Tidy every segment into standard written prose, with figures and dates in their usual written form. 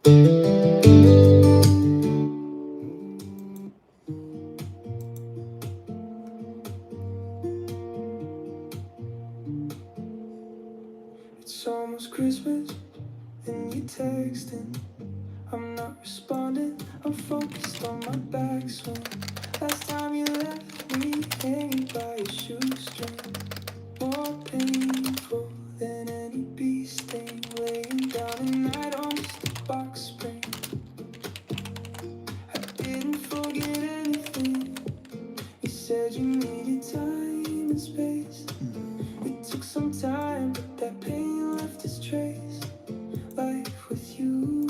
It's almost Christmas and you texting. I'm not responding, I'm focused on my backswing. Last time you left me hanging by a shoestring. More painful than any bee sting. Laying down at night on just a box spring. I didn't forget anything. You said you needed time and space. It took some time, but that pain left its trace. Life with you,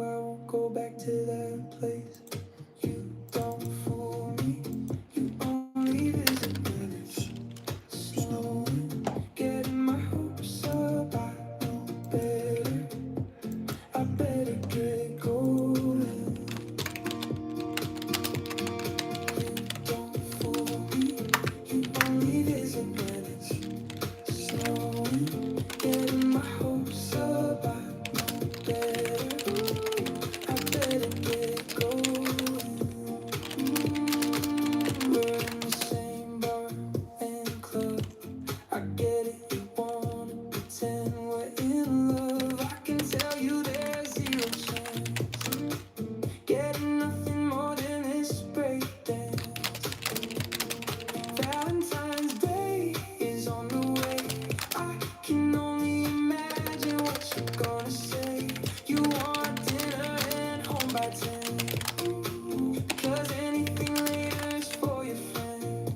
I won't go back to that place. You don't fool me, you only visit when it's snowing. Getting my hopes up, I know better. I better get going. You don't fool me, you only visit when it's snowing. Getting my hopes up, I know better. I better get going. We're in the same bar and club. I get it, you wanna pretend we're in love. I can tell you there's zero chance. Getting nothing more than this breakdance. Valentine's Day is on the way. I can only imagine what you're gonna say. You want dinner and home by 10. Cause anything later is for your friend.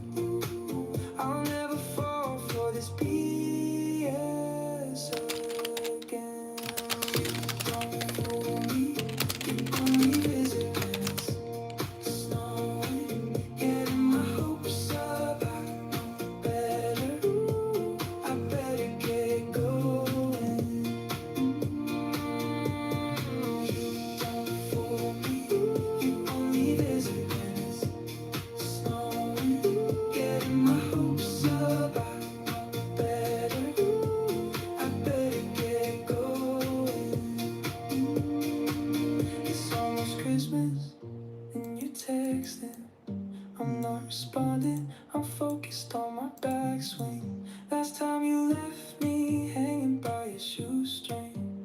I'll never fall for this BS again. Don't fool me, you only visit when it's snowing. Getting my hopes up, I know better. I better get going. You don't fool me, you only visit when it's snowing. Getting my hopes up, I know better. I better get going. It's almost Christmas and you're texting. I'm not responding, I'm focused on my backswing. Last time you left me hanging by a shoestring.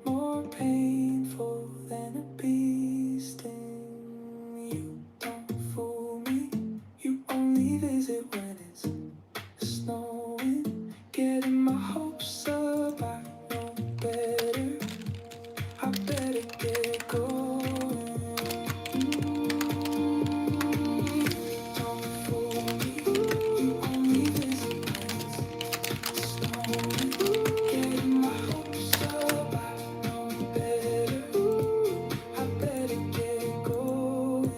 More painful than a bee sting. You don't fool me, you only visit when it's snowing. Getting my hopes up, I know better. I better get going. Don't fool me, you only visit when it's snowing. Getting my hopes up, I know better. I better get going.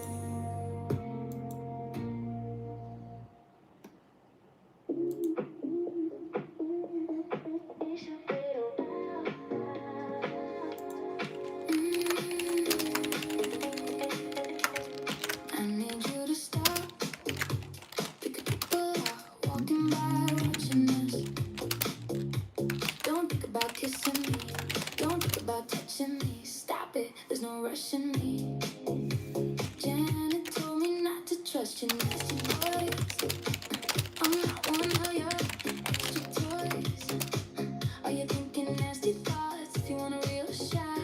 I need you to stop. Pick a people out, walking by, watching us. Don't think about kissing me. Don't think about touching me. Stop it, there's no rush in me. Janet told me not to trust you nasty boys. I'm not one of your extra toys. Are you thinking nasty thoughts if you want a real shot?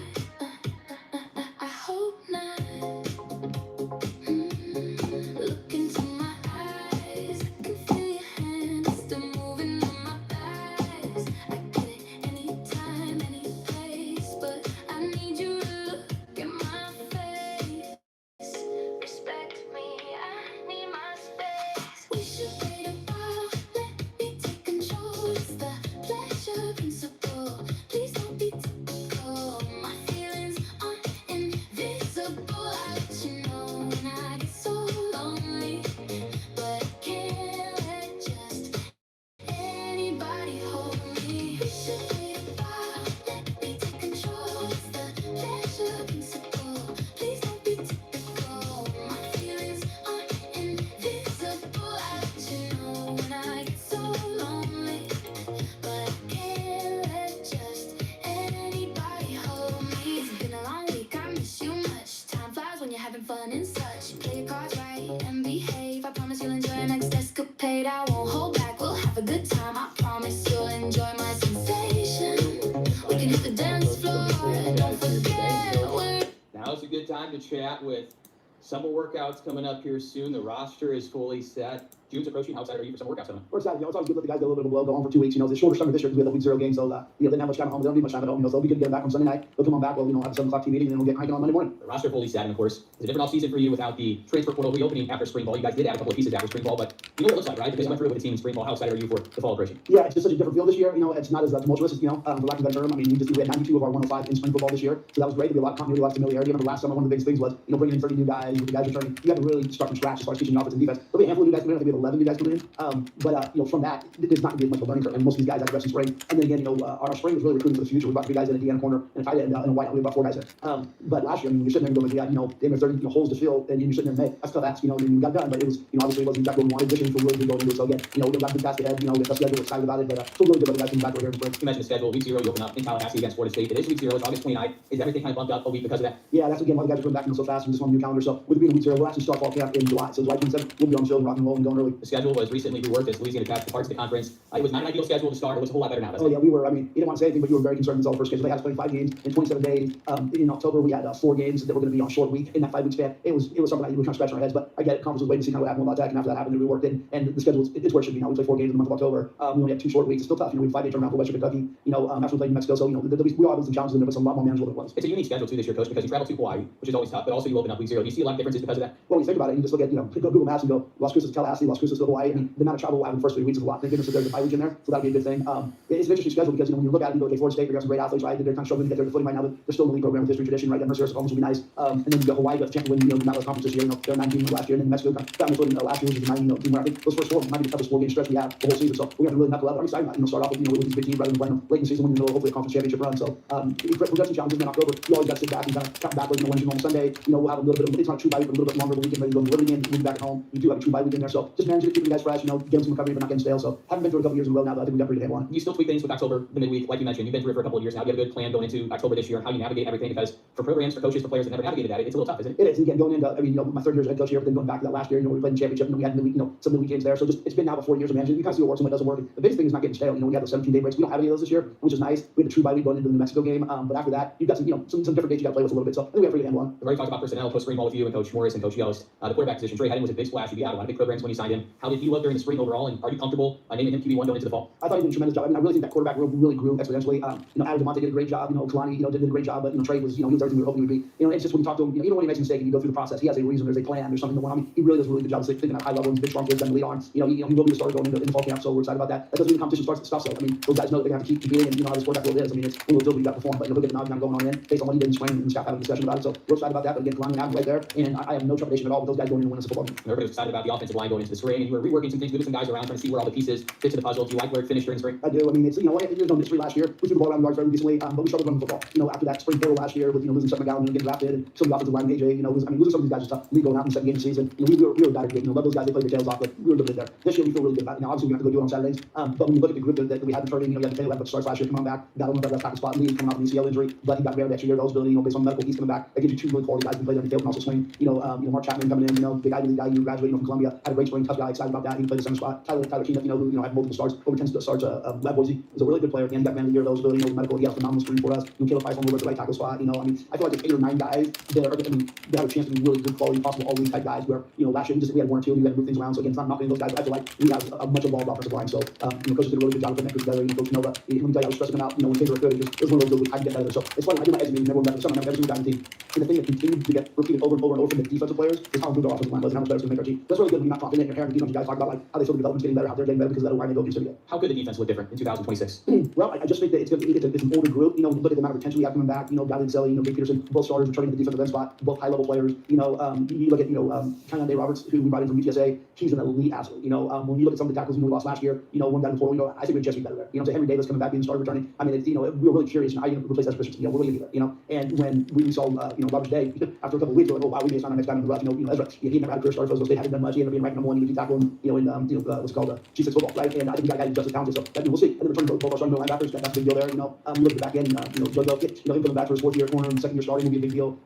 I hope not. Look into my eyes, I can feel your hands still moving on my thighs. I get it anytime, any place, but I need you to look at my face. Respect me, I need my space. fun and such. Play your cards right and behave. I promise you'll enjoy our next escapade. I won't hold back, we'll have a good time. I promise you'll enjoy my sensation. We can hit the dance floor, don't forget we're... Now's a good time to chat with summer workouts coming up here soon. The roster is fully set. June's approaching. How excited are you for summer workouts coming up? We're excited. It's always good to let the guys get a little bit of a blow, go home for 2 weeks. It's a shorter summer this year because we had the week 0 game, so they didn't have much time at home. They don't need much time at home. So it'll be good to get them back on Sunday night. They'll come on back. We'll have a 7 o'clock team meeting, and then we'll get cranking on Monday morning. The roster fully set, and of course, it's a different offseason for you without the transfer portal reopening after spring ball. You guys did add a couple of pieces after spring ball, but you know what it looks like, right? Because you went through it with the team in spring ball. How excited are you for the fall approaching? Yeah, it's just such a different feel this year. It's not as tumultuous as, for lack of a better term. I mean, we had 92 of our 105 in spring football this year, so that was great. There'll be a lot of continuity, a lot of familiarity. I remember last summer, one of the biggest things was, bringing in 30 new guys, with the guys returning. You have to really start from scratch as far as teaching offense and defense. There'll be a handful of new guys coming in. I think we have 11 new guys coming in. From that, there's not going to be as much of a learning curve. And most of these guys have reps in spring. And then again, our spring is really recruiting for the future. We've got 3 guys in a DN corner and a tight end and a wide out. We've got 4 guys there. But last year, you're sitting there and going, damn, there's 30 holes to fill, and you're sitting there in May. That's tough. That's, and we got done, but it was, obviously it wasn't exactly what we wanted. This year we feel really good going into it. So again, we've got a big task ahead. With the schedule, we're excited about it, but feel really good about the guys coming back over here in spring. You mentioned the schedule. Week 0, you open up in Tallahassee against Florida State. It is week 0. It's August 29th. Is everything kind of bumped up a week because of that? Yeah, that's again why the guys are coming back so fast and just on the new calendar. So with it being week 0, we'll actually start fall camp in July. So July 27th, we'll be on the field and rock and roll and going early. The schedule was recently reworked as Louisiana Tech parts of the conference. It was not an ideal schedule to start. It was a whole lot better now. Oh, yeah, we were. You didn't want to say anything, but you were very concerned with the first schedule. They had us playing 5 games in 27 days. In October, we had 4 games that were going to be on a short week in that 5-week span. It was something that we were kind of scratching our heads, but I get it. Conference was waiting to see kind of what happened with Tech, and after that happened, we worked in, and the schedule it's where it should be now. We played 4 games in the month of October. We only had 2 short weeks. It's still tough. We had 5-day turnaround for Western Kentucky. After we played in Mexico, so we all have some challenges in there, but some a lot more manageable than it was. It's a unique schedule too this year, Coach, because you travel to Hawaii, which is always tough, but also you open up week 0. Do you see a lot of differences because of that? Well, when you think about it, you just look at go Google Maps and go Las Cruces to Tallahassee, Las Cruces to Hawaii. The amount of travel we'll have in the first 3 weeks is a lot. Thank goodness that there's a bye week in there, so that'll be a good thing. It's an interesting schedule because when you look at it, you go, okay, Florida State, they got some great athletes, right? They're kind of struggling to get their footing right now, but they're still in the league program with history tradition, right? That Mercer Conference will be nice. And then you go Hawaii, got the chance to win, the Mountain Conference this year. They're 19 last year, and then Mexico found their footing last year, which is a 9 team where I think those first 4 might be the toughest 4 game stretch we have the whole season. So we have to really knuckle up. I'm excited about start off with these big teams rather than playing them late in the season when you're hopefully a conference championship run. So we've got some challenges in October. You always got to sit back and kind of count backwards. When you're on Sunday, we'll have a little bit of, it's not a true bye week, but a little bit longer weekend ready to go to living in, moving back at home. You do have a true bye week in there. So just managing it, keeping the guys fresh, get them some recovery but not getting stale. So haven't been through a couple years in a row now, but I think we got pretty good handle on it. You still tweak things with October, the midweek, like you mentioned. You've been through it for a couple of years now. You have a good plan going into October this year, how you navigate everything, because for programs, for coaches, for players that never navigated that, it's a little tough, isn't it? It is. And again, going into, my 3rd year as a head coach here, but then going back to that last year, we played in the championship, and we had some midweek games there. So just it's been now about 4 years of managing. You kind of see what works and what doesn't work. The biggest thing is not getting stale. We had the 17-day breaks. We don't have any of those this year, which is nice. We had a true bye week going into the New Mexico game, but after that, you've got some different days you got to play with a little bit. So I think we have a pretty good handle on. We've already talked about personnel, post spring ball with you and Coach Morris and Coach Yost. The quarterback position, Trey Hedden was a big splash. You got a lot of big programs when you signed him. How did he look during the spring overall, and are you comfortable naming him QB1 going into the fall? I thought he did a tremendous job. I really think that quarterback room really grew exponentially. Adam DeMonte did a great job. Kalani, did a great job. But Trey was, he was everything we were hoping he would be. It's just when you talk to him, even when he makes a mistake and you go through the process, he has a reason. There's a plan. There's something going on. He really does a really good job of thinking at high level. He's a big, strong kid, got the lead on. He will be the starter going into the fall camp. So we're excited about that. That doesn't mean the competition starts at stuff. So those guys know they're gonna have to keep being, and how this quarterback world is. It's one of those deals we got to perform. But he'll get the nod going on in based on what he did in spring, and the staff having a discussion about it. So we're excited about that. But again, Kalani and Adam right there, and I have no trepidation at all with those guys going in and winning the football game. Everybody's excited about the offensive line going into the spring, and you were reworking some things, moving some guys around, trying to see where all the pieces fit to the puzzle. Do you like where it finished during spring? I do. It's there's no mystery last year. We threw the ball around the yards very recently, but we struggled running the football. After that spring portal last year with losing Seth McGowan, getting drafted, and some of the offensive line, AJ, losing some of these guys is tough. League going out in the 2nd game of the season. We were bad at it. Love those guys. They played their tails off, but we were good there. This year we feel really good about it. Now obviously we have to go do it on Saturdays. But when you look at the group that we had returning, you had Taylor that starts last year, come on back, got on that left tackle spot, Lee coming off an ACL injury, but he got very extra year of eligibility, based on medical, he's coming back. That gives you 2 really quality guys who can play there. Taylor can also swing. Mark Chapman coming in, the guy who graduated from Columbia, had a great spring, tough guy, excited about that. He played the center spot. Tyler Keenan, who had multiple starts, over 10 starts at Boise, was a really good player. Again, he got man of the year eligibility, medical, he had a phenomenal spring for us. Caleb Price on the right tackle spot. I feel like there's 8 or 9 guys that have a chance to be really good quality, possible all league type guys. Where last year we had 1 or 2, and we had to move things around. So again, it's not knocking those guys. I feel like we have a much evolved offensive line. So coaches did a really good job putting that group together. Coach Nova, let me tell you, I was stressing them out. When things were good, it was one of those deals I can get better. So it's funny. I do my exit meetings, never went back to summer. Every single guy on the team. And the thing that continued to get repeated over and over and over from the defensive players is how good our offensive line was and how much better it's going to make our team. That's really good when you're not confident in your hair and defense. You guys talk about how they feel the development's getting better, how they're getting better because of that line they go through. How could the defense look different in 2026? Well, I just think that it's an older group. Look at the amount of potential we have coming back. Gavin Selly, Dave Peterson, both starters returning to the defensive end spot, both high level players. You look at Kyle Roberts, who we brought in from UTSA. He's an elite athlete. When you look at some of the tackles we lost last year, one guy in the portal, I think we'd just be better there. So Henry Davis coming back being the starter returning. We're really curious how you replace that position. We're really good. And when we saw Robert Day after a couple of weeks, we're like, oh wow, we may sign our next guy in the rough. Ezra, he never had a career start for us. They hadn't done much. He ended up being ranked number 1 in D tackle, what's it called, G6 football, right? And I think we got a guy who's just as talented, so we'll see. And then returning both our starting middle linebackers, that's a big deal there. You look at the back end, JoJo, him coming back for his fourth year corner and second year starting will be a big deal.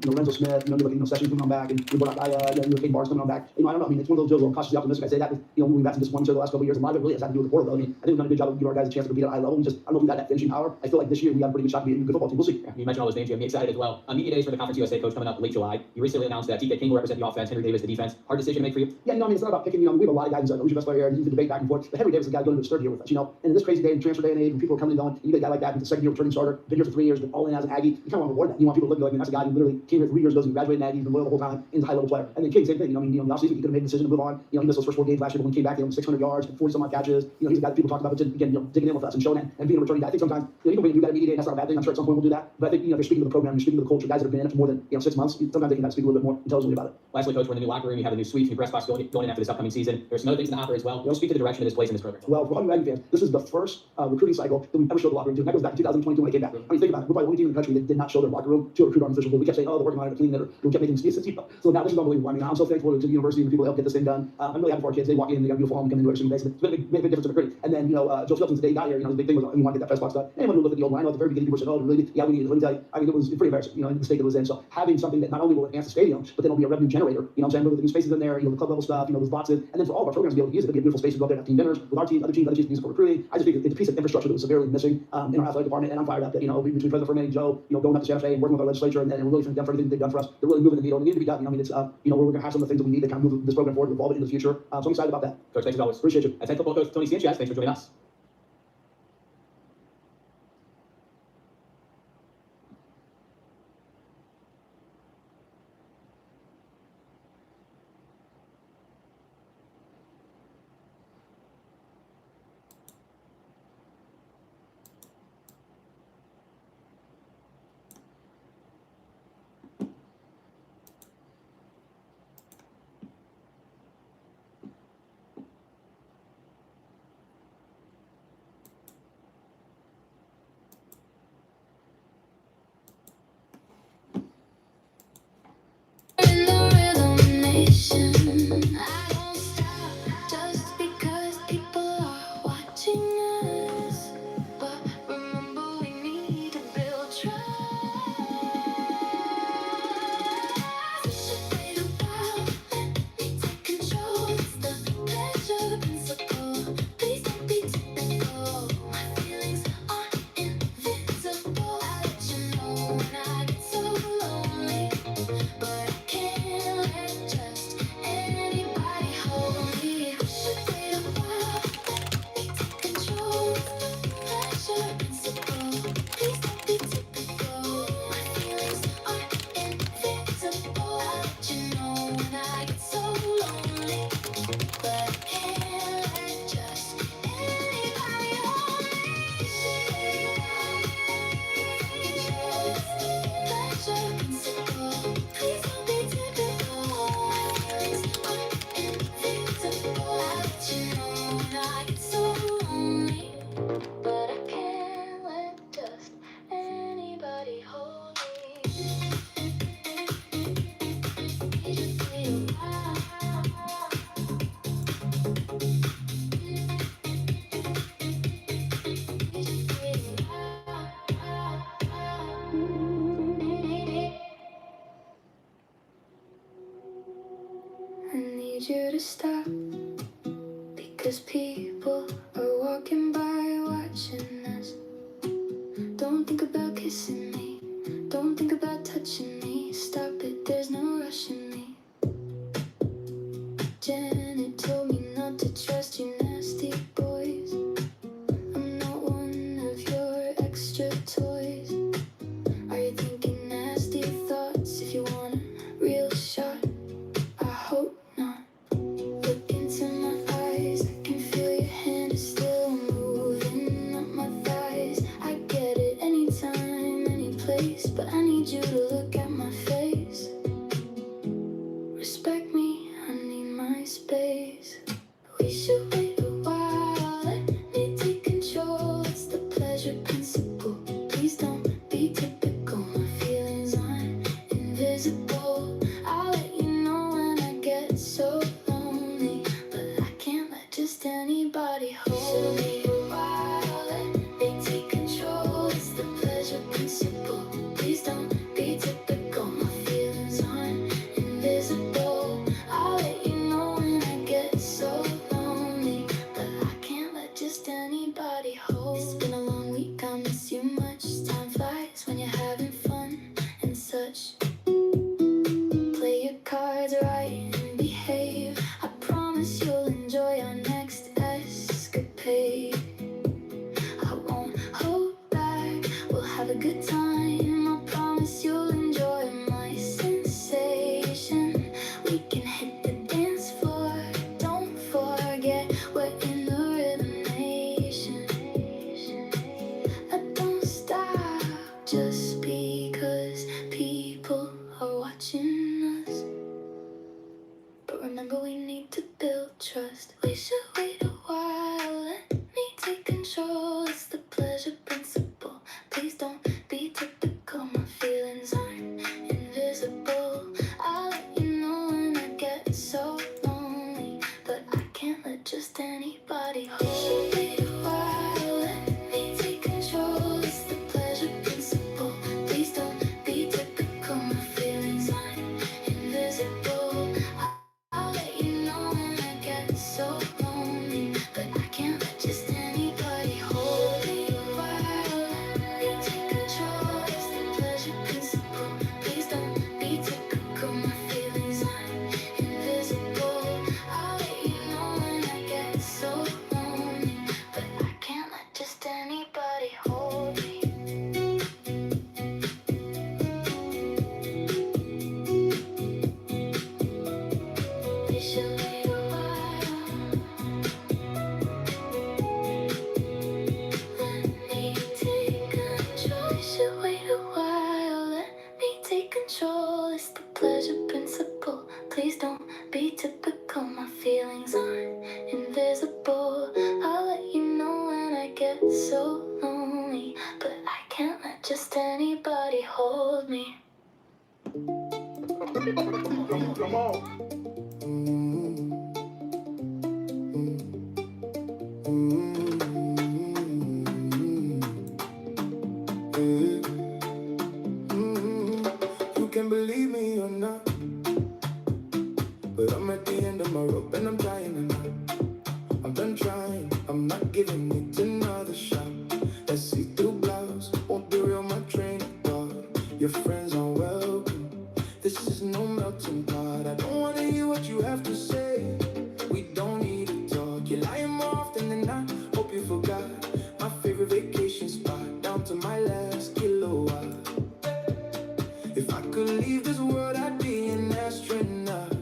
Lorenzo Smith, you look at Sessions coming on back, and we brought out Kate Barnes coming on back. I don't know. I mean, it's one of those deals where I'm cautiously optimistic. I say that because moving back to just one the last couple of years, a lot of it really has had to do with the portal. Though. I mean, I think we've done a good job of giving our guys a chance to compete at a high level. I don't know if we got that finishing power. I feel like this year we got a pretty good shot to be a good football team. We'll see. Yeah, you mentioned all those names. You have me excited as well. Media days for the Conference USA coach coming up late July. You recently announced that TK King will represent the offense, Henry Davis the defense. Hard decision to make for you? Yeah, I mean, it's not about picking. We have a lot of guys who's your best player here. You can debate back and forth. But Henry Davis is a guy going to his third year with us. And in this crazy day, transfer day and age, when people are coming and going, you get a guy like that, who's the second year returning starter, been here for 3 years, been all in as an Aggie. You kind of want to reward that. You want people to look like, that's a guy who literally came here 3 years ago, graduated in Aggie, he's been loyal the whole time, and he's a high level player. And then King, same thing. In the offseason, he could have made a decision to move on. He missed those first 4 games last year, but when he came back, he had 600 yards, 40 some odd catches. He's a guy that people talk about, but again, digging in with us and showing it and being a returning guy. I think sometimes you can bring a new guy to media day, and that's not a bad thing. I'm sure at some point we'll do that. But I think if you're speaking to the program, you're speaking to the culture, guys that have been in it for more than 6 months. Sometimes they can speak a little bit more intelligently about it. Lastly, coach, we're in the new locker room. You have a new suite, new press box going in after this upcoming season. There's some other things in the hopper as well. Speak to the direction of this place in this program. Well, for all you Aggie fans, this is the first recruiting cycle that we've ever showed the locker room to. And that goes back to 2022 when I came back. I mean, think about it. We're probably the only team in the country that did not show their locker room to a recruit arm official. But we kept saying, oh, they're working on it, they're cleaning it, or we kept making excuses. So now this is unbelievable. I mean, I'm so thankful to the university and the people that helped get this thing done. I'm really happy for our kids. They walk in, they got a beautiful home, come into our student base. It's been a big difference in recruiting. And then, Joe Skelton today got here. The big thing was we want to get that press box done. Anyone who looked at the old line at the very beginning, people said, oh, really? Yeah, we need it. Let me tell you. I mean, it was pretty embarrassing, the state it was in. So having something that not only will enhance the stadium, but then will be a revenue generator. With the new spaces in there, the club level stuff, those boxes, and then for all of our programs to be able to use it, it'll be a beautiful space to go up there and have team dinners with our team, other teams, musical recruiting. I just think it's a piece of infrastructure that was severely missing in our athletic department, and I'm fired up that between President Fermin and Joe, going up to Santa Fe and working with our legislature, and we're really thanking them for everything they've done for us. They're really moving the needle, and it needs to be done. I mean, it's we're going to have some of the things that we need to kind of move this program forward and evolve it into the future. So I'm excited about that. Coach, thanks as always. Appreciate you. As head football coach Tony Sanchez, thanks for joining us. In the rhythm nation, I won't stop just because people are watching us. But remember, we need to build trust. We should wait a while, let me take control. It's the pleasure principle. Please don't be typical. My feelings are invisible. I let you know when I get so lonely. But I can't let just anybody hold me. We should wait a while, let me take control. Pleasure principle, please don't be typical. My feelings are invisible. I let you know when I get so lonely. But I can't let just anybody hold me. Pleasure principle, please don't be typical. My feelings are invisible. I let you know when I get so lonely. But I can't let just anybody hold me. You just need a while. You just need a while. I need you to stop, because people are walking by watching us. Don't think about kissing me, don't think about touching me. Stop it, there's no rush in me. Janet told me not to trust you nasty boys. I'm not one of your extra toys. Are you thinking nasty thoughts? If you want a real shot, I hope not. Look into my eyes, I can feel your hand is still moving up my thighs. I get it anytime, trust. We should wait a while. Let me take control. It's the pleasure principle. Please don't be typical. My feelings aren't invisible. I'll let you know when I get so lonely, but I can't let just anybody hold me. Wait a while. Let me take control. It's the pleasure principle. Please don't be typical. My feelings aren't invisible. I'll let you know when I get so lonely, but I can't let just anybody hold me. While you take control, it's the pleasure principle. Please don't be typical. My feelings aren't invisible. I'll let you know when I get so lonely, but I can't let just anybody hold me. We should wait a while. Let me take control. We should wait a while. Let me take control. It's the pleasure principle. Please don't be typical. My feelings aren't invisible. I'll let you know when I get so lonely, but I can't let just anybody hold me. Come on. You can believe me or not, but I'm at the end of my rope and I'm trying and I'm done trying. I'm not giving it another shot. That see-through blouse won't derail my train of thought. Your friends aren't welcome. This is no melting pot. I don't wanna hear what you have to say. We don't need to talk. You're lying more often than not. Hope you forgot my favorite vacation spot, down to my last kilowatt. If I could leave this world, I'd be an astronaut.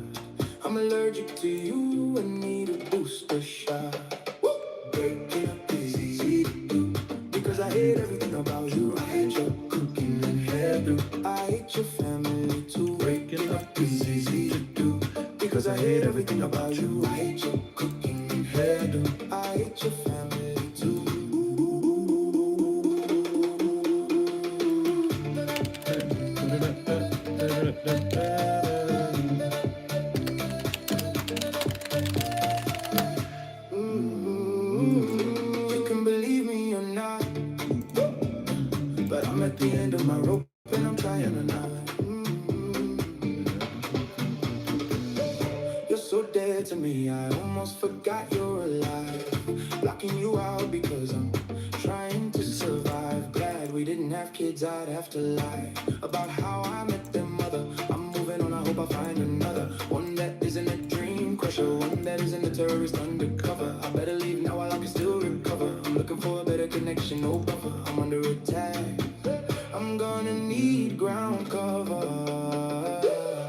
I'm allergic to you and need a booster shot. Woo! Breaking up is easy to do, because I hate everything about you. I hate your cooking and hairdo. I hate your family too. Breaking up is easy to do, because I hate everything about you. I hate your cooking and hairdo. I hate your family too. You can believe me or not, but I'm at the end of my rope and I'm trying or not. You're so dead to me, I almost forgot you're alive. Blocking you out because I'm trying to survive. Glad we didn't have kids, I'd have to lie about how I met their mother. I'm moving on, I hope I find another one that isn't a dream crusher, one that isn't a terrorist undercover. I better leave now while I can still recover. I'm looking for a better connection, no buffer. I'm under attack. I'm gonna need ground cover.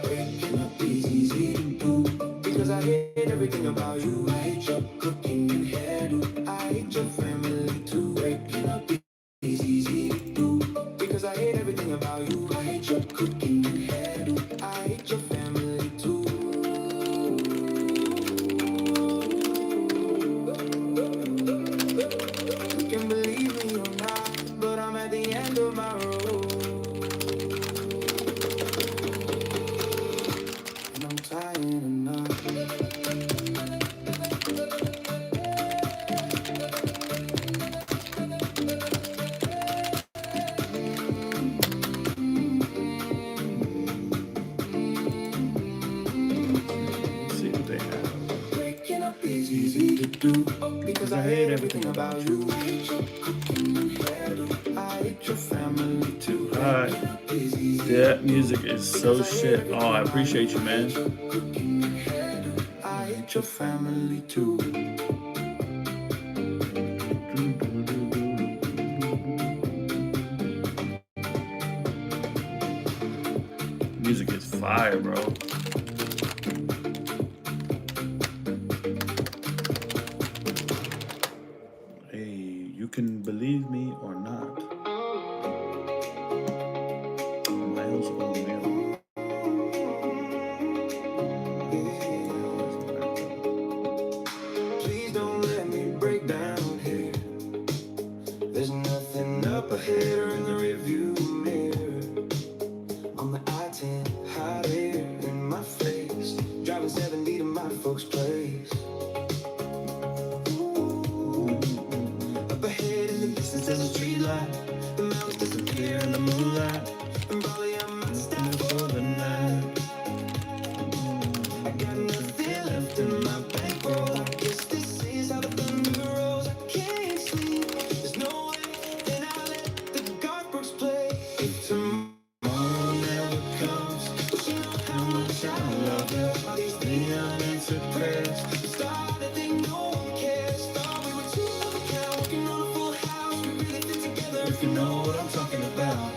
Breaking up is easy to do, because I hate everything about you. I hate your cooking and hairdo. I hate your family too. Breaking up is easy to do, because I hate everything about you. I hate your cooking and hairdo. I hate your family too. You can believe me or not, but I'm at the end of my road. And I'm trying and not. See what they have. Breaking up is easy to do, because I hate everything about you. I hate your cooking and hairdo. I hate your family too. Alright. That music is so shit. Oh, I appreciate you, man. I hate your family too. Music is fire, bro. Hey, you can believe me or not. Miles O'Neill. folks' place. Up ahead in the distance there's a street light. The mountains disappear in the moonlight. And probably I might stop for the night. I got nothing left in my bankroll. I guess this is how the thunder rolls. I can't sleep. There's no way that I'll let the Garbrooks play. If tomorrow never comes, but you know how much I love her. All these the unanswered prayers. We started think no one cares. Thought we were two of a kind, working on a full house. We really fit together, if you know what I'm talking about.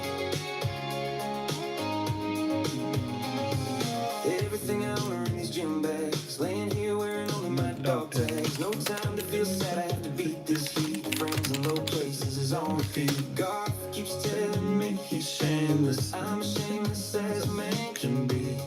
Everything I own are in these gym bags. Laying here wearing only my dog tags. No time to feel sad, I have to beat this heat. Friends in low places is on repeat. God keeps telling me he's shameless. I'm as shameless as a man can be.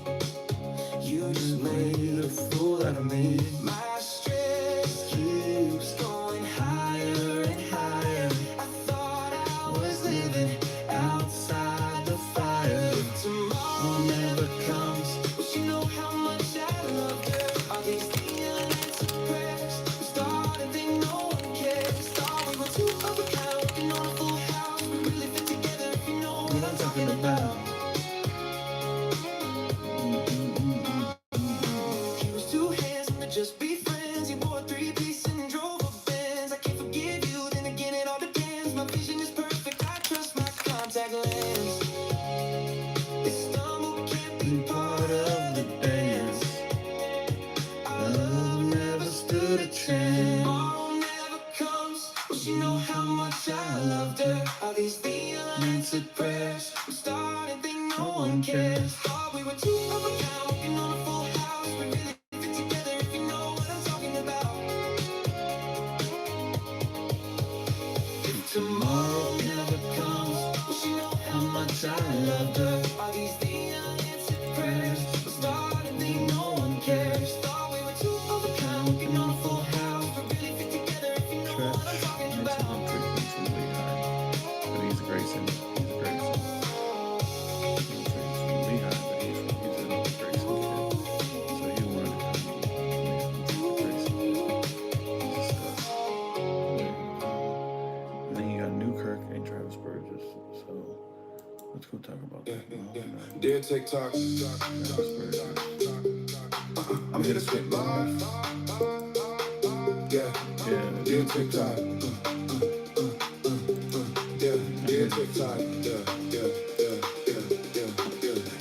You just made a fool out of me. My stress keeps going higher and higher. I thought I was living outside the fire. If tomorrow never comes, but you know how much I love her. All these the unanswered prayers. We started think no one cares. Thought we were two of a kind, working on a full house. We really fit together, if you know what I'm talking about. He was too handsome to just be friends. He wore a three-piece and drove a Benz. I can't forgive you, then again it all depends. My vision is perfect, I trust my contact lens. This stumble can't be part of the dance. Our love never stood a chance. Tomorrow never comes, but you know how much I loved her. All these the unanswered prayers. We started think no one cares. Thought we were two of a kind, working on a full house. We really fit together, if you know what I'm talking about. If tomorrow never comes, well, she know how much I loved her. All these the unanswered prayers. We started think no one cares. Thought we were two of a kind, working on a full house. We really fit together, if you know what I'm talking about. But he's Grayson. He's Grayson. He's from Lehigh, but he's a Grayson kid. So he wanted to come to Grayson. He's a stud. And then you got Newkirk and Travis Burgess. So let's go talk about that. Dear TikTok, Travis Burgess. I'm here to spit bars. Yeah, dear TikTok. Dear TikTok.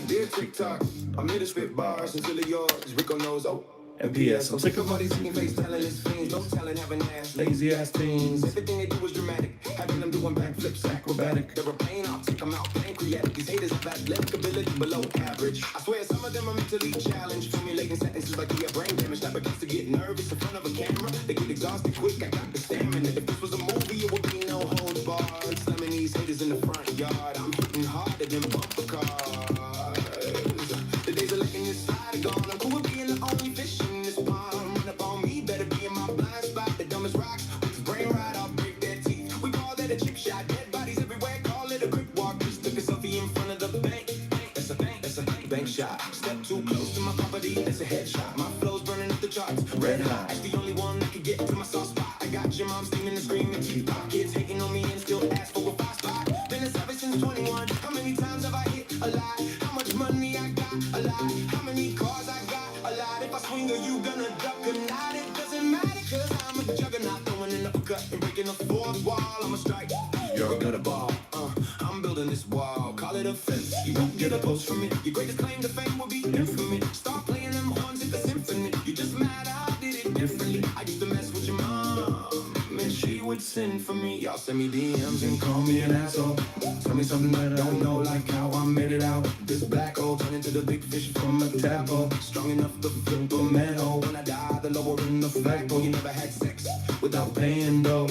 Dear TikTok, I'm here to spit bars until it's yours. Rico knows. Oh. MPS, I'm sick of all these singing face talentless fiends. No talent, having ass, lazy ass teens. Everything they do is dramatic. Having them doing backflips, acrobatic. They're a pain, I'll take them out, pancreatic. These haters have athletic ability below average. I swear some of them are mentally challenged. Formulating sentences like they have brain damage. That begins to get nervous in front of a camera. They get exhausted quick, I got the stamina. If this was a movie, it would be no holds barred. Slamming these haters in the front yard. I'm hitting harder than bumper cars. The days of letting this slide are gone. I'm cool with being the only fish in this pond. Run up on me, better be in my blind spot. The dumbest rocks, with his brain right, I'll break their teeth. We call that a chip shot. Dead bodies everywhere, call it a quick walk. Just took a selfie in front of the bank. That's a bank shot. Step too close to my property, that's a headshot. My flow's burning up the charts, red hot. That's the only one that can get to my soft spot. I got your mom steaming and screaming. T-pop kids hating on me and still ask for a 5 spot. Been a savage since 21. How many times have I hit a lot? How much money I got? A lot. How many cars I got? A lot. If I swing, are you gonna duck or not? It doesn't matter, cause I'm a juggernaut. Throwing an uppercut and breaking the fourth wall. I'm a strike, you're a gutter ball. I'm building this wall, call it a fence. You won't get a post from me. Your greatest claim to fame will be infamy. Start playing them horns at the symphony. You just mad I did it differently. I used to mess with your mom, and she would send for me. Y'all send me DMs and call me an asshole. Tell me something that I don't know, like how I made it out. This black hole turned into the big fish from a tadpole. Strong enough to flip a manhole. When I die, the lower in the flagpole. You never had sex without paying though.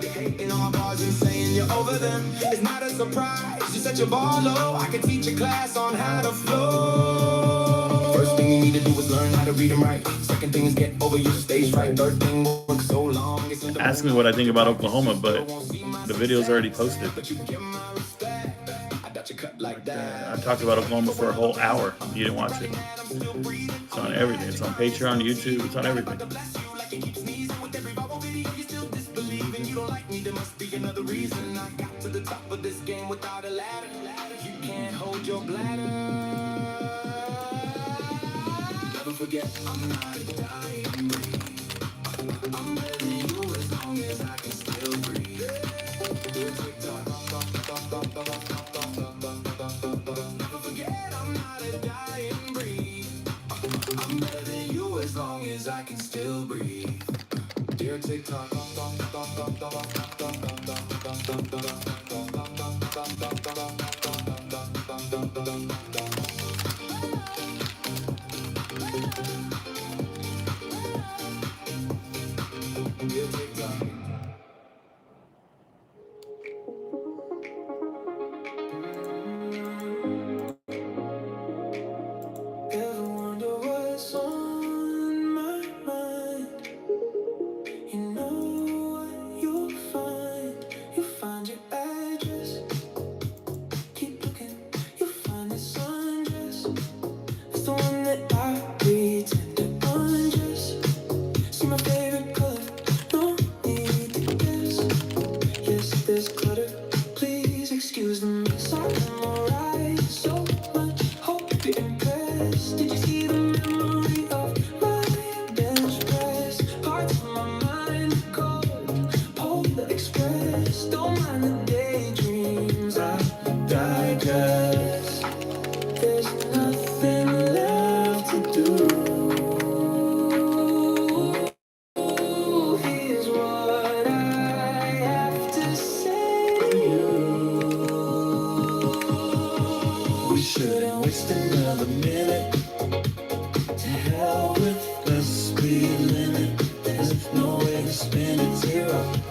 They hating on bars and saying you're over them. It's not a surprise, you set your bar low. I can teach a class on how to flow. First thing you need to do is learn how to read and write. Second thing is get over your stage fright. Third thing work so long. Ask me what I think about Oklahoma, but the video's already posted. But you can get my respect. I got you cut like that. I talked about Oklahoma for a whole hour. You didn't watch it. It's on everything. It's on Patreon, YouTube. It's on everything. Never forget, I'm not a dying breed. I'm better than you as long as I can still breathe. Never forget, I'm not a dying breed. I'm better than you as long as I can still breathe. Dear TikTok. Dear TikTok. Ever wonder what's on my mind? You know what you'll find. You find your address. Keep looking. You'll find this sundress. It's the one that I pretend to undress. See my favorite color. No need to guess. Yes, there's clutter. Please excuse the mess. I memorize so much. Hope you're impressed. Did you see the memory of my bench press? Parts of my mind cold. Polar Express. Don't mind the daydreams. I digress. There's nothing left to do. Here's what I have to say to you. We shouldn't waste another minute. To hell with the speed limit. There's no way to spin it. 0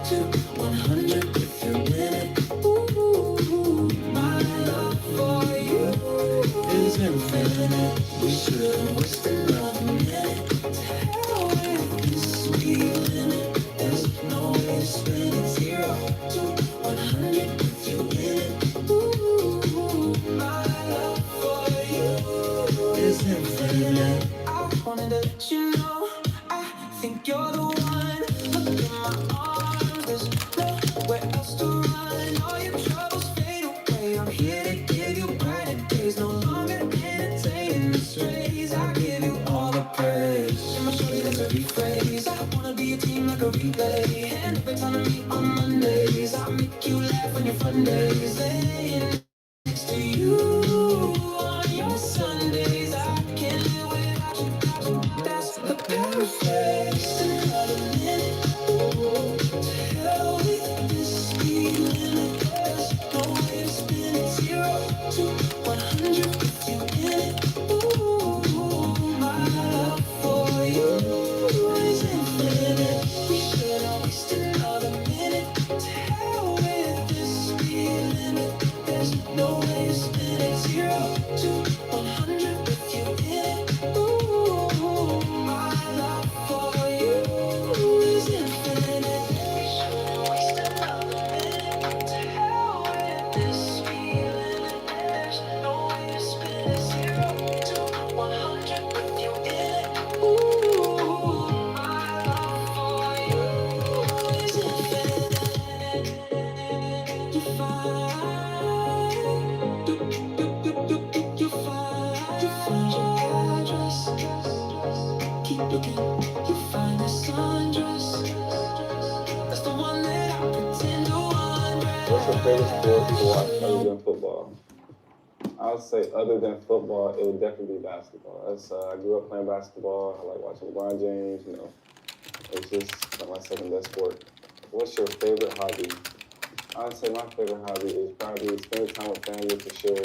to 100 if you're winning. Ooh, my love for you is infinite. We shouldn't waste another minute. To hell with the speed limit. There's no way to spin it. 0 to 100 if you're winning. Ooh, my love for you is infinite. I wanted to let you know I think you're the one. Look in my arms, there's nowhere else to run. All your troubles fade away. I'm here to give you brighter days. No longer entertaining the strays. I give you all the praise. In my shorty, there's a rephrase. I wanna be a team like a replay. And every time I meet on Mondays, I make you laugh on your fun days. Laying next to you on your Sundays. I can't live without you. That's the paraphrase. Another minute. Ooh, to hell with this speed limit. There's no way to spin it. 0 to 100 if you in it. Ooh, my love for you is infinite. We shouldn't waste another minute. To hell with this speed limit. There's no way to spin it. 0 to 100 if you in it. Ooh, my love for you is infinite. We shouldn't waste another minute. To hell with this speed limit. There's no way to spin it. 0 to 100 if you in it. Ooh, my love for you is infinite. You find your address. Keep looking, you find a sundress. That's the one that I pretend to undress. What's your favorite sport to watch other than football? I would say other than football, it would definitely be basketball. I grew up playing basketball. I like watching LeBron James, It's just like my second best sport. What's your favorite hobby? I would say my favorite hobby is probably spending time with family for sure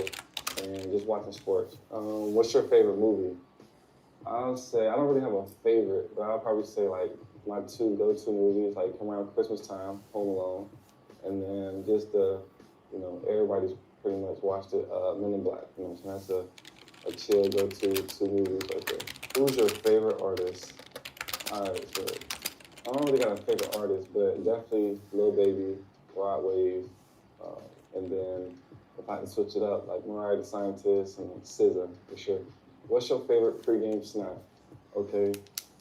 and just watching sports. What's your favorite movie? I would say I don't really have a favorite, but I'll probably say like my two go-to movies like come around Christmas time, Home Alone, and then just everybody's pretty much watched it, Men in Black. So that's a chill go-to two movies right there. Who's your favorite artist? All right, so I don't really got a favorite artist, but definitely Lil Baby, Rod Wave, and then if I had to switch it up, like Mariah the Scientist and SZA for sure. What's your favorite pregame snack? Okay,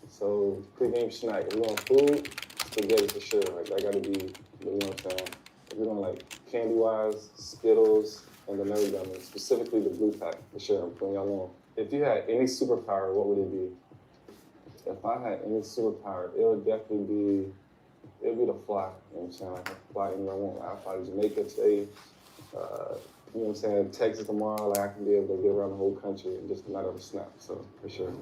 so pregame snack. If we're on food, spaghetti for sure. Like that gotta be, you know what I'm saying? If we're doing like candy wise, Skittles and the Nerdy Gummies, specifically the blue pack for sure. I'm putting y'all on. If you had any superpower, what would it be? If I had any superpower, it would definitely be, it'd be to fly. You know what I'm saying? Like I can fly anywhere I want. Like, I'll fly to Jamaica today. You know what I'm saying? Texas tomorrow. Like I can be able to get around the whole country in just a matter of a snap. So for sure.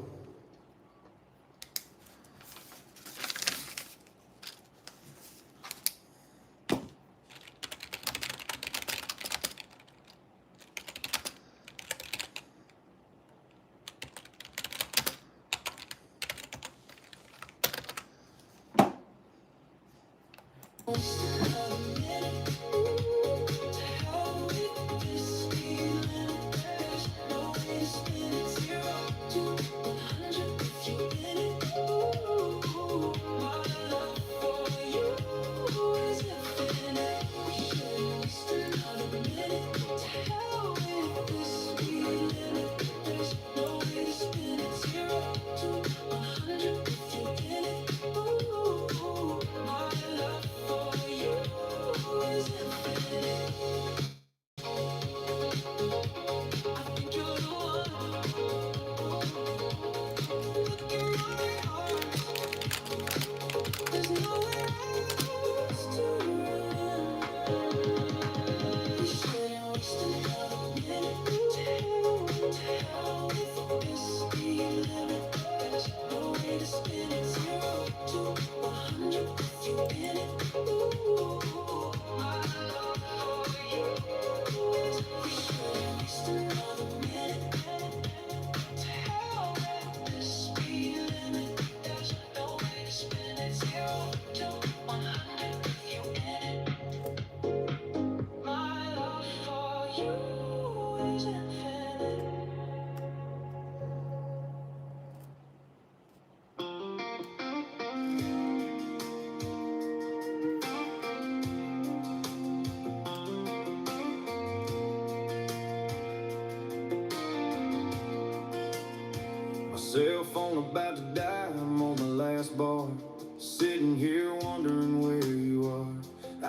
My cell phone about to die, I'm on the last bar. Sitting here wondering where you are.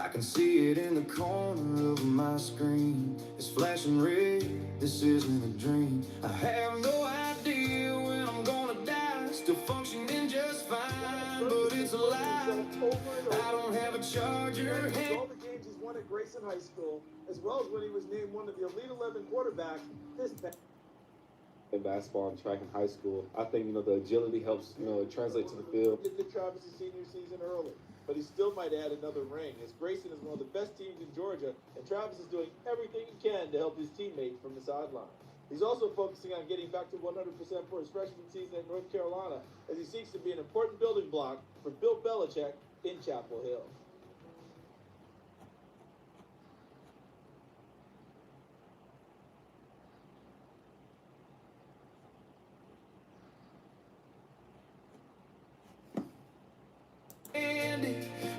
I can see it in the corner of my screen. It's flashing red, this isn't a dream. I have no idea when I'm gonna die. Still functioning just fine, but it's a lie. I don't have a charger. All the games he's won at Grayson High School, as well as when he was named one of the Elite 11 quarterbacks this past In basketball and track in high school, I think the agility helps it translate to the field. Did Travis' senior season early, but he still might add another ring, as Grayson is one of the best teams in Georgia, and Travis is doing everything he can to help his teammates from the sideline. He's also focusing on getting back to 100% for his freshman season at North Carolina, as he seeks to be an important building block for Bill Belichick in Chapel Hill.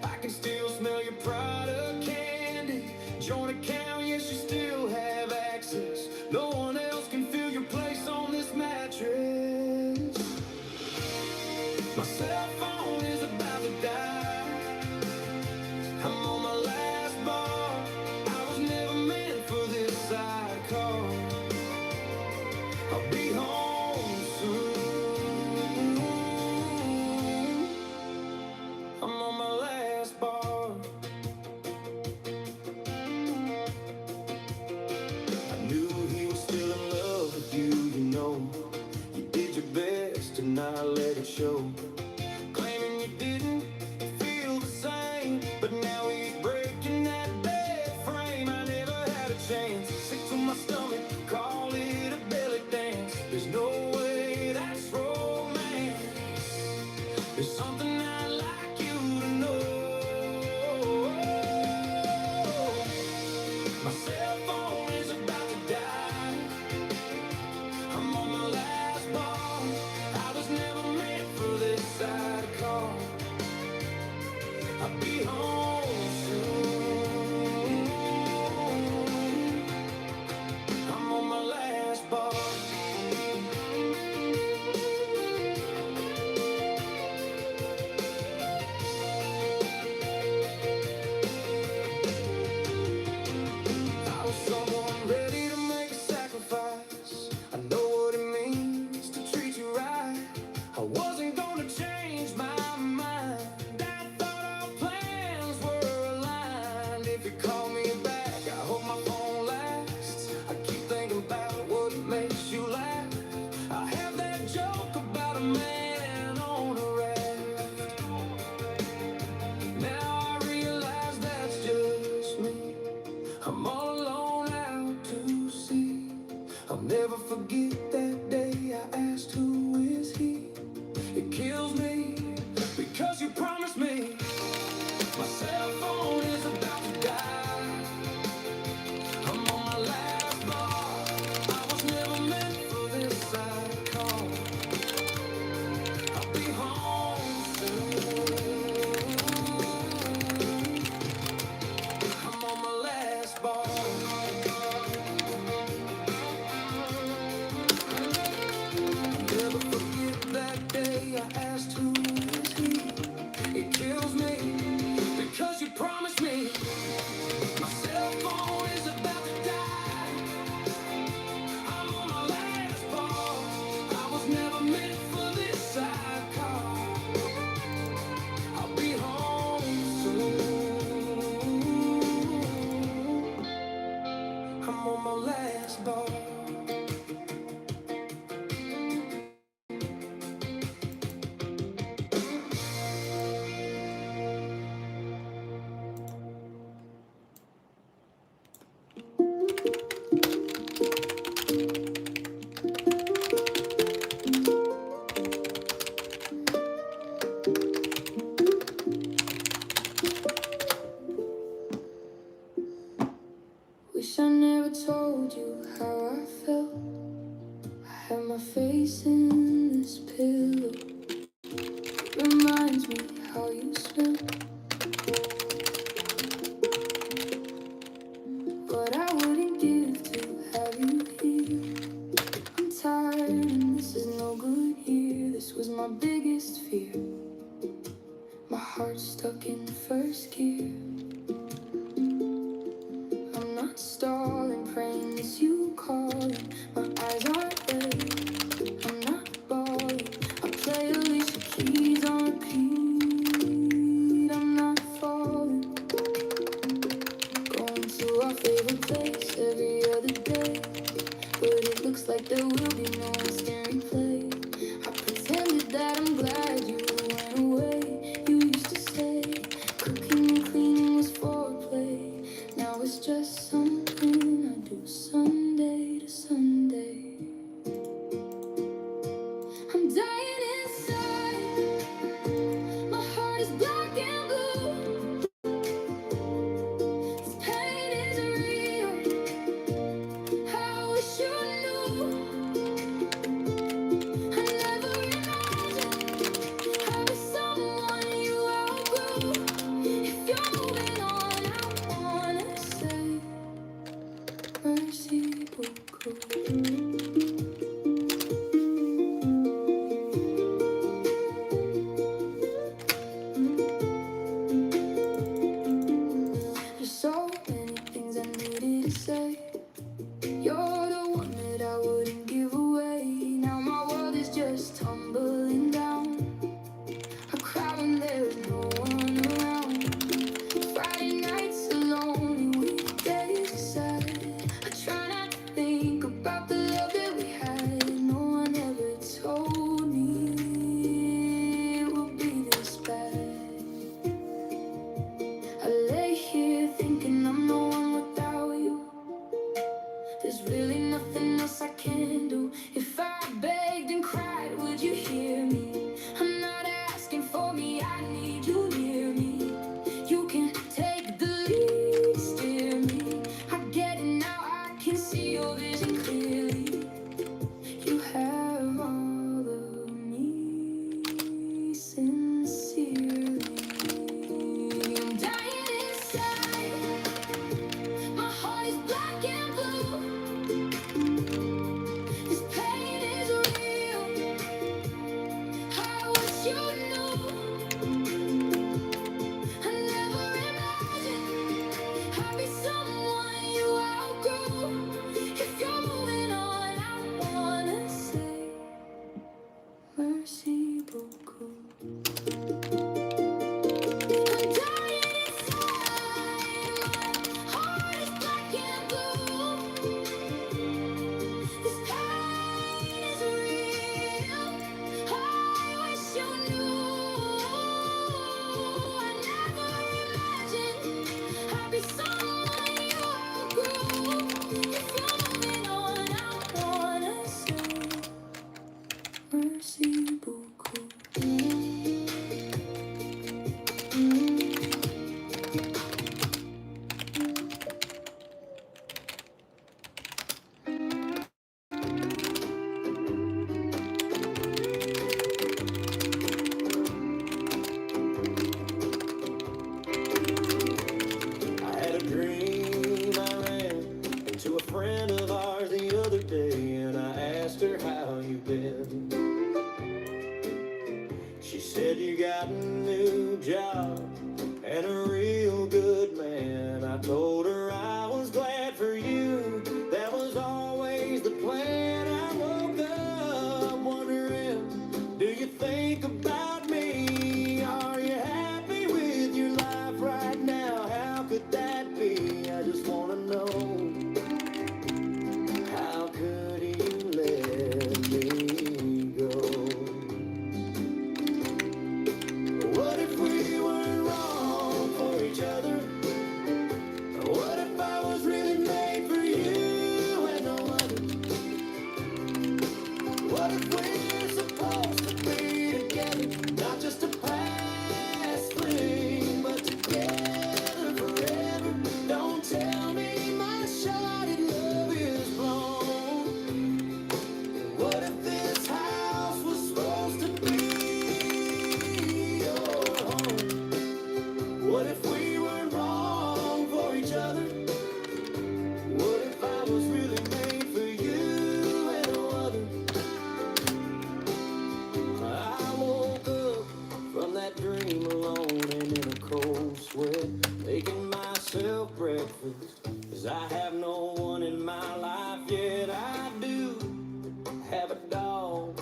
I can still smell your product candy. Joint account, yes, you still have access. No one else can fill your place on this mattress. My cell phone is about to die. I'm on my last bar. I was never meant for this sidecar. I'll be home soon. I'm on my last bar. I knew he was still in love with you, You did your best to not let it show. Claiming you didn't feel the same, but now he's breaking that bed frame. I never had a chance. Sick to my stomach, call it a belly dance. There's no way that's romance. There's something I'd like you to know. My cell phone is about to die. I'm on my last bar. I was never meant for this sidecar. I'll be home soon. my biggest fear. My heart's stuck in first gear. I'm not stalling, praying it's you calling. My eyes aren't red, I'm not balling. I play Alicia Keys on repeat. I'm not falling. Going to our favorite place every other day, but it looks like there will be no instant replay. I pretended that I'm glad you went away. You used to say cooking and cleaning was foreplay. Now it's just something I do Sunday to Sunday. I'm dying inside. My heart is black and blue. This pain is real. I wish you knew. I never imagined I'd be someone you outgrew. If you're moving on, I wanna say mercy beaucoup. There's so many things I needed to say. You're the one that I wouldn't give away. Now my world is just tumbling down. I cry when there's no one around. Friday nights alone, weekdays are sad. I try not to think about the love that we had. No one ever told me it would be this bad. I lay here thinking I'm no one without you. There's really nothing else I can do. If I begged and cried, would you hear me? I'm not asking for me, I need you near me. You can take the lead, steer me. I get it now, I can see your vision clearly. You have all of me sincerely. I'm dying inside. My heart is black and blue. This pain is real. I wish you knew. I never imagined I'd be someone you outgrew. If you're moving on, I wanna say mercy beaucoup. I'm dying inside. My heart is black and blue. This pain is real. I wish you knew. I never imagined I'd be someone you outgrew. If you're moving on, I wanna say mercy beaucoup. I had a dream. I ran into a friend of ours the other day, and I asked her how you been. She said you got a new job and a real good man. I told her I was glad for you. That was always the plan. I woke up wondering, do you think about me? Are you happy with your life right now? How could that be? I just wanna know, how could you let me go? What if we weren't wrong for each other? What breakfast. 'Cause I have no one in my life, yet I do have a dog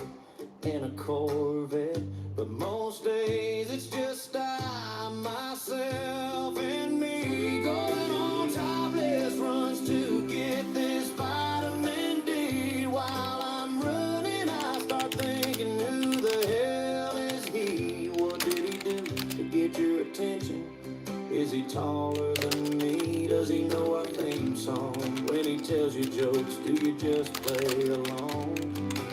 and a Corvette. But most days it's just I, myself, and me going on topless runs to get this vitamin D. While I'm running, I start thinking, who the hell is he? What did he do to get your attention? Is he taller than me? Does he know our theme song? When he tells you jokes, do you just play along?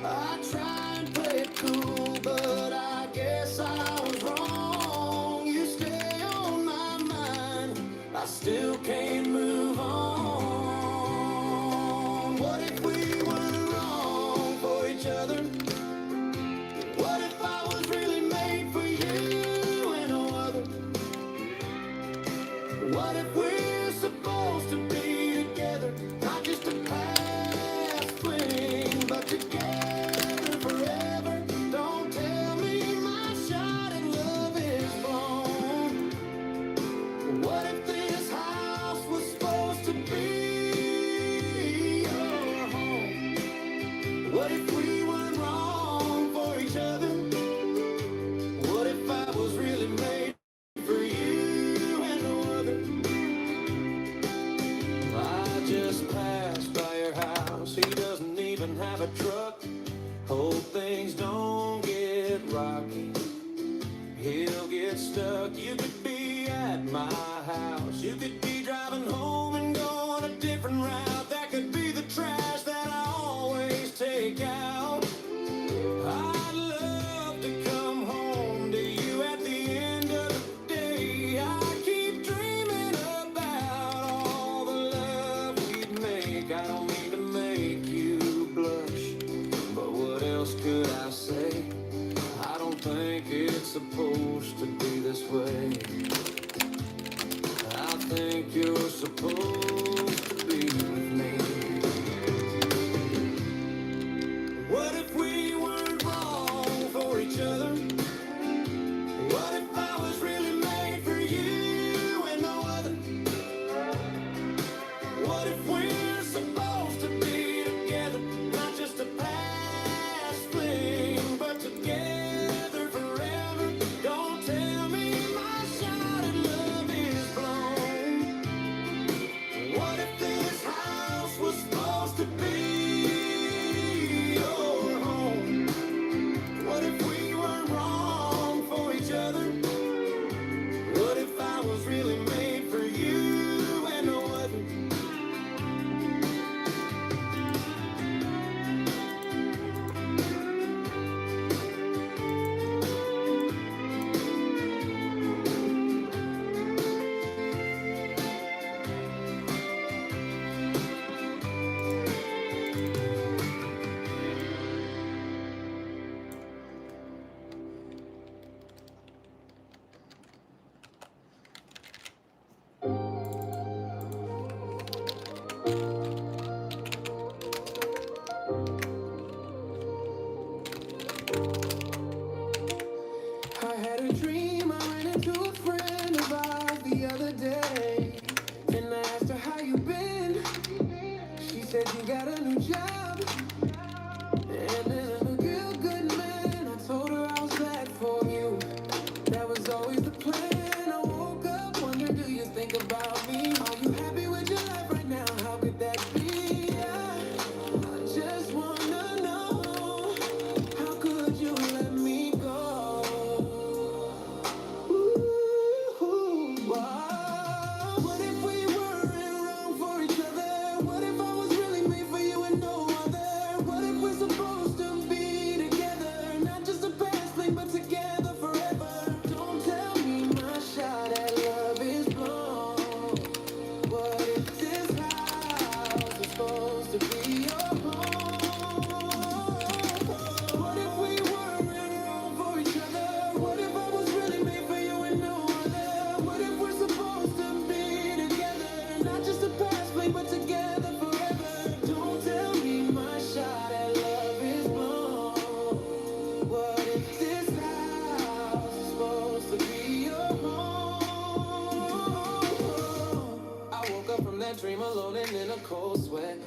I try and play it cool, but I guess I was wrong. You stay on my mind, I still can't move on. What if we were wrong for each other? What if I was really made for you and no other? What if we're supposed to be together? Not just a past fling, but together forever. Don't tell me my shot at love is blown. What if this house was supposed to be your home? What if we weren't wrong for each other? What if I was really made for you and no other? I just passed by your house. He doesn't even have a truck. Hope things don't get rocky. He'll get stuck. You could be at my house. You could be driving home and go on a different route. That could be the trash that I always take out. I'd love to come home to you at the end of the day. I keep dreaming about all the love we'd make. I don't mean to make you blush, but what else could I say? I don't think it's supposed to be this way. I think you're supposed to be with me. What if we weren't wrong for each other? What if I was really made for you and no other? What if we're supposed to be together? Not just a past fling, but together forever. Don't tell me my shot at love is blown. What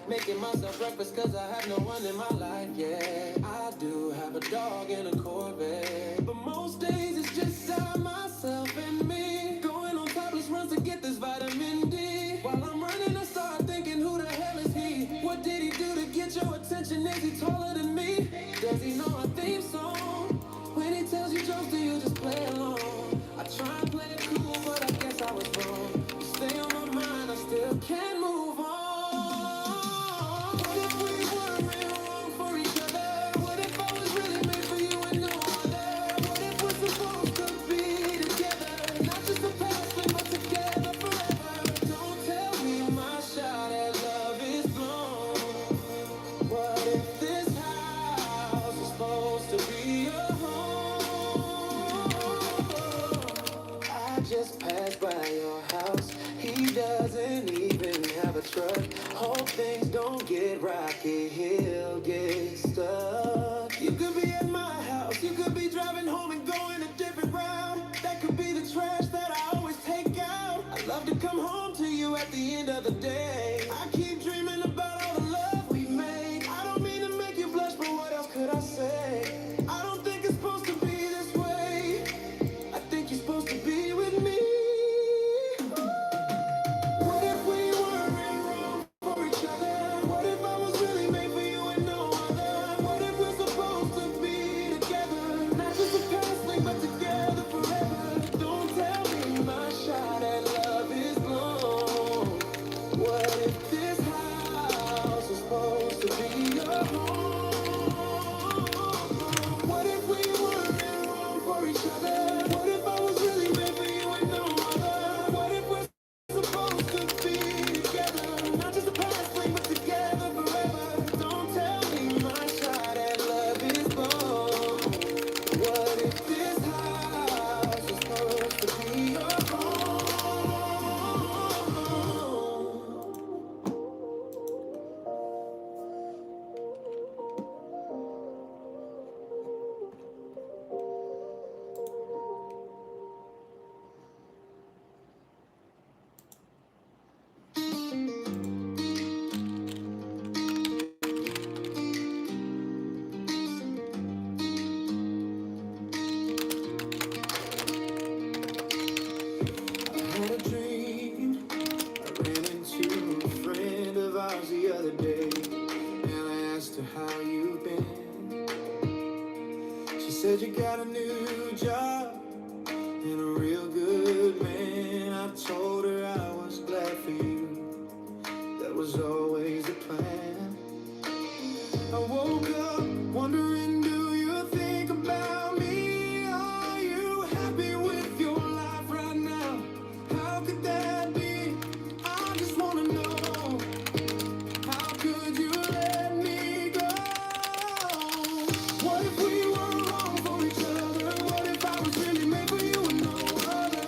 Making myself breakfast cause I have no one in my life, yeah. I do have a dog and a Corvette, but most days it's just I, myself, and me. Going on topless runs to get this vitamin D. While I'm running I start thinking, who the hell is he? What did he do to get your attention? Is he taller than me? Does he know our theme song? When he tells you jokes, do you just play along? I try and play it cool, but I guess I was wrong. You stay on my mind, I still can't move on. What if we weren't real wrong for each other? What if I was really made for you and no other? What if we're supposed to be together? Not just a past thing, but together forever. Don't tell me my shot at love is blown. What if this house is supposed to be your home? I just passed by your house. He doesn't even have a truck. Hope things don't get rocky. He'll get stuck. You could be at my house. You could be driving home and going a different route. That could be the trash that I always take out. I love to come home to you at the end of the day. I keep dreaming about all the love we make. I don't mean to make you blush, but what else could I say? I don't think it's supposed to be this way. I think you're supposed to be with me. What if we weren't wrong for each other? What if I was really made for you and no other? What if we're supposed to be together? Not just a past thing, but together forever. Don't tell me my shot at love is blown. What if this house is supposed to be your home? What if we weren't wrong for each other? What if I was really made for you and no other? What if we're supposed to be together? Not just a past thing, but together forever. Don't tell me my shot at love is blown. What if this house is supposed to be your home? I had a dream. I ran into a friend of ours the other day, and I asked her how you've been. She said you got a new job and a real good man. I told her I was glad for you. That was always the plan. I woke up wondering, do you think about me? Are you happy with your life right now? How could that be? I just wanna know, how could you let me go? What if we were wrong for each other? What if I was really made for you and no other?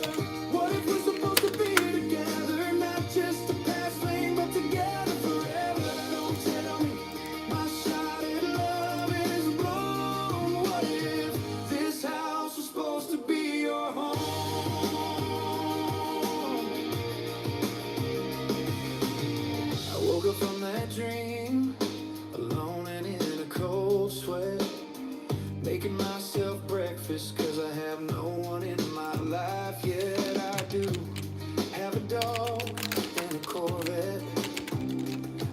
What if we're supposed to be together? Not just a past thing, but together forever. Don't tell me my shot at love is blown. What if this house was supposed to be your home? I woke up from that dream, alone and in a cold sweat, making myself breakfast cause I have no one in my life yet. I do have a dog and a Corvette,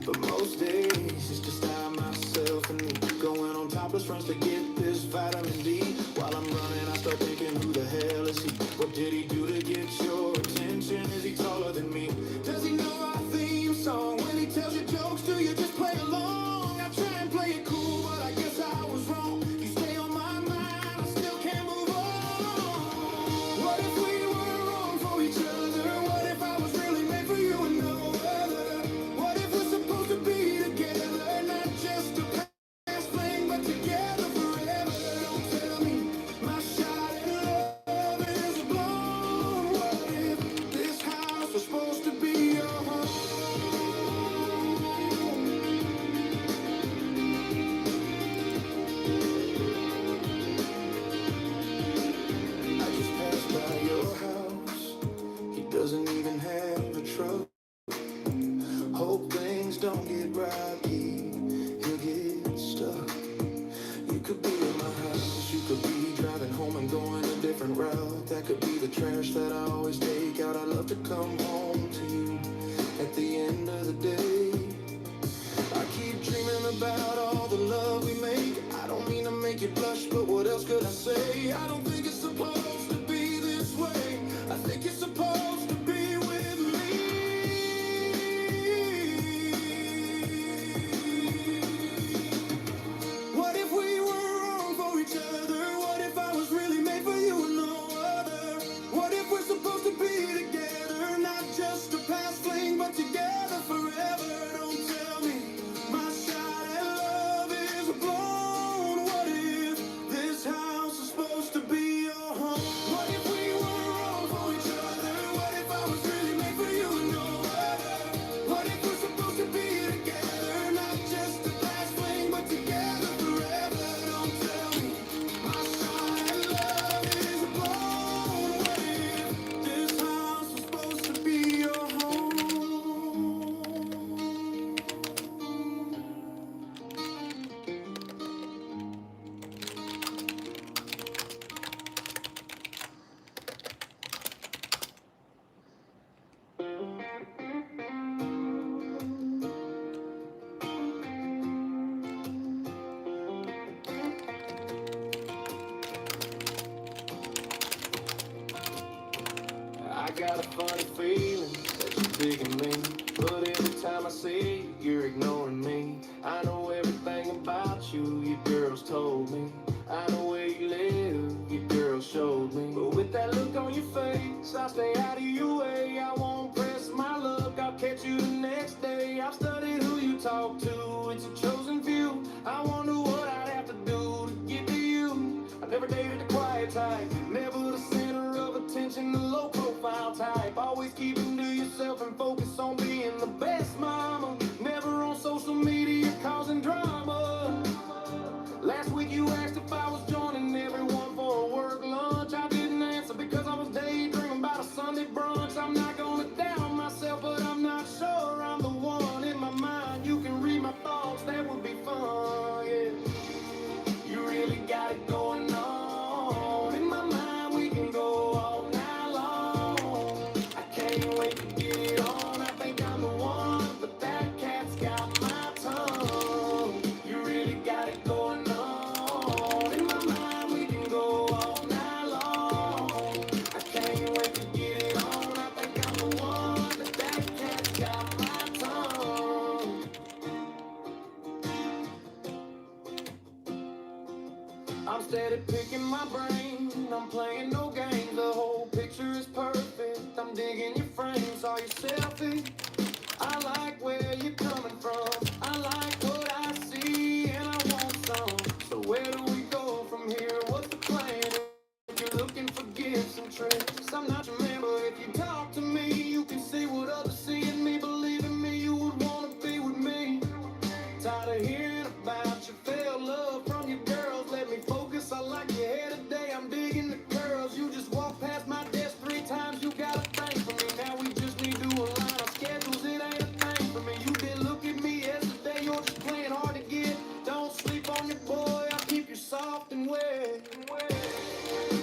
but most days it's just I, myself, and me. Going on topless runs to get this vitamin D. While I'm running I start thinking, who the hell is he? What did he do to get your attention? Is he taller than me? Does he know our theme song? When he tells you jokes, do you just play along? I try and play it cool, but I guess I was wrong. You stay on my mind, I still can't move different route. That could be the trash that I always take out. I love to come home to you at the end of the day. I keep dreaming about all the love we make. I don't mean to make you blush, but what else could I say? I don't think it's supposed to be this way. I think you're supposed to be with me. What if we were wrong for each other? What if I was really made for you and no other? What if we're supposed to be together, not just a past fling, but together forever? Don't tell me my shot at love is blown. What if this house is supposed to be your home? What if we were wrong for each other? What if I was really made for you and no other? What if we're supposed to be together, not just a past fling, but together forever? Don't tell me my shot at love is blown. What if this house is supposed to be your home? I got a funny feeling that you're digging me, but every time I see you, you're ignoring me. I know everything about you, your girls told me. I know where you live, your girl showed me. But with that look on your face, I'll stay out of your way. I won't press my luck, I'll catch you the next day. I've studied who you talk to, it's a chosen few. I wonder what I'd have to do to get to you. I never dated a quiet type, never the center of attention, the low profile type. Always keeping to yourself and focus on being the best mama. Never on social media causing drama. Last week you asked if I was joining everyone for a work lunch. I didn't answer because I was daydreaming about a Sunday brunch. I'm not gonna down myself, but I'm not sure I'm the one. In my mind, you can read my thoughts, that would be fun, yeah. You really got it going on. In my mind, we can go all night long. I can't wait to get it on. I think I'm the one, but that cat's got my tongue. You really got it going on. In my mind, we can go all night long. I can't wait to get it on. I think I'm the one, but that cat's got my tongue. I'm steady picking my brain, I'm playing no games, the whole picture is perfect. I'm digging your frame, saw your selfie. I like where you're coming from, I like what I see, and I want some. So where do we go from here? What's the plan? If you're looking for gifts and tricks, I'm not your man, but if you talk to me, you can see what others see in me. Believe in me, you would want to be with me. Tired of hearing about your failed love from your girls. Let me focus, I like your hair today. I'm digging the curls. You just walked past my desk 3 times. You got a thing for me. Now we just need to align our schedules. It ain't a thing for me. You didn't look at me yesterday. You're just playing hard to get. Don't sleep on your boy. I'll keep you soft and wet.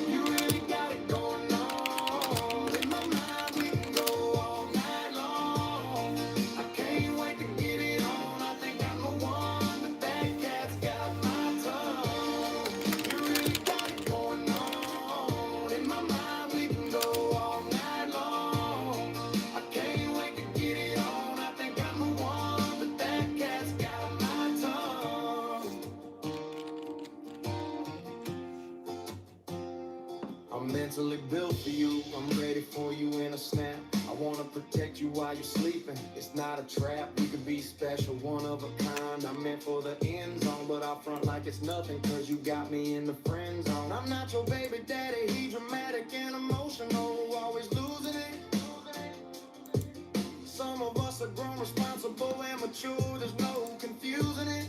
You really got it going on. In my mind, we can go all night long. I can't wait to get it on. I think I'm the one, but that cat's got my tongue. You really got it going on. In my mind, we can go all night long. I can't wait to get it on. I think I'm the one, but that cat's got my tongue. I'm mentally built for you, I'm ready for you in a snap. I wanna protect you while you're sleeping, it's not a trap. You could be special, one of a kind. I'm meant for the end zone, but I'll front like it's nothing, cause you got me in the friend zone. I'm not your baby daddy, he dramatic and emotional, always losing it. Some of us are grown, responsible, and mature, there's no confusing it.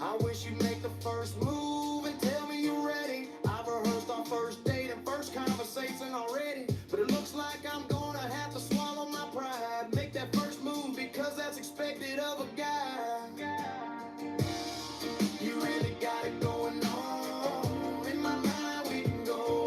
I wish you'd make the first move and tell me you're ready. I've rehearsed our first date and first conversation already, but it looks like I'm gonna have to swallow my pride. Make that first move because that's expected of a guy. You really got it going on. In my mind, we can go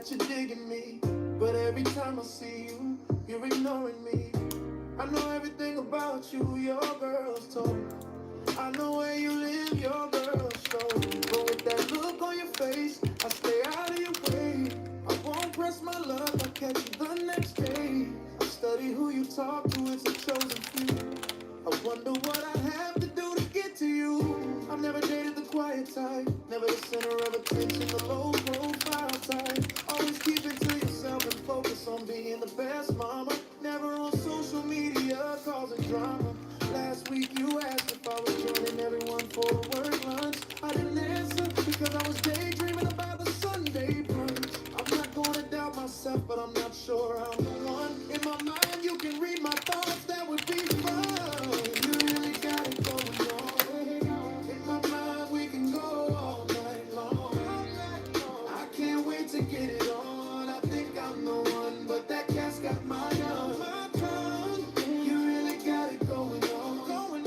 that you're digging me. But every time I see you, you're ignoring me. I know everything about you, your girls told me. I know where you live, your girls show me. But with that look on your face, I stay out of your way. I won't press my luck, I'll catch you the next day. I study who you talk to, it's a chosen few. I wonder what I have to do to get to you. I've never dated the quiet type, never the center of attention, the low profile type. Always keep it to yourself and focus on being the best mama. Never on social media causing drama. Last week you asked if I was joining everyone for a work lunch. I didn't answer because I was daydreaming about the Sunday brunch. I'm not gonna doubt myself, but I'm not sure I'm the one. In my mind you can read my thoughts, that would be fun. You really got it going on. In my mind we can go all night long. I can't wait to get it on. I think I'm the one, but that cat's got my tongue. You really got it going on.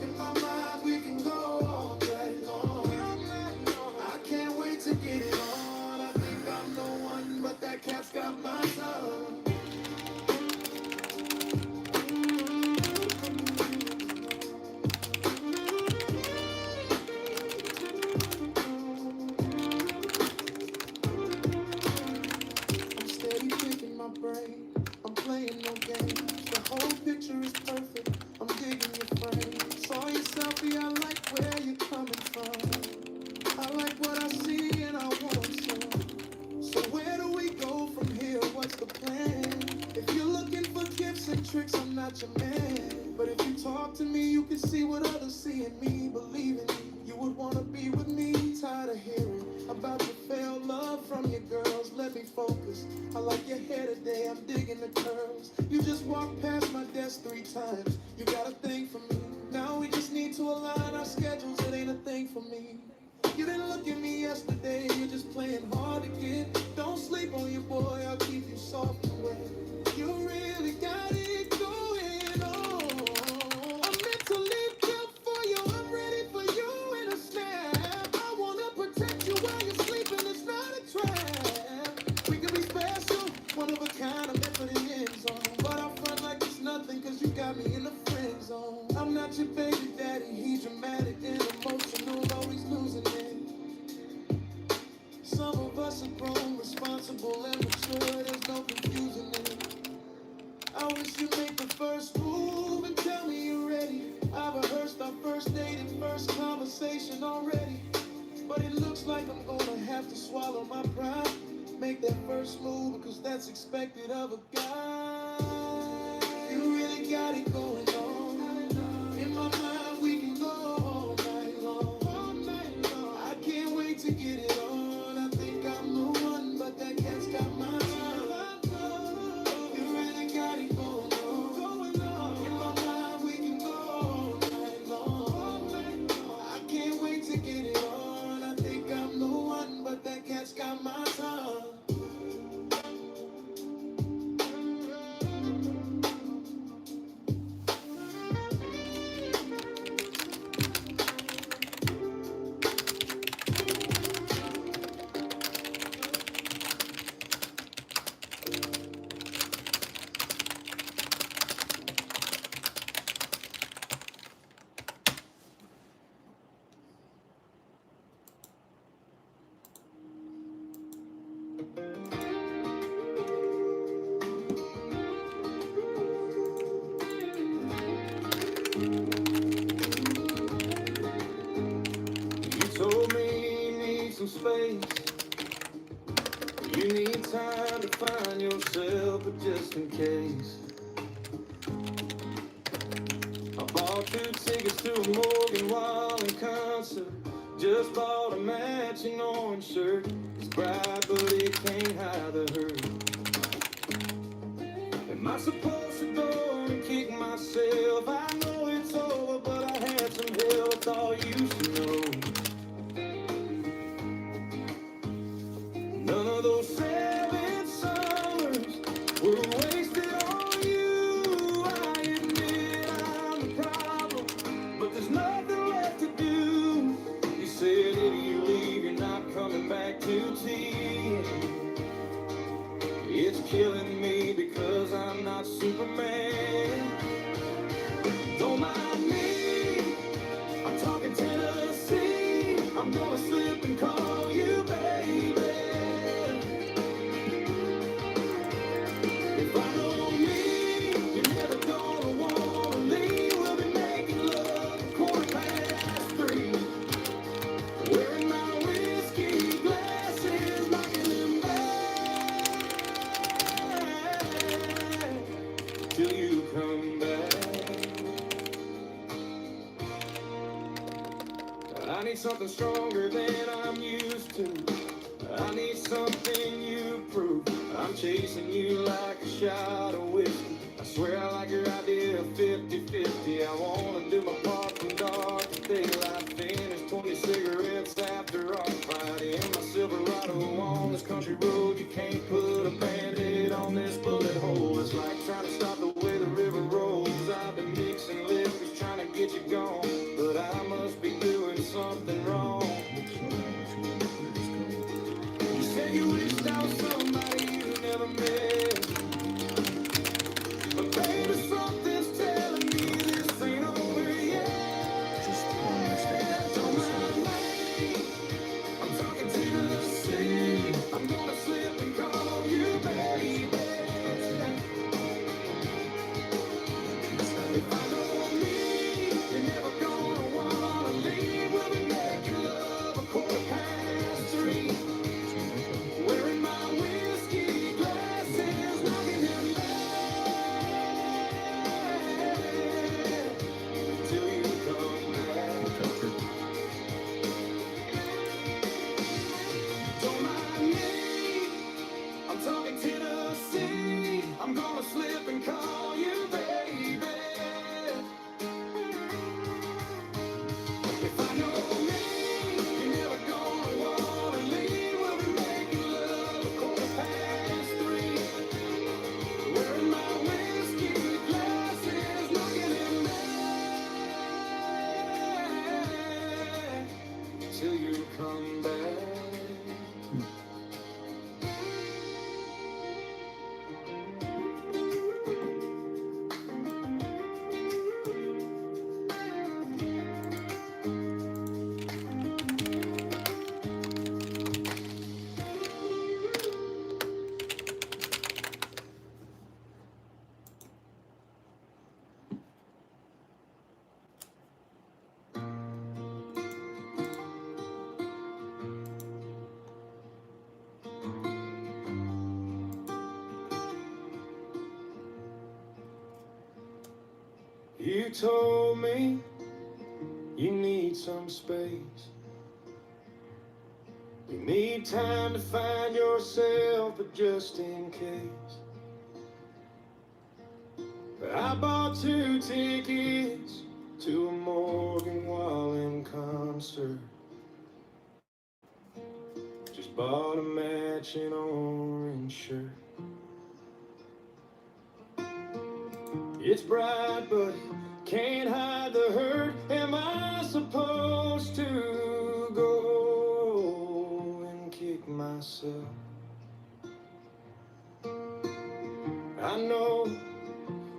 In my mind we can go all night long. I can't wait to get it on. I think I'm the one, but that cat's got my tongue. I'm steady picking my brain. I'm playing no games. The whole picture is perfect. I'm digging your frame. Saw your selfie. I like where you're coming from. I like what I see and I want some. So where do we go from here? What's the plan? If you're looking for gifts and tricks, I'm not your man. But if you talk to me, you can see what others see in me. Believe in me, you would wanna be with me. Tired of hearing about your failed love from your girls. Let me focus. I like your hair today, I'm digging the curls. You just walked past my desk 3 times. You got a thing for me. Now we just need to align our schedules. It ain't a thing for me. You didn't look at me yesterday, you're just playing hard to get. Don't sleep on your boy, I'll keep you soft and wet. You really got it going on. I'm mentally built for you, I'm ready for you in a snap. I wanna protect you while you're sleeping, it's not a trap. We could be special, one of a kind, I'm meant for the end zone. But I front like it's nothing, cause you got me in the friend zone. I'm not your baby daddy, he's dramatic and emotional, always losing it. Some of us are grown, responsible and mature, there's no confusing it. I wish you'd make the first move and tell me you're ready. I rehearsed our first date and first conversation already. But it looks like I'm gonna have to swallow my pride. Make that first move because that's expected of a guy. You really got it going on. In my mind we can go all night long. I can't wait to get it on. I think I'm the one, but that cat's got my tongue. You really got it going on. In my mind we can go all night long. I can't wait to get it on. I think I'm the one, but that cat's got my tongue. You told me you need some space. You need time to find yourself, but just in case, I bought 2 tickets to a Morgan Wallen concert. Just bought a matching orange shirt. It's bright, but it can't hide the hurt. Am I supposed to go and kick myself? I know it's over, but I had some help. It's all you should know. None of those 7 summers were wasted on you. I admit I'm the problem, but there's nothing left to do. You said if you leave, you're not coming back to tea. I need something stronger than I'm used to. I need something you prove. I'm chasing you like a shot of whiskey. I swear I like your idea of 50-50. I wanna do my part from dark to daylight. Finish 20 cigarettes after our fight. In my Silverado on this country road, you can't put a band-aid on this bullet hole. It's like trying to stop the way the river rolls. I've been mixing liquors trying to get you gone, but I must be doing something wrong. You said you wished I was somebody you never met, but baby, something's telling me this ain't over yet. Don't mind me, I'm talking to the sea. I'm gonna slip and call you baby. If I know me, you're never gonna wanna leave. We'll be making love 3:15. Wearing my whiskey glasses, knocking them back till you come back. Don't mind me, I'm talking Tennessee. I'm gonna slip and call you baby. If I know me, you're never gonna wanna leave. We'll be making love 3:15. Wearing my whiskey glasses, knocking them back till you come back. You told me you need some space. You need time to find yourself, but just in case. But I bought 2 tickets to a Morgan Wallen concert. Just bought a matching orange shirt. It's bright, but can't hide the hurt. Am I supposed to go and kick myself? I know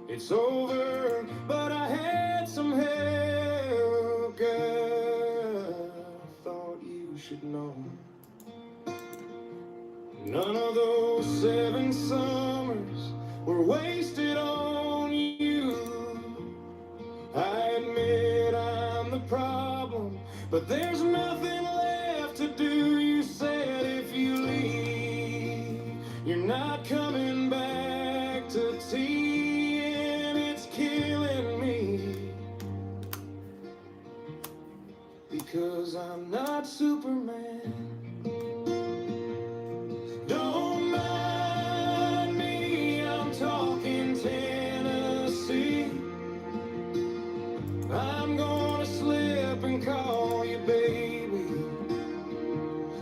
it's over, but I had some help, girl. Thought you should know. None of those 7 summers were wasted on you. I admit I'm the problem, but there's nothing left to do. You said if you leave, you're not coming back to tea, and it's killing me, because I'm not Superman. Don't mind me, I'm talking Tennessee. I'm gonna slip and call you baby.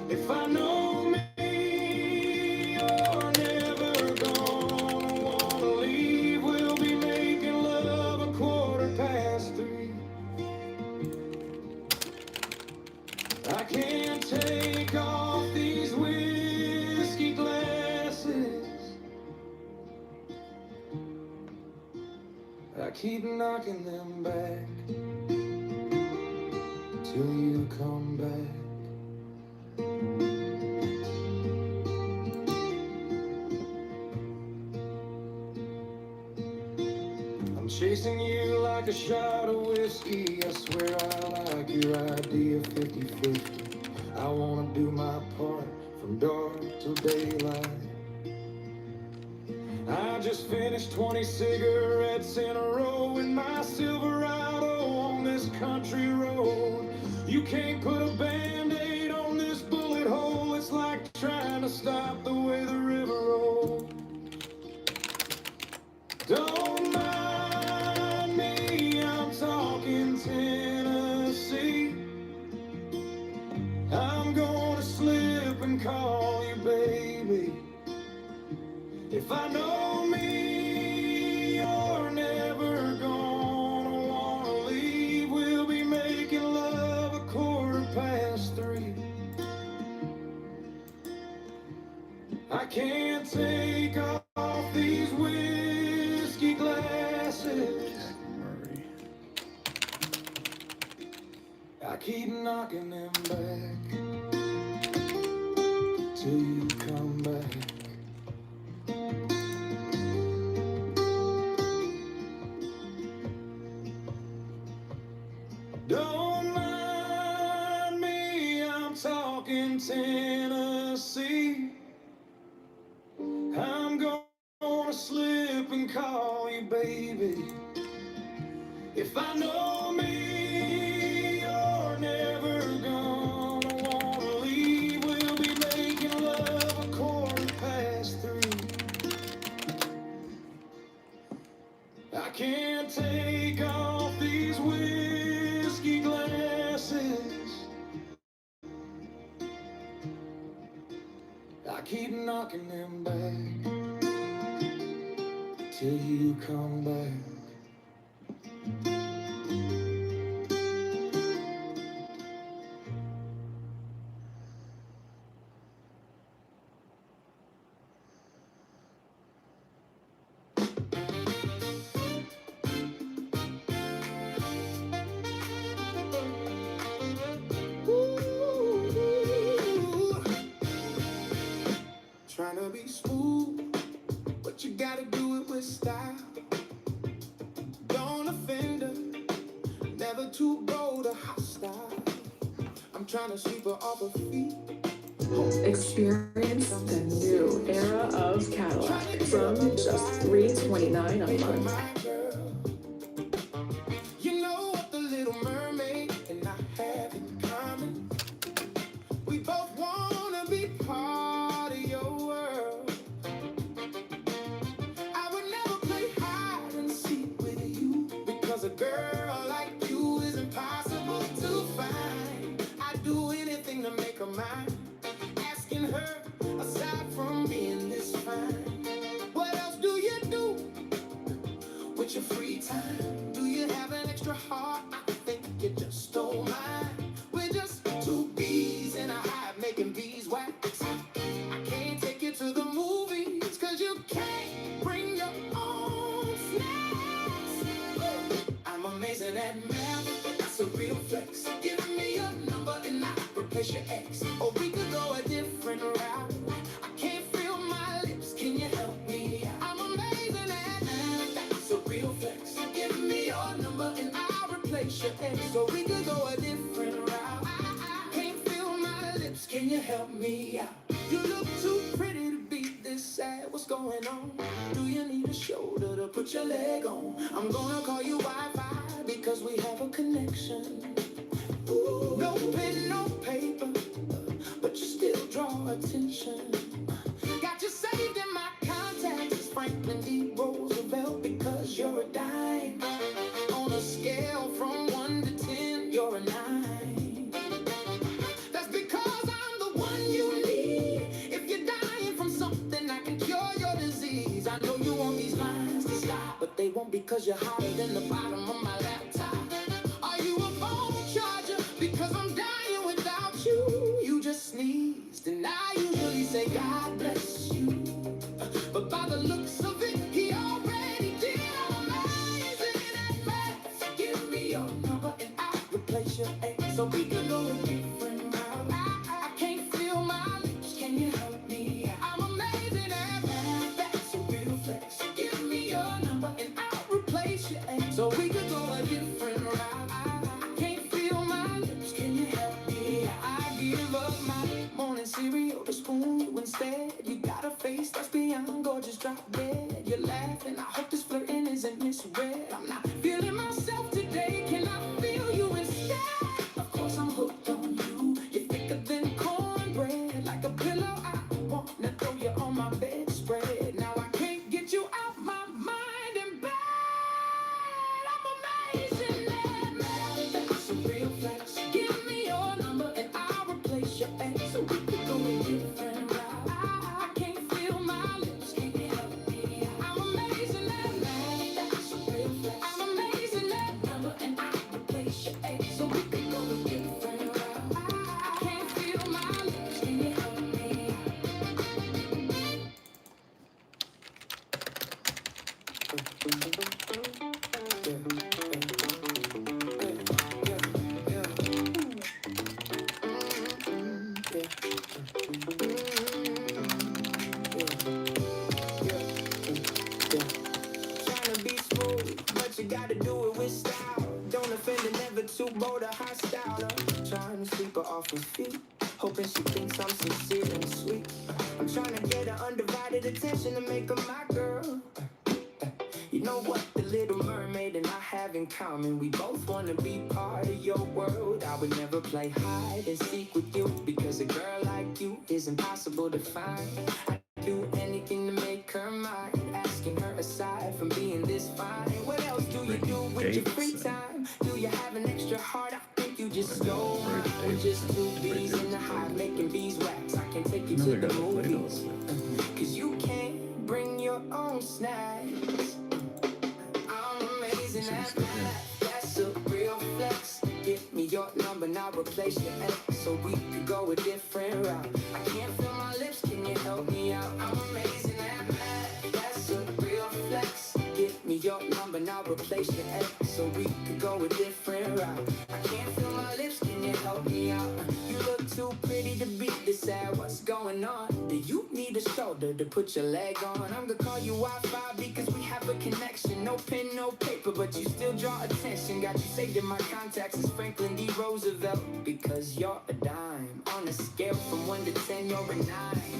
If I know me, you're never gonna wanna leave. We'll be making love 3:15. I can't take off these whiskey glasses. I keep knocking them back till you come back. I'm chasing you like a shot of whiskey. I swear I like your idea of 50-50. I wanna do my part from dark till daylight. I just finished 20 cigarettes in a row in my Silverado on this country road. You You can't put a band-aid on this bullet hole. It's like trying to stop the way the river rolls. Don't mind me, I'm talking Tennessee. I'm gonna slip and call you baby. If I know me, you're never gonna wanna leave. We'll be making love 3:15. I can't take off these whiskey glasses. Murray. I keep knocking them back till you come back. Don't mind me, I'm talking Tennessee. I'm gonna slip and call you baby. If I know me, you're never gonna wanna leave. We'll be making love 3:15. I can't take off these whiskey glasses. I keep knocking them back till you come back. Trying to be smooth, but you gotta do it with style. Don't offend her, never too bold or hostile. I'm trying to sweep her off her feet. Experience the new era of Cadillac from just $329 a month. You know what the Little Mermaid and I have in common? We both wanna be part of your world. I would never play hide and seek with you, because a girl like you is impossible to find. I'd do anything to make her mine. Asking her, aside from being this fine, what else do you do with your free time? Do you have an extra heart? I think you just don't mind. We're just two bees in a hive making beeswax. I can't take you to the movies, cause you can't bring your own snacks. I'm amazing at math, that's a real flex. Give me your number and I'll replace your ex. Or we could go a different route. I can't feel my lips, can you help me out? I'm amazing at math, that's a real flex. Give me your number and I'll replace your ex. So we could go a different route. I can't feel my lips, can you help me out? You look too pretty to be this sad, what's going on? Do you need a shoulder to put your leg on? I'm gonna call you Wi-Fi because we have a connection. Ooh, no pen, no paper, but you still draw attention. Got you saved in my contacts as Franklin D. Roosevelt because you're a dime. On a scale from 1 to 10, you're a 9. That's because I'm the one you need. If you're dying from something, I can cure your disease. I know you want these lines to stop, but they won't because you're hotter than the bottom of my laptop. Are you a phone charger? Because I'm dying without you. You just sneezed, and I usually say God bless you. But by the looks of it, he already did. I'm amazing at math. Give me your number and I'll replace your ex. So we can go a different route. I can't feel my lips, can you help me? I'm amazing at math. That's a real flex. Give me your number and I'll replace your ex. So we could go a different route. I can't feel my lips, can you help me? I give up my morning cereal to spoon you instead. You got a face that's beyond gorgeous, drop dead. You're laughing, I hope this flirting isn't misread. I'm not feeling myself today, can I feel you instead? Of course I'm offender, never too bold or hostile. Trying to sweep her off her feet, hoping she thinks I'm sincere and sweet. I'm trying to get her undivided attention to make her my girl. You know what the Little Mermaid and I have in common? We both wanna be part of your world. I would never play hide and seek with you, because a girl like you is impossible to find. I'd do anything to make her mine, asking her aside from being this fine. What else do you do with your free time? Do you have an extra heart? I think you just stole mine. We're just two bees in the hive making beeswax. I can take you to the movies, cause you can't bring your own snacks. I'm amazing at math, that's a real flex. Give me your number, now replace your ex, so we could go a different route. I can't feel my lips, can you help me out? I'm amazing at math, that's a real flex. Give me your number, now replace your ex, so we could go a different route. I can't feel my lips, can you help me out? You look too pretty to be this sad, what's going on? Do you need a shoulder to put your leg on? I'm gonna call you Wi-Fi because we have a connection. No pen, no paper, but you still draw attention. Got you saved in my contacts as Franklin D. Roosevelt, because you're a dime. On a scale from 1 to 10, you're a 9.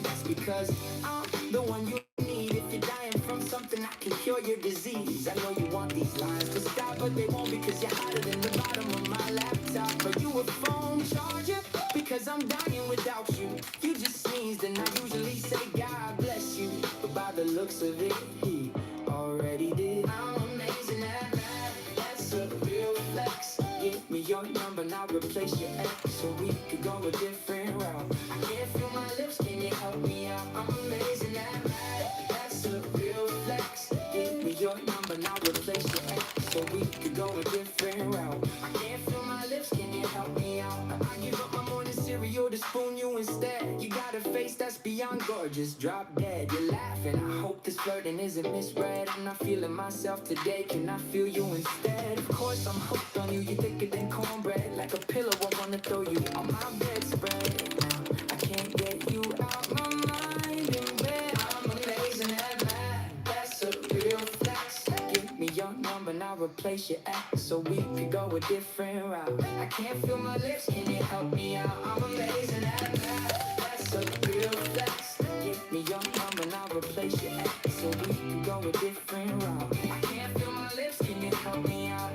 That's because I'm the one you need. If you're dying from something, I can cure your disease. I know you want these lines to stop, but they won't, because you're hotter than the bottom of my laptop. Are you a phone charger? Because I'm dying without you. You just sneezed and I usually say God bless you, but by the looks of it, he already did. I'm amazing at math, that's a real flex. Give me your number, now replace your ex, so we could go a different route. I can't feel my lips, can you help me out? I'm amazing at math, that's a real flex. Give me your number, now replace your ex, so we could go a different route. I can't feel my lips, can you help me out? I give up my morning cereal to spoon you instead. You got a face that's beyond gorgeous, drop dead. You're laughing, I hope this flirting isn't misread. I'm not feeling myself today, can I feel you instead? Of course I'm hooked on you, you're thicker than cornbread. Like a pillow, I wanna throw you on my bedspread. Now I can't get you out my mind in bed. I'm amazing at math, that's a real flex. Give me your number, now replace your ex, so we could go a different route. I can't feel my lips, can you help me out? I'm amazing at math, that's a real flex. Give me your number, now replace your ex, so we could go a different route. I can't feel my lips, can you help me out?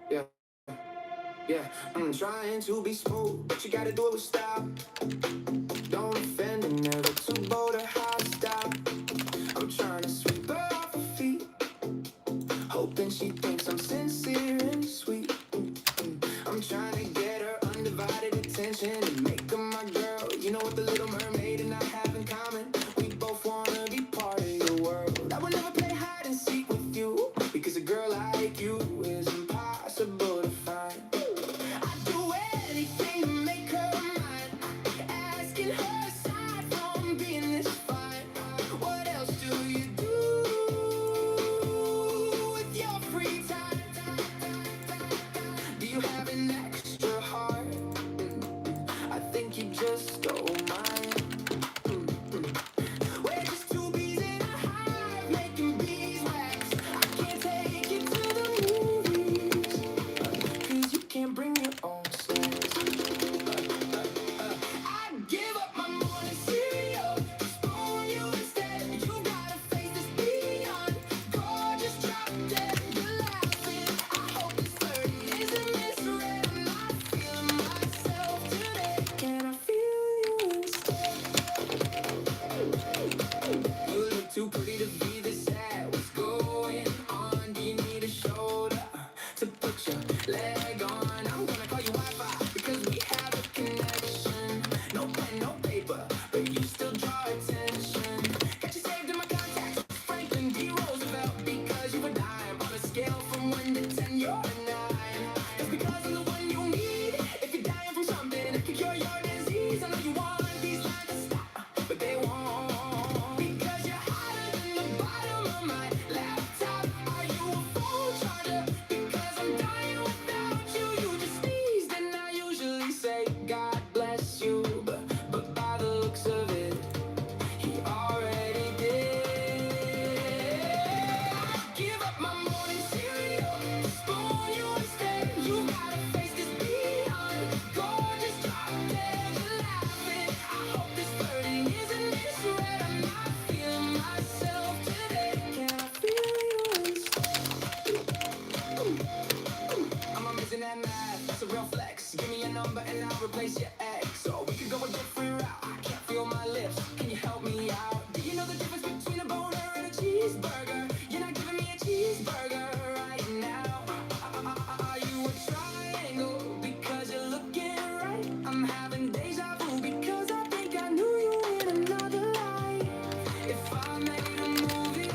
Yeah, yeah, I'm trying to be smooth, but you gotta do it with style. Don't offend and never too bold or hostile. I'm trying to sweep her off her feet, hoping she thinks I'm sincere and sweet. I'm trying to get her undivided attention and make her my girl. You know what the Little Mermaid and I have in common? We both wanna be part of your world. I would never play hide and seek with you, because a girl like you is impossible to find. I'd do anything to make her mine, asking her aside from being this fine. What else do you do with your free time? Do you have an extra heart? I replace your ex, or we could go a different route. I can't feel my lips. Can you help me out? Do you know the difference between a boner and a cheeseburger? You're not giving me a cheeseburger right now. Are you a triangle? Because you're looking right. I'm having deja vu because I think I knew you in another life. If I made a movie,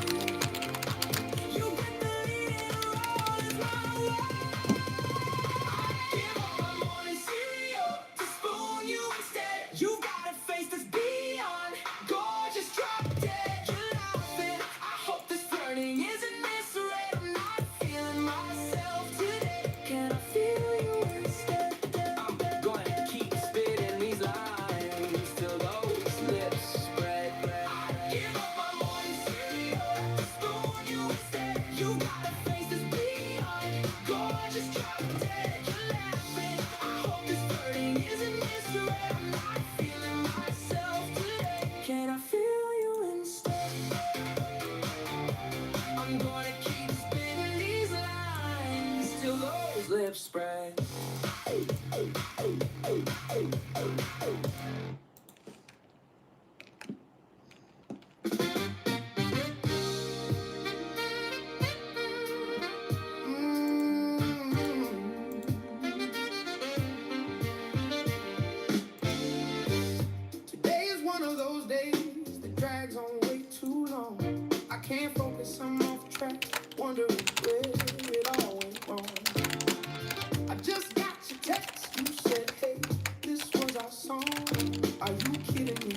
you get the leading role as my wife. Give up my morning cereal to spoon you instead. You got a face that's beyond gorgeous, drop dead. You're laughing. I hope this flirting isn't misread. I'm not feeling myself today. Can I feel you instead? I'm gonna keep spitting these lines till those lips spread. Give up my morning cereal to spoon you instead. You got a face that's beyond gorgeous, drop dead. You're laughing. I hope this flirting isn't misread. I'm not feeling myself today. Can I feel you instead? I'm gonna keep spinning these lines till those lips spread. Today is one of those days that drags on way too long. I can't focus, I'm off track, wondering where it all went wrong. I just got your text, you said, hey, this was our song. Are you kidding me?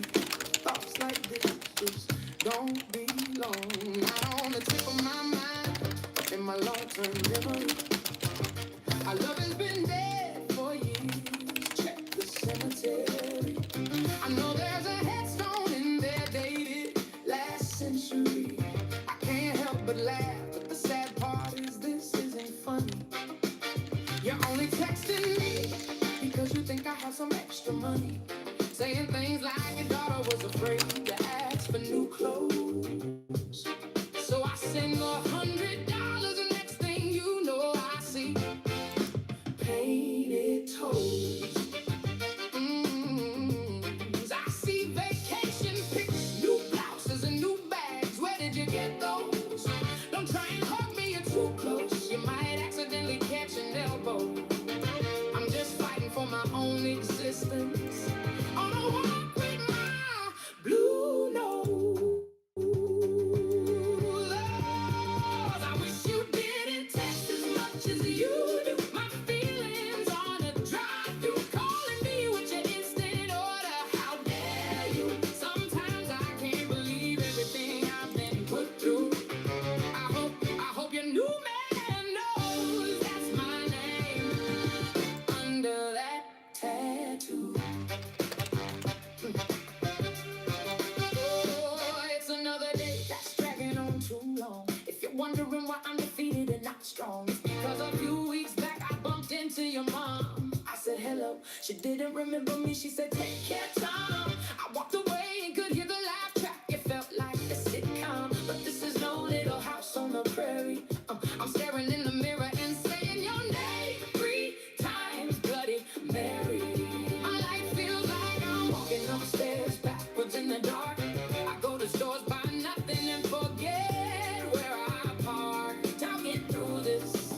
Thoughts like this just don't belong. Not on the tip of my mind, in my long-term memory. Our love has been dead for years. Check the cemetery. I know there's a headstone in there dated last century. I can't help but laugh, but the sad part is this isn't funny. You're only texting me because you think I have some extra money. Saying things like your daughter was afraid to ask for new clothes. So I send $100, and next thing you know I see painted toes. I see vacation pics, new blouses and new bags. Where did you get those? Don't try and hug me, you're too close. You might accidentally catch an elbow. I'm just fighting for my own existence. On a walk with my blue nose. I wish you didn't text as much as you do. My feelings on a drive-through, calling me with your instant order. How dare you? Sometimes I can't believe everything I've been put through. I hope your new man knows that's my name under that tattoo. Oh, it's another day that's dragging on too long. If you're wondering why I'm defeated and not strong, it's because a few weeks back I bumped into your mom. I said hello, she didn't remember me. She said take care, Tom. I walked away and could hear the laugh track. It felt like a sitcom, but this is no Little House on the Prairie. I'm staring in the mirror and saying your name 3 times, Bloody Mary. My life feels like I'm walking upstairs backwards in the dark. I go to stores, buy nothing, and forget where I parked. I'll get through this,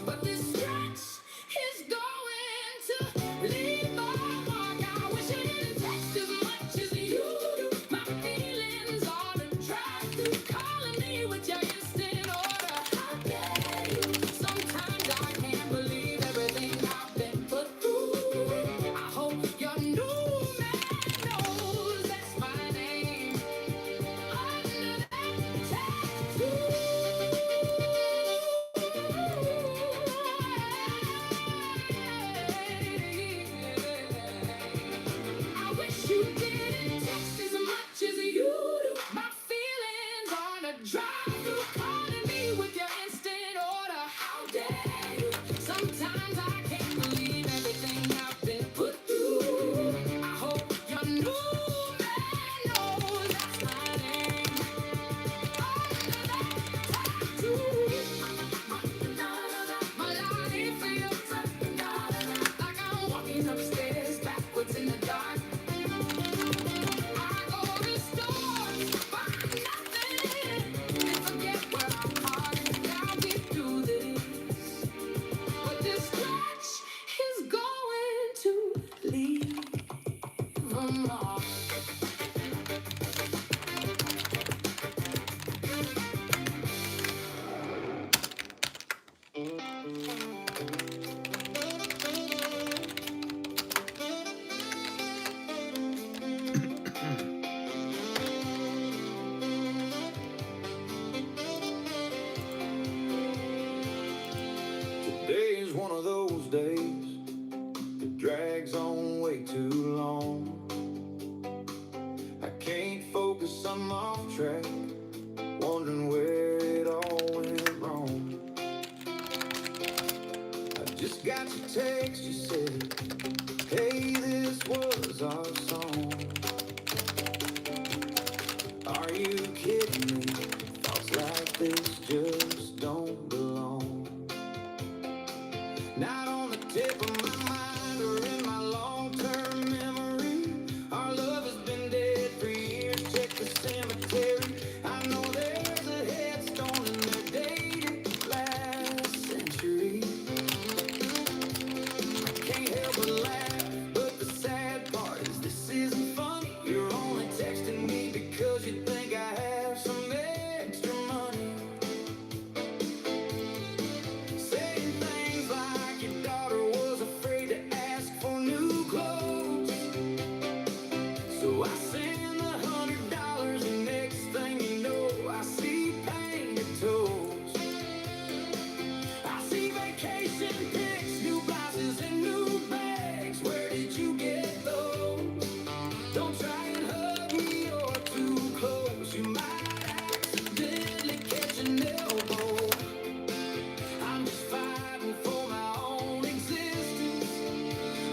but this stretch is going to leave my mark. I wish I didn't text as much upstairs, backwards in the dark. I go to stores, find nothing, and forget where I'm parked. I'll get through this, but this stretch is going to leave a mark. Today's one of those days that drags on way too long. I can't focus, I'm off track, wondering where it all went wrong. I just got your text, you said, hey, this was our song. Are you kidding me? Thoughts like this just don't belong. Not on the tip of my mind or in my long-term memory. Our love has been dead for years. Check the cemetery. I know there's a headstone in there dated last century. I can't help but laugh, but the sad part is this isn't funny. You're only texting me because you think I have some extra money. Saying things like your daughter was afraid to ask for new clothes. So I send $100 and next thing you know I see painted toes. I see vacation pics, new blouses and new bags. Where did you get those? Don't try and hug me or too close. You might accidentally catch an elbow. I'm just fighting for my own existence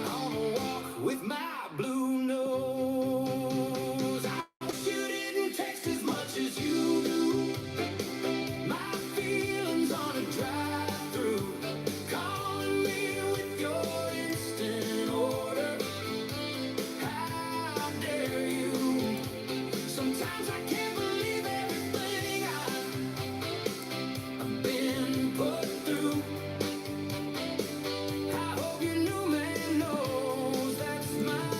on a walk with my blue nose. I wish you didn't text as much as you do. My feelings on a drive-through, calling me with your instant order. How dare you? Sometimes I can't believe everything I've been put through. I hope your new man knows that's my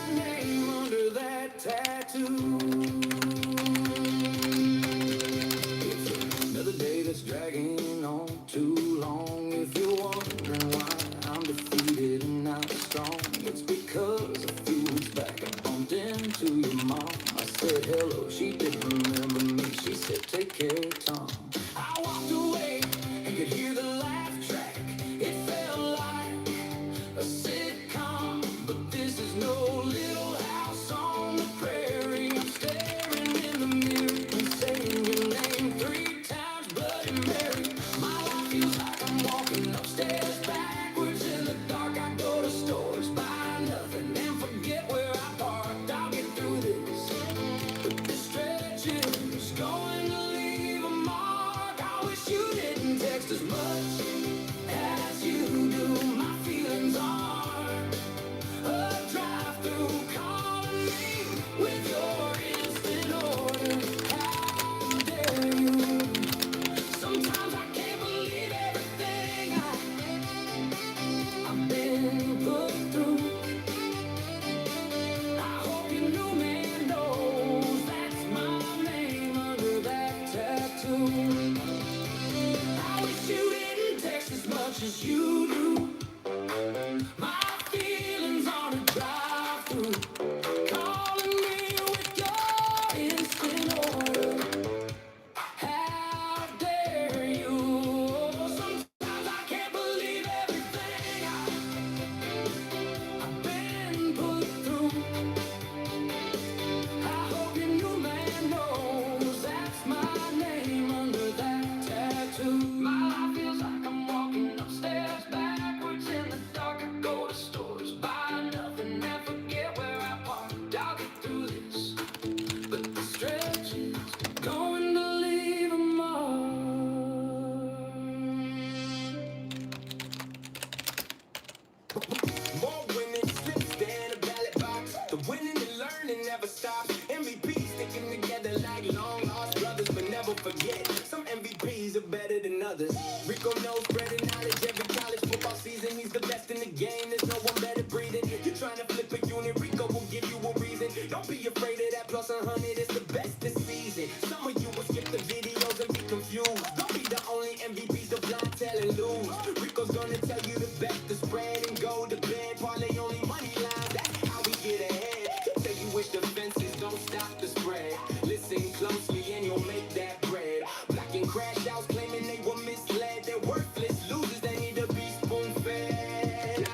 others. Rico knows, spreading knowledge every college football season. He's the best in the game, there's no one better breathing. You're trying to flip a unit, Rico will give you a reason. Don't be afraid of that plus 100, it's the best this season. Some of you will skip the videos and be confused. Don't be the only MVPs, the blind tell and lose. Rico's gonna tell you to bet the spread and go to bed. Parlay only money lines, that's how we get ahead. He'll tell you which defenses don't stop the spread. Listen closely and you'll make that bread. Black and crash outs claiming they were misled. They're worthless losers, they need to be spoon-fed.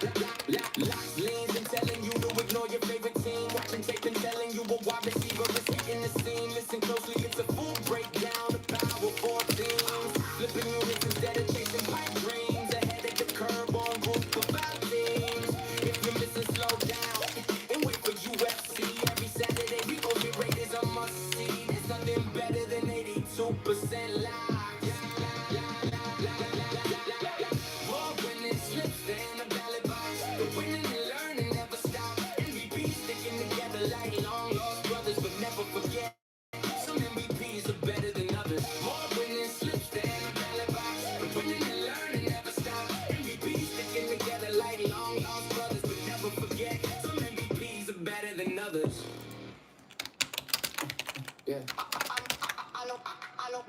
Locks, leans, and telling you to ignore your favorite team. Watching tape and telling you a wide receiver is hitting the scene. Listen closely, it's a full breakdown of power for teams. Flipping units instead of chasing pipe dreams. Ahead of the curve on group of 5 teams. If you're missing, slow down and wait for UFC. Every Saturday, we go get Raiders a must-see. There's nothing better than 82% live. More winning slips than a ballot box. The winning and learning never stop. MVP sticking together like long lost brothers, but never forget. Some MVPs are better than others. More winning slips than a ballot box. The winning and learning never stop. MVP sticking together like long lost brothers, but never forget. Some MVPs are better than others. Yeah. I know.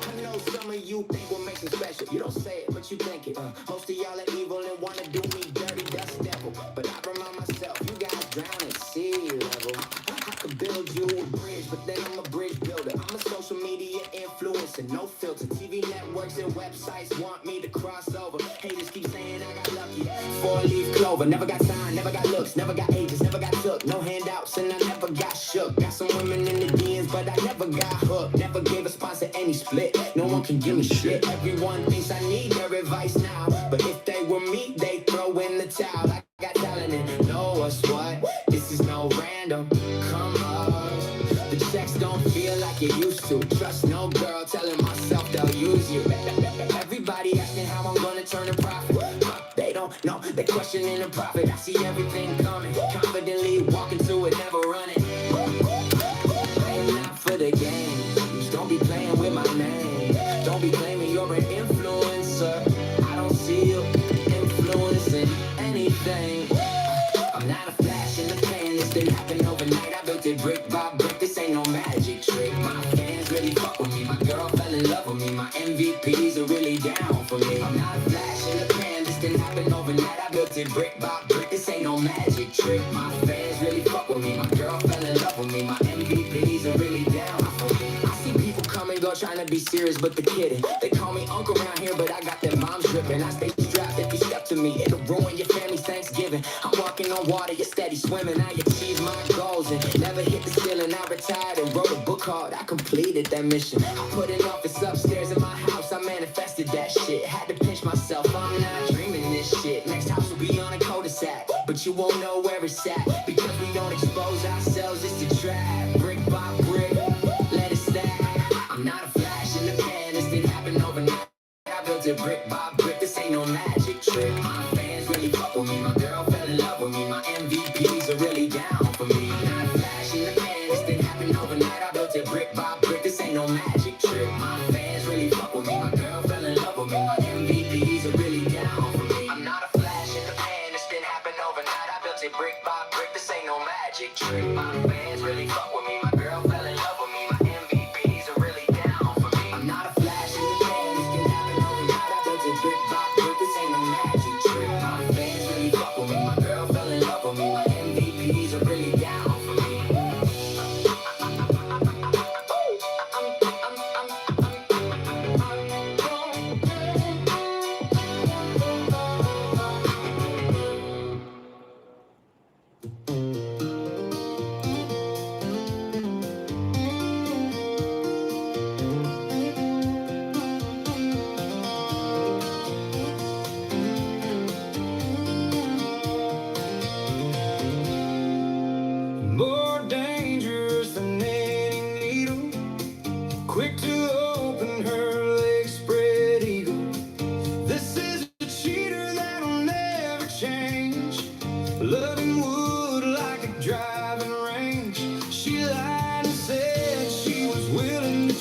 I know some of you think what makes it special. You don't say it, but you think it. Most of y'all are evil and wanna do me dirty, that's the devil. But I remind myself, you guys drown at sea level. I could build you a bridge, but then I'm a bridge builder. I'm a social media influencer, no filter. TV networks and websites want me to cross over. Haters keep saying I got lucky. 4-leaf clover, never got signed, never got looks, never got ages, never got took. No handouts and I never got shook. Got some women in the DMs, but I never got hooked. Never gave a sponsor any split. No one can give me shit. Everyone thinks I need their advice now, but if they were me, they throw in the towel. I got talent and know what's what. This is no random. Come on, the checks don't feel like it used to. Trust no girl, telling myself they'll use you. Everybody asking how I'm gonna turn a profit. They don't know, they questioning the profit. I see everything coming, confidently walking to it, never running. Playing out for the game. Don't be playing with my name. Don't be claiming you're an influencer. I don't see you influencing anything. I'm not a flash in the pan. This didn't happen overnight. I built it brick by brick. This ain't no magic trick. My fans really fuck with me. My girl fell in love with me. My MVPs are really down for me. I'm not a flash in the pan. This didn't happen overnight. I built it brick by brick. This ain't no magic trick. My fans really fuck with me. My girl fell in love with me. My MVPs are really down for me. I see people come and go trying to be serious, but they're kidding. They call me uncle around here, but I got their moms dripping. I stay strapped. If you step to me, it'll ruin your family's Thanksgiving. I'm walking on water, you're steady swimming. I achieved my goals and never hit the ceiling. I retired and wrote a book called I Completed That Mission. I put an office upstairs in my house. I manifested that shit. Had to pinch myself. I'm not dreaming this shit. Next house will be on a cul-de-sac, but you won't know where it's at because we don't expose ourselves. It's a trap. Brick by brick, let it stack. I'm not a flash in the pan. This didn't happen overnight. I built it brick by brick. This ain't no magic trick. My fans really fuck with me. My girl fell in love with me. My MVPs are really down for me. I'm not a flash in the pan. This didn't happen overnight. I built it brick by brick. This ain't no magic trick. My fans really fuck with me. My girl fell in love with me. My MVPs are really down for me. I'm not a flash in the pan. This didn't happen overnight. I built it brick by brick. This ain't no magic trick. My fans really fuck with me. My girl fell in love with me. My MVPs are really down for me. I'm not a flash in the pan. This didn't happen overnight. I built it brick by brick. This ain't no magic trick. My fans really fuck with me. My girl fell in love with me. My MVPs are really down for me. I'm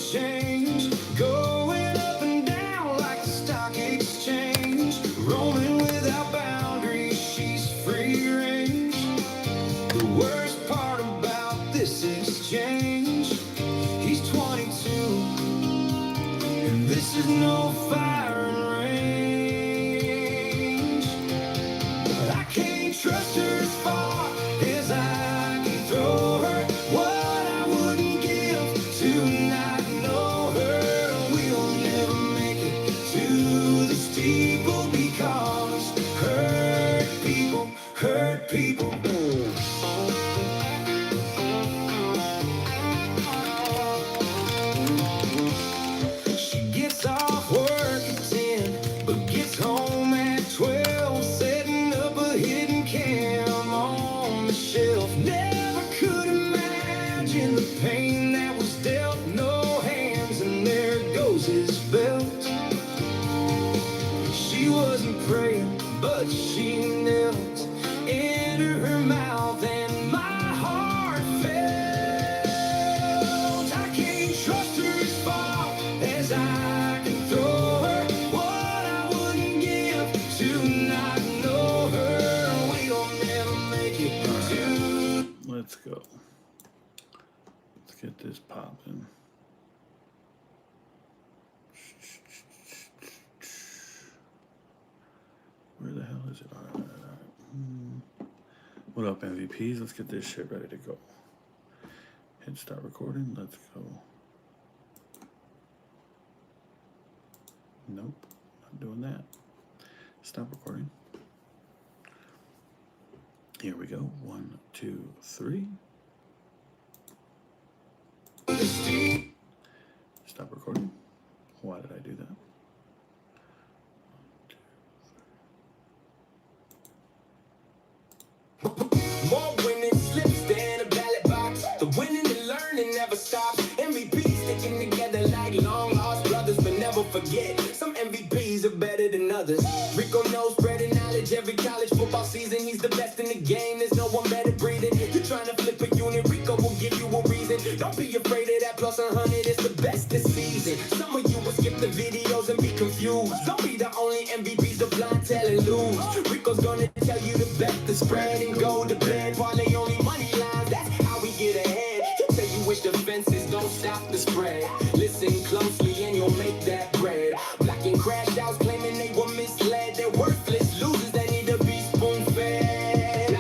change, going up and down like the stock exchange, roaming without boundaries, she's free range. The worst part about this exchange, he's 22, and this is no firing range. But I can't trust her as far as I can throw her. What I wouldn't give to not know her. We'll never make it to the steeple because hurt people hurt people. She gets off work at 10, but gets home at 12, setting up a hidden cam on the shelf. Never could imagine the pain that was dealt. No hands, and there goes his belt. She wasn't praying, but she knelt into her mouth, and my heart felt. I can't trust her as far as I can throw her. What I wouldn't give to not know her. We'll never make it to. Let's go. Let's get this popping. Where the hell is it? All right. What up, MVPs? Let's get this shit ready to go. Hit start recording. Let's go. Nope, not doing that. Stop recording. Here we go. 1, 2, 3. Stop recording. Why did I do that? More winning slips than a ballot box. The winning and learning never stops. MVPs sticking together like long lost brothers, but never forget. Some MVPs are better than others. Rico knows, spreading knowledge every college football season. He's the best in the game. There's no one better breathing. You're trying to flip a unit, Rico will give you a reason. Don't be afraid of that plus 100. It's the best this season. Some of you will skip the videos and be confused. Don't be the only MVPs to blind tell and lose. Rico's gonna tell you to bet the spread and go to bed. Parlay only money lines, that's how we get ahead. He'll tell you which defenses don't stop the spread. Listen closely and you'll make that bread. Black and crash outs claiming they were misled. They're worthless losers that need to be spoon-fed.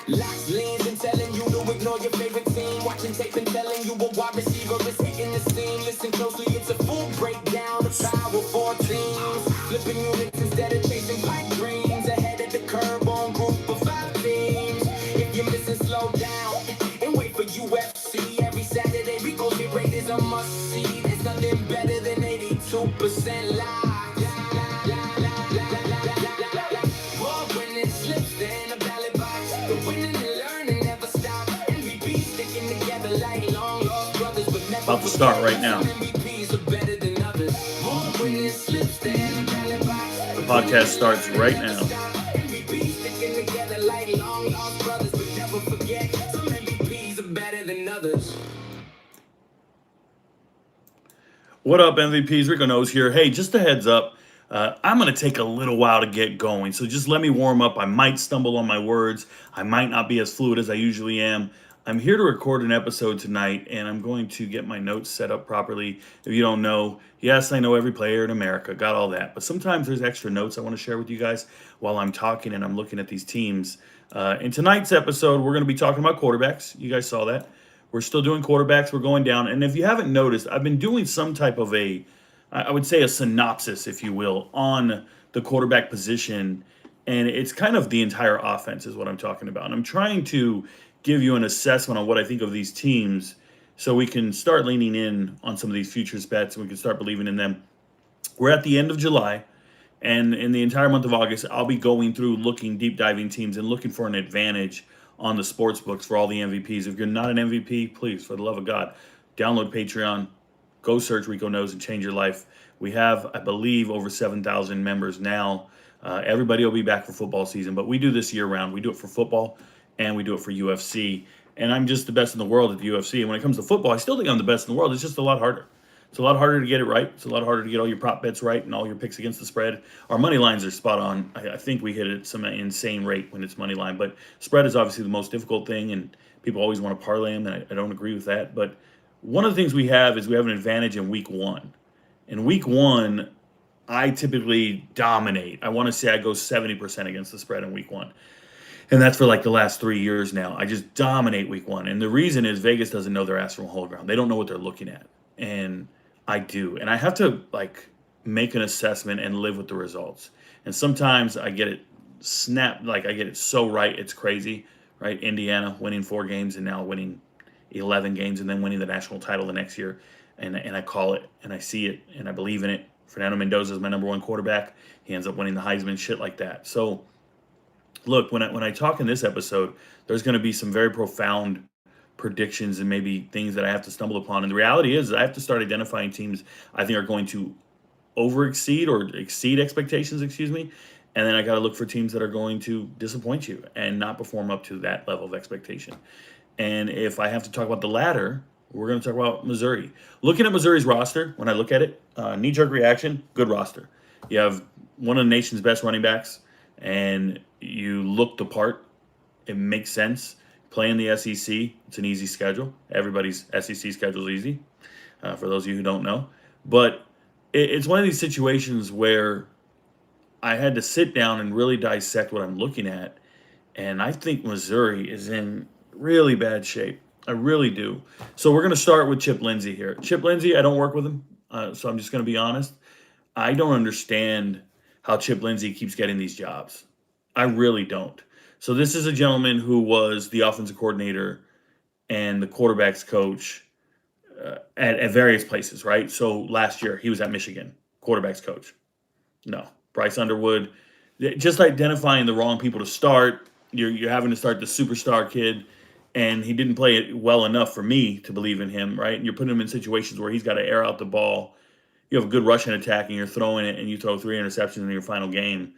Locks, leans, and telling you to ignore your favorite team. Watching tape and telling you a wide receiver is hitting the scene. Listen closely, it's a full breakdown of power for teams. Flipping units instead of chasing pipe dreams. Ahead of the curve on group of 5 teams. If you're missing, slow down and wait for UFC. Every Saturday, Rico's hit rate is a must-see. There's nothing better than 82% live. More winning slips than a ballot box. The winning and learning never stop. MVP sticking together like long lost brothers, but never. About to start right now. Some MVPs are better than others. More winning slips than a ballot box. The podcast starts right now. MVPs sticking together like long lost brothers, but never forget. Some MVPs are better than others. What up, MVPs? Rico Knows here. Hey, just a heads up. I'm going to take a little while to get going, so just let me warm up. I might stumble on my words. I might not be as fluid as I usually am. I'm here to record an episode tonight, and I'm going to get my notes set up properly. If you don't know, yes, I know every player in America, got all that, but sometimes there's extra notes I want to share with you guys while I'm talking and I'm looking at these teams. In tonight's episode, we're going to be talking about quarterbacks. You guys saw that. We're still doing quarterbacks. We're going down. And if you haven't noticed, I've been doing some type of I would say a synopsis, if you will, on the quarterback position. And it's kind of the entire offense is what I'm talking about. And I'm trying to give you an assessment on what I think of these teams so we can start leaning in on some of these futures bets and we can start believing in them. We're at the end of July. And in the entire month of August, I'll be going through looking, deep diving teams and looking for an advantage on the sports books for all the MVPs. If you're not an MVP, please, for the love of God, download Patreon, go search Rico Knows and change your life. We have, I believe, over 7,000 members now. Everybody will be back for football season, but we do this year round. We do it for football and we do it for UFC. And I'm just the best in the world at the UFC. And when it comes to football, I still think I'm the best in the world. It's just a lot harder. It's a lot harder to get it right. It's a lot harder to get all your prop bets right and all your picks against the spread. Our money lines are spot on. I think we hit it at some insane rate when it's money line, but spread is obviously the most difficult thing, and people always want to parlay them, and I don't agree with that. But one of the things we have is we have an advantage in week one. In week one, I typically dominate. I want to say I go 70% against the spread in week one. And that's for like the last 3 years now. I just dominate week one. And the reason is Vegas doesn't know their ass from a hole ground. They don't know what they're looking at. And I do. And I have to like make an assessment and live with the results. And sometimes I get it I get it so right, it's crazy, right? Indiana winning 4 games and now winning 11 games and then winning the national title the next year. And I call it and I see it and I believe in it. Fernando Mendoza is my number 1 quarterback. He ends up winning the Heisman, shit like that. So look, when I talk in this episode, there's going to be some very profound predictions and maybe things that I have to stumble upon. And the reality is I have to start identifying teams I think are going to exceed expectations, excuse me. And then I got to look for teams that are going to disappoint you and not perform up to that level of expectation. And if I have to talk about the latter, we're going to talk about Missouri. Looking at Missouri's roster, when I look at it, knee-jerk reaction, good roster. You have one of the nation's best running backs, and you look the part. It makes sense. Playing the SEC, it's an easy schedule. Everybody's SEC schedule is easy, for those of you who don't know. But it's one of these situations where I had to sit down and really dissect what I'm looking at. And I think Missouri is in really bad shape. I really do. So we're going to start with Chip Lindsey here. Chip Lindsey, I don't work with him, so I'm just going to be honest. I don't understand how Chip Lindsey keeps getting these jobs. I really don't. So this is a gentleman who was the offensive coordinator and the quarterback's coach at various places, right? So last year he was at Michigan, quarterback's coach. No. Bryce Underwood, just identifying the wrong people to start. You're having to start the superstar kid, and he didn't play it well enough for me to believe in him, right? And you're putting him in situations where he's got to air out the ball. You have a good rushing attack, and you're throwing it, and you throw 3 interceptions in your final game.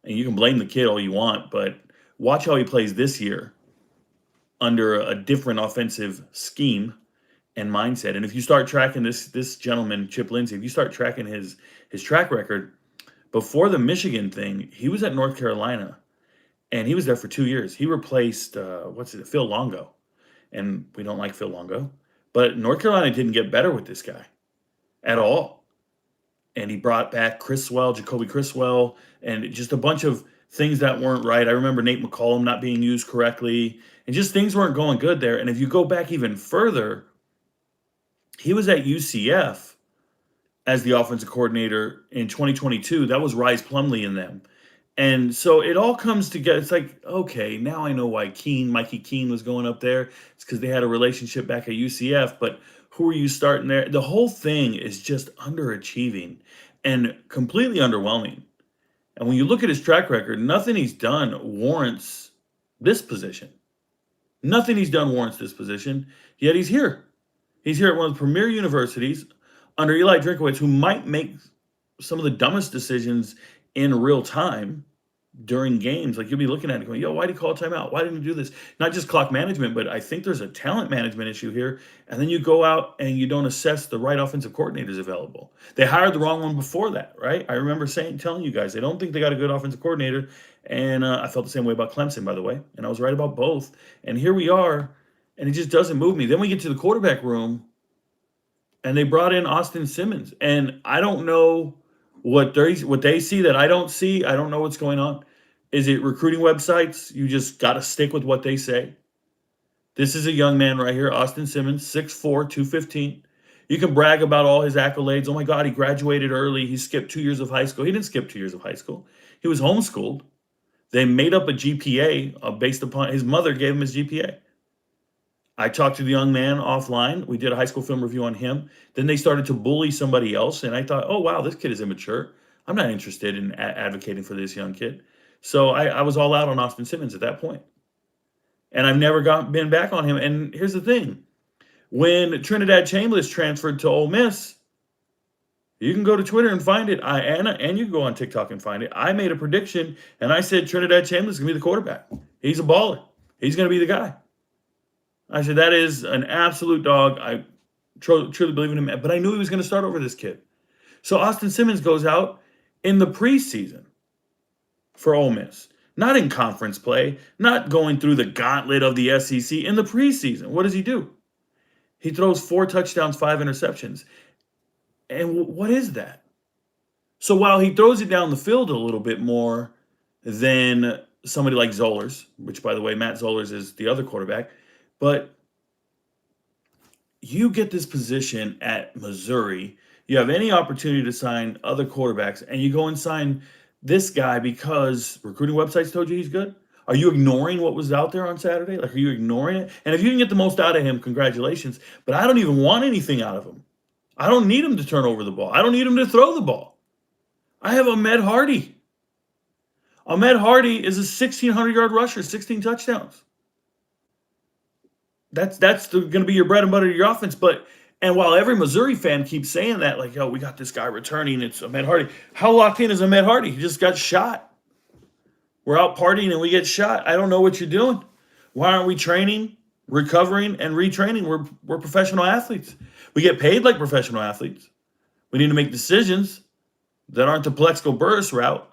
And you can blame the kid all you want, but watch how he plays this year under a different offensive scheme and mindset. And if you start tracking this gentleman, Chip Lindsey, if you start tracking his track record, before the Michigan thing, he was at North Carolina, and he was there for 2 years. He replaced, Phil Longo. And we don't like Phil Longo. But North Carolina didn't get better with this guy at all. And he brought back Jacoby Criswell, and just a bunch of things that weren't right. I remember Nate McCollum not being used correctly, and just things weren't going good there. And if you go back even further, he was at UCF as the offensive coordinator in 2022. That was Rise Plumlee in them. And so it all comes together. It's like, okay, now I know why Mikey Keene was going up there. It's because they had a relationship back at UCF, but who are you starting there? The whole thing is just underachieving and completely underwhelming. And when you look at his track record, nothing he's done warrants this position. Nothing he's done warrants this position, yet he's here. He's here at one of the premier universities under Eli Drinkowitz, who might make some of the dumbest decisions in real time during games. Like, you'll be looking at it going, yo, why did he call a timeout? Why didn't he do this? Not just clock management, but I think there's a talent management issue here. And then you go out and you don't assess the right offensive coordinators available. They hired the wrong one before that, right? I remember telling you guys, they don't think they got a good offensive coordinator. And I felt the same way about Clemson, by the way. And I was right about both. And here we are, and it just doesn't move me. Then we get to the quarterback room, and they brought in Austin Simmons. And I don't know what they see that I don't see. I don't know what's going on. Is it recruiting websites? You just got to stick with what they say. This is a young man right here, Austin Simmons, 6'4", 215. You can brag about all his accolades. Oh, my God, he graduated early. He skipped 2 years of high school. He didn't skip 2 years of high school. He was homeschooled. They made up a GPA based upon his mother gave him his GPA. I talked to the young man offline. We did a high school film review on him. Then they started to bully somebody else, and I thought, oh, wow, this kid is immature. I'm not interested in advocating for this young kid. So I was all out on Austin Simmons at that point. And I've never been back on him. And here's the thing. When Trinidad Chambliss transferred to Ole Miss, you can go to Twitter and find it. And you can go on TikTok and find it. I made a prediction, and I said Trinidad Chambliss is going to be the quarterback. He's a baller. He's going to be the guy. I said, that is an absolute dog. truly believe in him, but I knew he was going to start over this kid. So Austin Simmons goes out in the preseason for Ole Miss. Not in conference play, not going through the gauntlet of the SEC. In the preseason, what does he do? He throws 4 touchdowns, 5 interceptions. And what is that? So while he throws it down the field a little bit more than somebody like Zollers, which, by the way, Matt Zollers is the other quarterback, but you get this position at Missouri, you have any opportunity to sign other quarterbacks, and you go and sign this guy because recruiting websites told you he's good? Are you ignoring what was out there on Saturday? Like, are you ignoring it? And if you can get the most out of him, congratulations. But I don't even want anything out of him. I don't need him to turn over the ball. I don't need him to throw the ball. I have Ahmed Hardy. Ahmed Hardy is a 1,600-yard rusher, 16 touchdowns. That's going to be your bread and butter to your offense. And while every Missouri fan keeps saying that, like, oh, we got this guy returning, it's Ahmed Hardy. How locked in is Ahmed Hardy? He just got shot. We're out partying and we get shot. I don't know what you're doing. Why aren't we training, recovering, and retraining? We're professional athletes. We get paid like professional athletes. We need to make decisions that aren't the Plexico Burris route.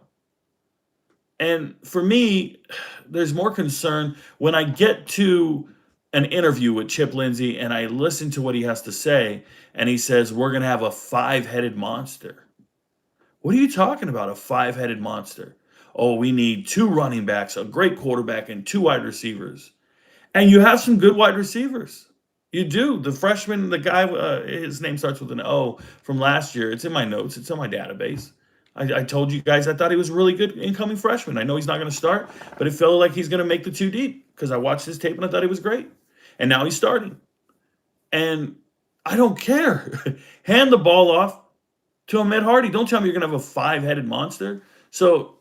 And for me, there's more concern when I get to an interview with Chip Lindsey and I listen to what he has to say, and he says, we're going to have a 5-headed monster. What are you talking about, a 5-headed monster? Oh, we need 2 running backs, a great quarterback, and 2 wide receivers. And you have some good wide receivers. You do. The freshman, the guy, his name starts with an O from last year. It's in my notes. It's on my database. I told you guys I thought he was a really good incoming freshman. I know he's not going to start, but it felt like he's going to make the 2 deep because I watched his tape and I thought he was great. And now he's starting. And I don't care. Hand the ball off to Ahmed Hardy. Don't tell me you're going to have a 5-headed monster. So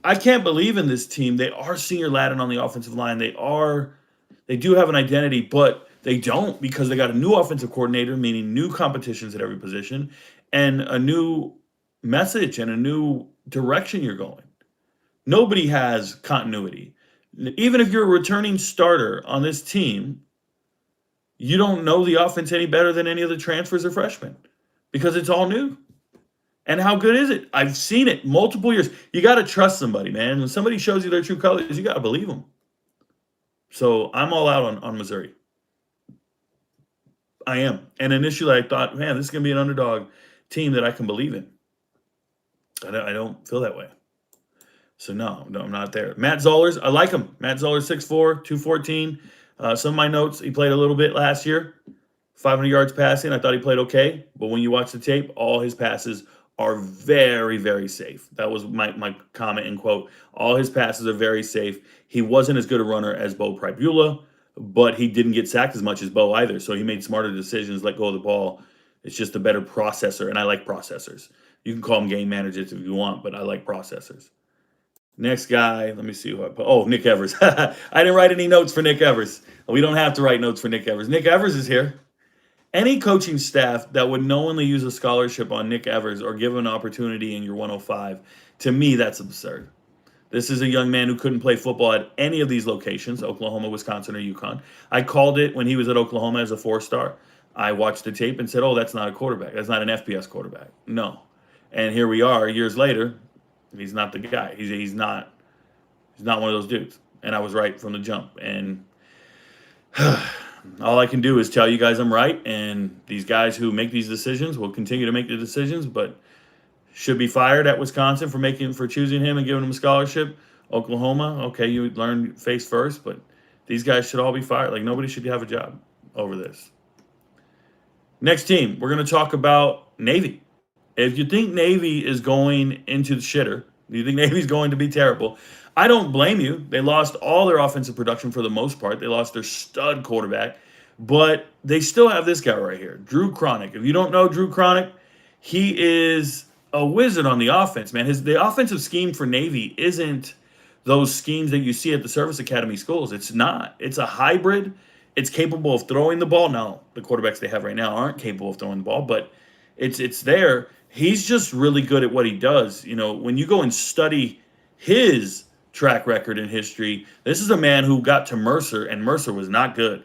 I can't believe in this team. They are senior laden on the offensive line. They do have an identity, but they don't because they got a new offensive coordinator, meaning new competitions at every position, and a new message and a new direction you're going. Nobody has continuity. Even if you're a returning starter on this team, you don't know the offense any better than any of the transfers or freshmen because it's all new. And how good is it? I've seen it multiple years. You got to trust somebody, man. When somebody shows you their true colors, you got to believe them. So I'm all out on Missouri. I am. And initially I thought, man, this is going to be an underdog team that I can believe in. I don't feel that way. So no, I'm not there. Matt Zollers, I like him. Matt Zollers, 6'4", 214. Some of my notes, he played a little bit last year. 500 yards passing. I thought he played okay. But when you watch the tape, all his passes are very, very safe. That was my comment and quote. All his passes are very safe. He wasn't as good a runner as Bo Pribula, but he didn't get sacked as much as Bo either. So he made smarter decisions, let go of the ball. It's just a better processor, and I like processors. You can call them game managers if you want, but I like processors. Next guy, let me see who I put. Oh, Nick Evers. I didn't write any notes for Nick Evers. We don't have to write notes for Nick Evers. Nick Evers is here. Any coaching staff that would knowingly use a scholarship on Nick Evers or give him an opportunity in your 105, to me, that's absurd. This is a young man who couldn't play football at any of these locations, Oklahoma, Wisconsin, or UConn. I called it when he was at Oklahoma as a 4-star. I watched the tape and said, oh, that's not a quarterback. That's not an FBS quarterback. No. And here we are years later. He's not the guy. He's not one of those dudes. And I was right from the jump. And all I can do is tell you guys I'm right. And these guys who make these decisions will continue to make the decisions, but should be fired at Wisconsin for choosing him and giving him a scholarship. Oklahoma, okay, you learn face first, but these guys should all be fired. Like, nobody should have a job over this. Next team, we're going to talk about Navy. If you think Navy is going into the shitter, you think Navy's going to be terrible, I don't blame you. They lost all their offensive production for the most part. They lost their stud quarterback, but they still have this guy right here, Drew Cronick. If you don't know Drew Cronick, he is a wizard on the offense, man. The offensive scheme for Navy isn't those schemes that you see at the service academy schools. It's not. It's a hybrid. It's capable of throwing the ball. Now, the quarterbacks they have right now aren't capable of throwing the ball, but it's there. He's just really good at what he does. You know, when you go and study his track record and history, this is a man who got to Mercer, and Mercer was not good.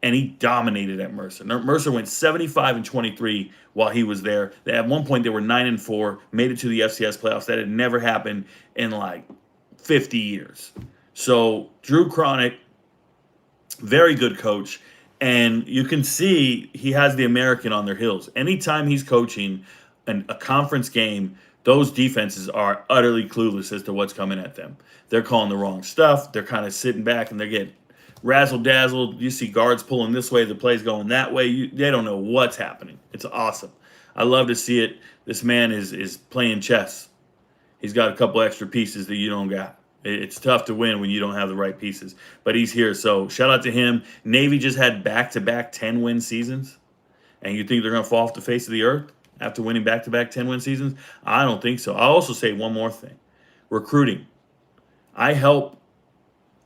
and he dominated at Mercer. Mercer went 75-23 while he was there. At one point, they were 9-4, made it to the FCS playoffs. That had never happened in like 50 years. So Drew Cronick, very good coach, and you can see he has the American on their heels. Anytime he's coaching a conference game, those defenses are utterly clueless as to what's coming at them. They're calling the wrong stuff. They're kind of sitting back and they're getting razzle-dazzled. You see guards pulling this way, the play's going that way. They don't know what's happening. It's awesome. I love to see it. This man is playing chess. He's got a couple extra pieces that you don't got. It's tough to win when you don't have the right pieces. But he's here, so shout out to him. Navy just had back-to-back 10-win seasons. And you think they're going to fall off the face of the earth after winning back-to-back 10-win seasons? I don't think so. I'll also say one more thing. Recruiting. I help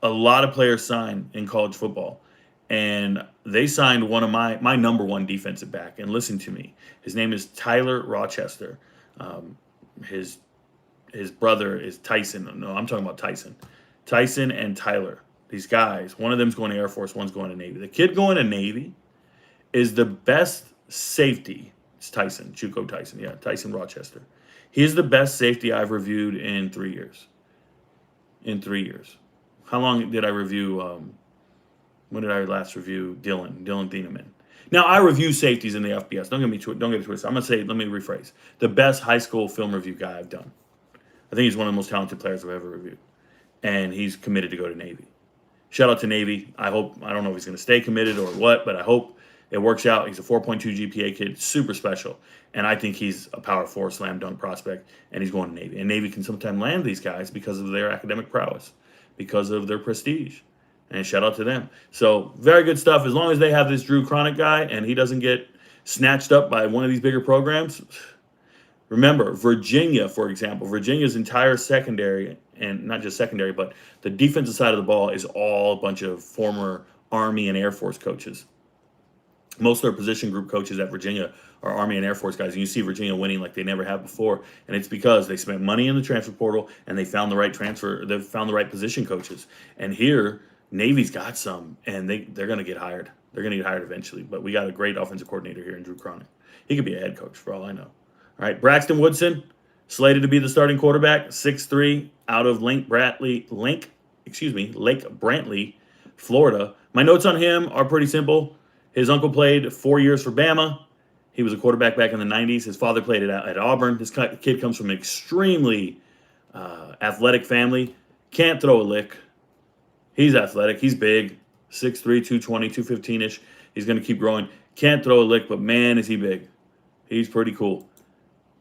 a lot of players sign in college football. And they signed one of my number one defensive back. And listen to me. His name is Tyler Rochester. His brother is Tyson. No, I'm talking about Tyson. Tyson and Tyler. These guys. One of them's going to Air Force. One's going to Navy. The kid going to Navy is the best safety. It's Tyson. Juco Tyson. Yeah, Tyson Rochester. He's the best safety I've reviewed in 3 years. In 3 years. How long did I review? When did I last review Dylan Thieneman? Now, I review safeties in the FBS. Don't get it twisted. I'm going to say, let me rephrase. The best high school film review guy I've done. I think he's one of the most talented players I've ever reviewed. And he's committed to go to Navy. Shout out to Navy. I don't know if he's going to stay committed or what, but I hope it works out. He's a 4.2 GPA kid, super special. And I think he's a Power 4 slam dunk prospect, and he's going to Navy. And Navy can sometimes land these guys because of their academic prowess, because of their prestige. And shout out to them. So, very good stuff. As long as they have this Drew Cronick guy and he doesn't get snatched up by one of these bigger programs. Remember, Virginia, for example, Virginia's entire secondary, and not just secondary, but the defensive side of the ball is all a bunch of former Army and Air Force coaches. Most of their position group coaches at Virginia are Army and Air Force guys. And you see Virginia winning like they never have before. And it's because they spent money in the transfer portal and they found the right position coaches. And here, Navy's got some, and they're going to get hired. They're going to get hired eventually. But we got a great offensive coordinator here in Drew Cronick. He could be a head coach for all I know. All right, Braxton Woodson, slated to be the starting quarterback, 6'3", out of Lake Brantley, Florida. My notes on him are pretty simple. His uncle played 4 years for Bama. He was a quarterback back in the 90s. His father played at Auburn. This kid comes from an extremely athletic family. Can't throw a lick. He's athletic. He's big. 6'3", 220, 215-ish. He's going to keep growing. Can't throw a lick, but man, is he big. He's pretty cool.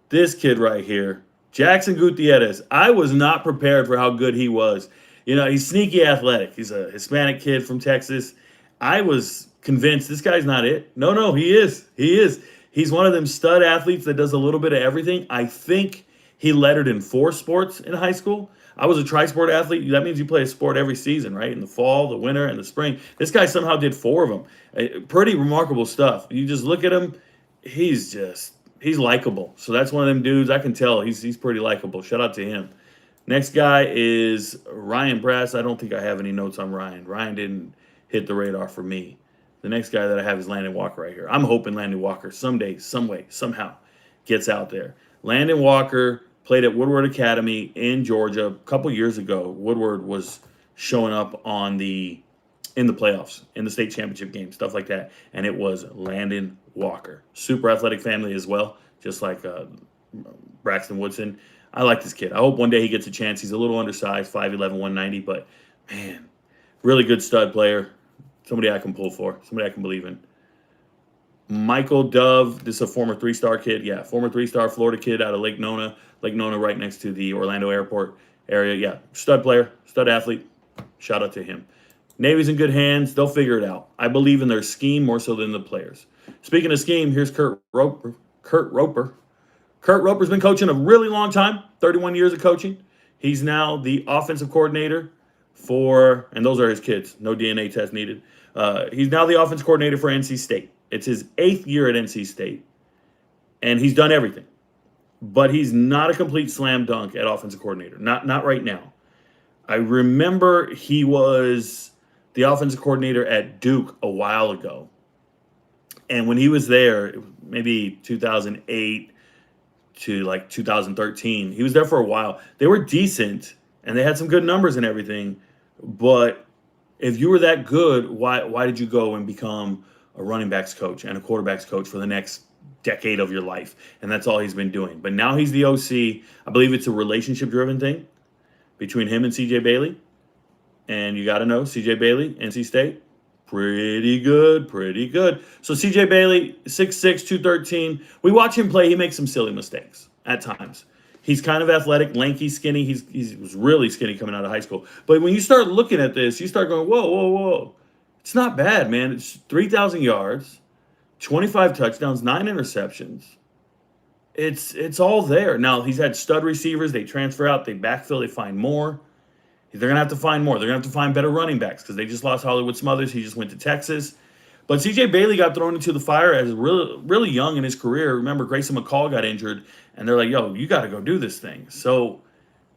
This kid right here, Jackson Gutierrez, I was not prepared for how good he was. You know, he's sneaky athletic. He's a Hispanic kid from Texas. I was convinced this guy's not it. No, he is. He is. He's one of them stud athletes that does a little bit of everything. I think he lettered in 4 sports in high school. I was a tri-sport athlete. That means you play a sport every season, right? In the fall, the winter, and the spring. This guy somehow did 4 of them. Pretty remarkable stuff. You just look at him, he's likable. So that's one of them dudes. I can tell he's pretty likable. Shout out to him. Next guy is Ryan Brass. I don't think I have any notes on Ryan. Ryan didn't hit the radar for me. The next guy that I have is Landon Walker right here. I'm hoping Landon Walker someday, some way, somehow gets out there. Landon Walker played at Woodward Academy in Georgia a couple years ago. Woodward was showing up in the playoffs, in the state championship game, stuff like that. And it was Landon Walker. Super athletic family as well, just like Braxton Woodson. I like this kid. I hope one day he gets a chance. He's a little undersized, 5'11", 190, but man, really good stud player. Somebody I can pull for, somebody I can believe in. Michael Dove, this is a former 3-star kid. Yeah, former 3-star Florida kid out of Lake Nona. Lake Nona right next to the Orlando airport area. Yeah, stud player, stud athlete. Shout out to him. Navy's in good hands. They'll figure it out. I believe in their scheme more so than the players. Speaking of scheme, here's Kurt Roper. Kurt Roper's been coaching a really long time, 31 years of coaching. He's now the offensive coordinator for, and those are his kids, no DNA test needed. He's now the offensive coordinator for NC State. It's his 8th year at NC State, and he's done everything. But he's not a complete slam dunk at offensive coordinator, not right now. I remember he was the offensive coordinator at Duke a while ago. And when he was there, maybe 2008 to like 2013, he was there for a while. They were decent and they had some good numbers and everything. But if you were that good, why did you go and become a running backs coach and a quarterbacks coach for the next decade of your life? And that's all he's been doing. But now he's the OC. I believe it's a relationship-driven thing between him and CJ Bailey. And you got to know, CJ Bailey, NC State, pretty good, pretty good. So CJ Bailey, 6'6", 213. We watch him play. He makes some silly mistakes at times. He's kind of athletic, lanky, skinny. He was really skinny coming out of high school. But when you start looking at this, you start going, whoa, whoa, whoa. It's not bad, man. It's 3,000 yards, 25 touchdowns, 9 interceptions. It's all there. Now, he's had stud receivers. They transfer out. They backfill. They find more. They're going to have to find more. They're going to have to find better running backs because they just lost Hollywood Smothers. He just went to Texas. But C.J. Bailey got thrown into the fire as really, really young in his career. Remember, Grayson McCall got injured, and they're like, yo, you got to go do this thing. So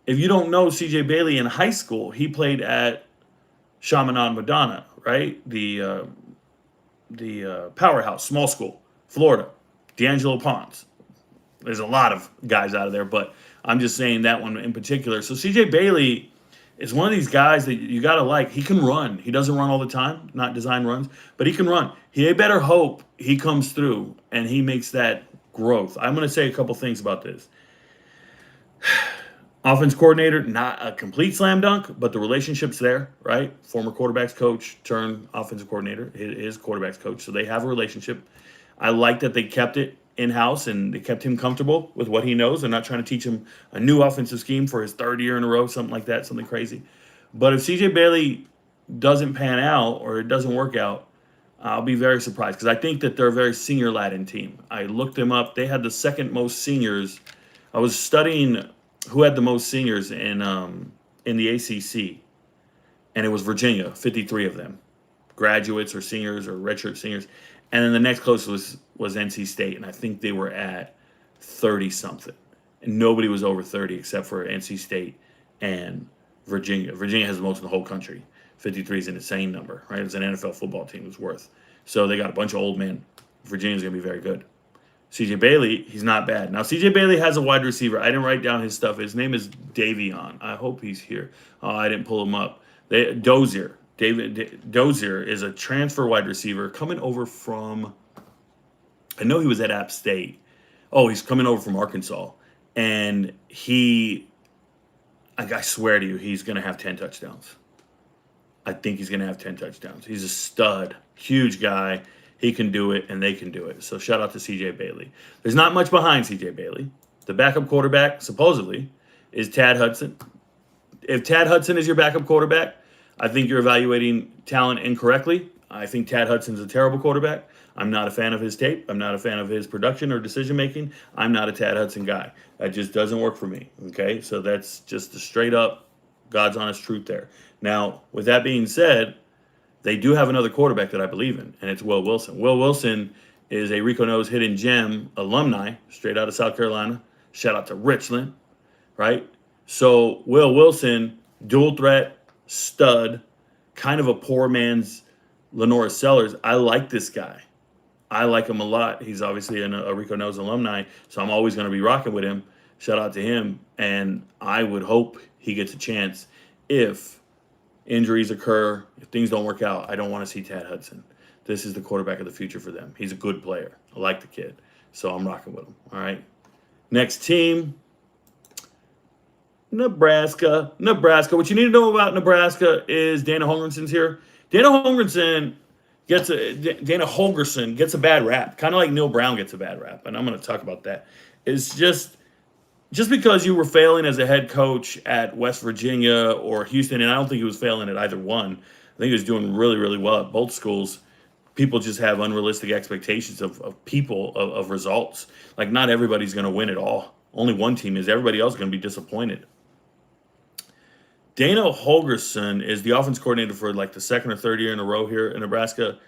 if you don't know C.J. Bailey in high school, he played at Chaminade Madonna, right? The powerhouse, small school, Florida, D'Angelo Pons. There's a lot of guys out of there, but I'm just saying that one in particular. So C.J. Bailey is one of these guys that you got to like. He can run. He doesn't run all the time, not design runs, but he can run. He better hope he comes through and he makes that growth. I'm going to say a couple things about this. Offense coordinator, not a complete slam dunk, but the relationship's there, right? Former quarterbacks coach turned offensive coordinator, his quarterbacks coach. So they have a relationship. I like that they kept it in-house and they kept him comfortable with what he knows. They're not trying to teach him a new offensive scheme for his third year in a row, something like that, something crazy. But if CJ Bailey doesn't pan out or it doesn't work out, I'll be very surprised because I think that they're a very senior laden team. I looked them up. They had the second most seniors. I was studying who had the most seniors in the ACC, and it was Virginia, 53 of them, graduates or seniors or redshirt seniors. And then the next closest was NC State, and I think they were at 30-something. And nobody was over 30 except for NC State and Virginia. Virginia has the most in the whole country. 53 is an insane number, right? It's an NFL football team it's worth. So they got a bunch of old men. Virginia's going to be very good. CJ Bailey, he's not bad. Now, CJ Bailey has a wide receiver. I didn't write down his stuff. His name is Davion. I hope he's here. Oh, I didn't pull him up. Dozier. David Dozier is a transfer wide receiver coming over from, I know he was at App State. Oh, he's coming over from Arkansas. And I swear to you, he's going to have 10 touchdowns. I think he's going to have 10 touchdowns. He's a stud, huge guy. He can do it, and they can do it. So shout out to C.J. Bailey. There's not much behind C.J. Bailey. The backup quarterback, supposedly, is Tad Hudson. If Tad Hudson is your backup quarterback, I think you're evaluating talent incorrectly. I think Tad Hudson's a terrible quarterback. I'm not a fan of his tape. I'm not a fan of his production or decision-making. I'm not a Tad Hudson guy. That just doesn't work for me, okay? So that's just the straight-up God's honest truth there. Now, with that being said, they do have another quarterback that I believe in, and it's Will Wilson. Will Wilson is a Rico Knows hidden gem alumni, straight out of South Carolina. Shout out to Richland, right? So Will Wilson, dual threat, stud, kind of a poor man's Lenora Sellers. I like this guy. I like him a lot. He's obviously a Rico Knows alumni, so I'm always going to be rocking with him. Shout out to him, and I would hope he gets a chance if injuries occur, if things don't work out. I don't want to see Tad Hudson. This is the quarterback of the future for them. He's a good player. I like the kid, so I'm rocking with him. All right. Next team, Nebraska. What you need to know about Nebraska is Dana Holgorsen's here. Dana Holgorsen gets a bad rap, kind of like Neil Brown gets a bad rap, and I'm going to talk about that. It's just because you were failing as a head coach at West Virginia or Houston, and I don't think he was failing at either one. I think he was doing really, really well at both schools. People just have unrealistic expectations of results. Like, not everybody's going to win it all. Only one team is. Everybody else is going to be disappointed. Dana Holgorsen is the offense coordinator for like the second or third year in a row here in Nebraska.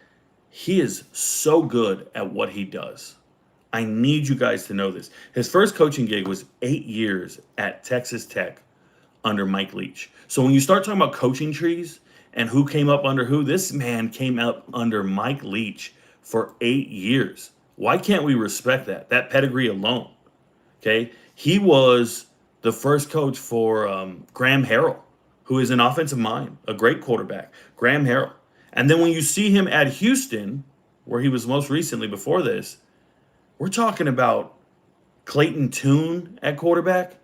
He is so good at what he does. I need you guys to know this. His first coaching gig was 8 years at Texas Tech under Mike Leach. So when you start talking about coaching trees And who came up under who? This man came up under Mike Leach for 8 years. Why can't we respect that? That pedigree alone. Okay. He was the first coach for Graham Harrell, who is an offensive mind, a great quarterback. Graham Harrell. And then when you see him at Houston, where he was most recently before this, we're talking about Clayton Tune at quarterback.